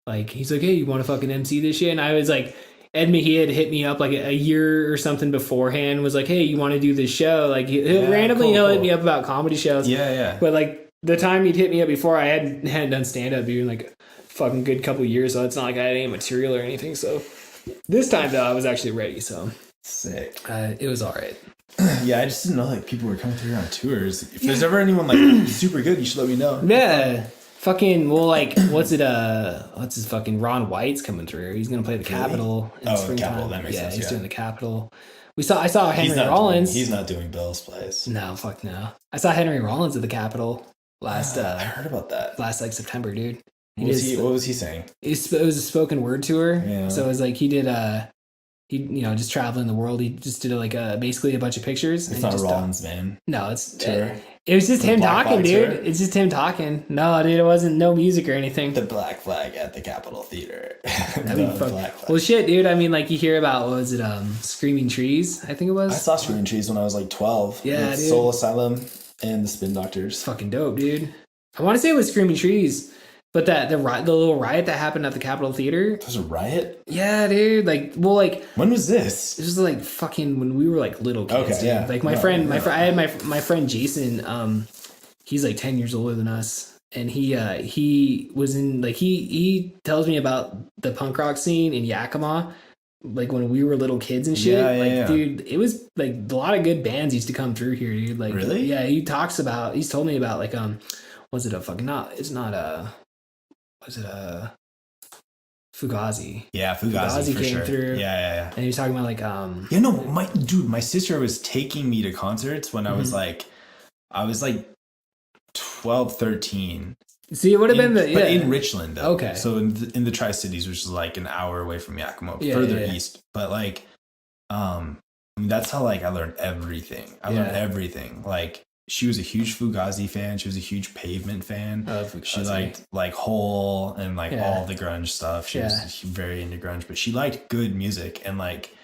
like he's like, hey, you want to fucking MC this shit? And I was like, Ed Mejia had hit me up like a year or something beforehand. Was like, hey, you want to do this show? Like he'll randomly hit me up about comedy shows. Yeah. But like the time he'd hit me up before, I hadn't done stand up dude in like a fucking good couple of years. So it's not like I had any material or anything. So this time though, I was actually ready. So sick. It was all right. Yeah, I just didn't know like people were coming through on tours. If there's ever anyone like super good, you should let me know. Yeah. Fucking like what's his fucking Ron White's coming through. He's gonna play the Capitol in springtime. Capitol, that makes sense. He's doing the Capitol. I saw Henry He's Rollins. not doing Bill's plays. No, fuck no. I saw Henry Rollins at the Capitol last I heard about that. last like September, dude. What was he saying? It was a spoken word tour. Yeah. So it was like he did he just traveling the world. He just did like basically a bunch of pictures. It's and not just, Rollins, man. No, it's Tour. It was just The him Black talking, Flag dude. tour? It's just him talking. No, dude, it wasn't no music or anything. The Black Flag at the Capitol Theater. I mean, well, shit, dude. I mean, like you hear about what was it? Screaming Trees, I think it was. I saw Screaming Trees when I was like 12. Yeah, with dude. Soul Asylum and the Spin Doctors. It's fucking dope, dude. I want to say it was Screaming Trees, but the little riot that happened at the Capitol Theater. There was a riot? Yeah, dude. Like, When was this? it was like fucking when we were like little kids. Okay, dude. yeah. Like I had my friend Jason. He's like 10 years older than us, and he was in like he tells me about the punk rock scene in Yakima, like when we were little kids and shit. Yeah. Dude, it was like a lot of good bands used to come through here, dude. Like, really? Yeah, he's told me about like was it a fucking was it a Fugazi? Yeah, Fugazi for came sure. through. Yeah. And he was talking about like Yeah, no, my sister was taking me to concerts when I was like 12, 13. see, it would have been but in Richland though. Okay. So in the Tri-Cities, which is like an hour away from Yakima, further east. But like, I mean, that's how like I learned everything. I learned everything. Like, she was a huge Fugazi fan. She was a huge Pavement fan. She liked like Hole and like all the grunge stuff. She was very into grunge, but she liked good music and like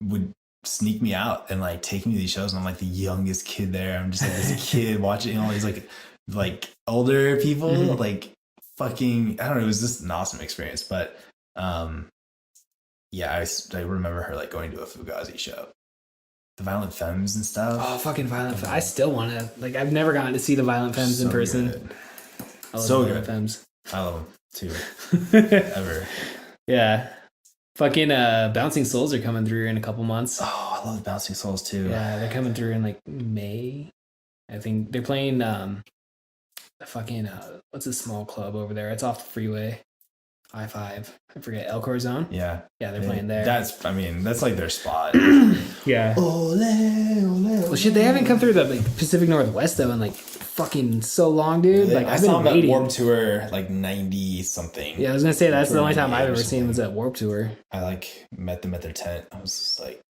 would sneak me out and like take me to these shows. And I'm like the youngest kid there. I'm just like this kid watching all these like older people like fucking, I don't know. It was just an awesome experience. But yeah, I remember her like going to a Fugazi show. The Violent Femmes and stuff. Oh, fucking Violent Femmes. I still want to, like, I've never gotten to see the Violent Femmes in person. Good. I love So Violent good. Femmes. I love them too. Ever. Yeah. Fucking Bouncing Souls are coming through in a couple months. Oh, I love Bouncing Souls too. Yeah, they're coming through in like May. I think they're playing the fucking, what's this small club over there? It's off the freeway. I-5. I forget. El Corazon? Yeah. Yeah, they're playing there. That's like their spot. Yeah. Ole, ole. Well, shit, they haven't come through the like, Pacific Northwest though in like fucking so long, dude. Like I I've saw been them at waiting. Warped Tour like 90 something. Yeah, I was gonna say that's the only time I've or ever seen something. was at Warped Tour. I like met them at their tent. I was just like,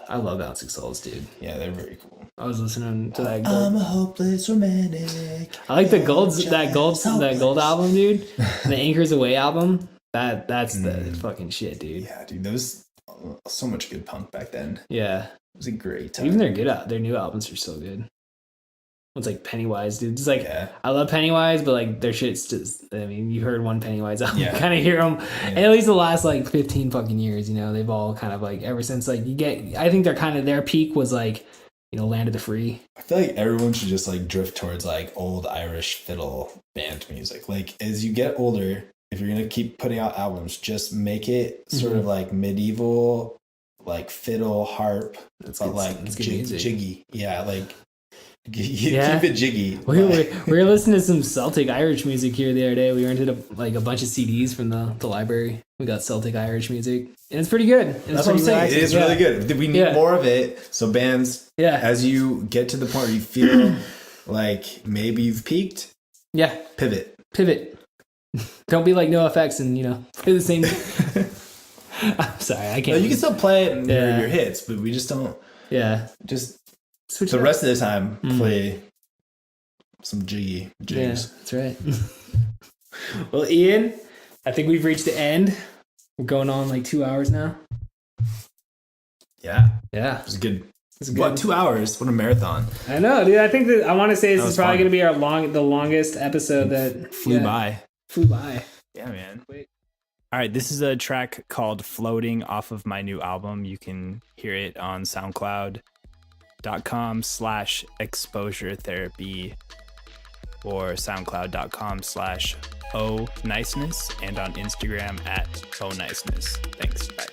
I love Bouncing Souls, dude. yeah, they're very cool. I was listening to that. I'm a hopeless romantic. I like that gold album, dude. The Anchors Away album. That's the fucking shit, dude. Yeah, dude, there was so much good punk back then. Yeah, It was a great time. even their new albums are so good. One's like Pennywise, dude. Just like I love Pennywise, but like their shit's just. I mean, you heard one Pennywise album, kind of hear them, and at least the last like 15 fucking years, you know, they've all kind of like ever since like you get. I think they're kind of their peak was like, you know, Land of the Free. I feel like everyone should just like drift towards like old Irish fiddle band music. Like as you get older, if you're gonna keep putting out albums, just make it sort of like medieval, like fiddle, harp, but like jiggy. Yeah, like keep it jiggy. We were listening to some Celtic Irish music here the other day. We rented a bunch of CDs from the library. We got Celtic Irish music, and it's pretty good. That's what I'm saying. It is really good. We need more of it. So bands, as you get to the point where you feel like maybe you've peaked, pivot. Don't be like NoFX and, you know, play the same. I'm sorry, I can't. No, you can still play it your hits, but we just don't. Yeah. Just switch the rest of the time, play some jigs. Yeah, that's right. Well, Ian, I think we've reached the end. We're going on like 2 hours now. Yeah. Yeah. It was good. What, 2 hours? What a marathon. I know, dude. I think that I want to say this is probably going to be the longest episode that flew by. Yeah, man. All right, this is a track called Floating off of my new album. You can hear it on soundcloud.com/exposure therapy or soundcloud.com/ohniceness and on Instagram @ohniceness. Thanks. Bye.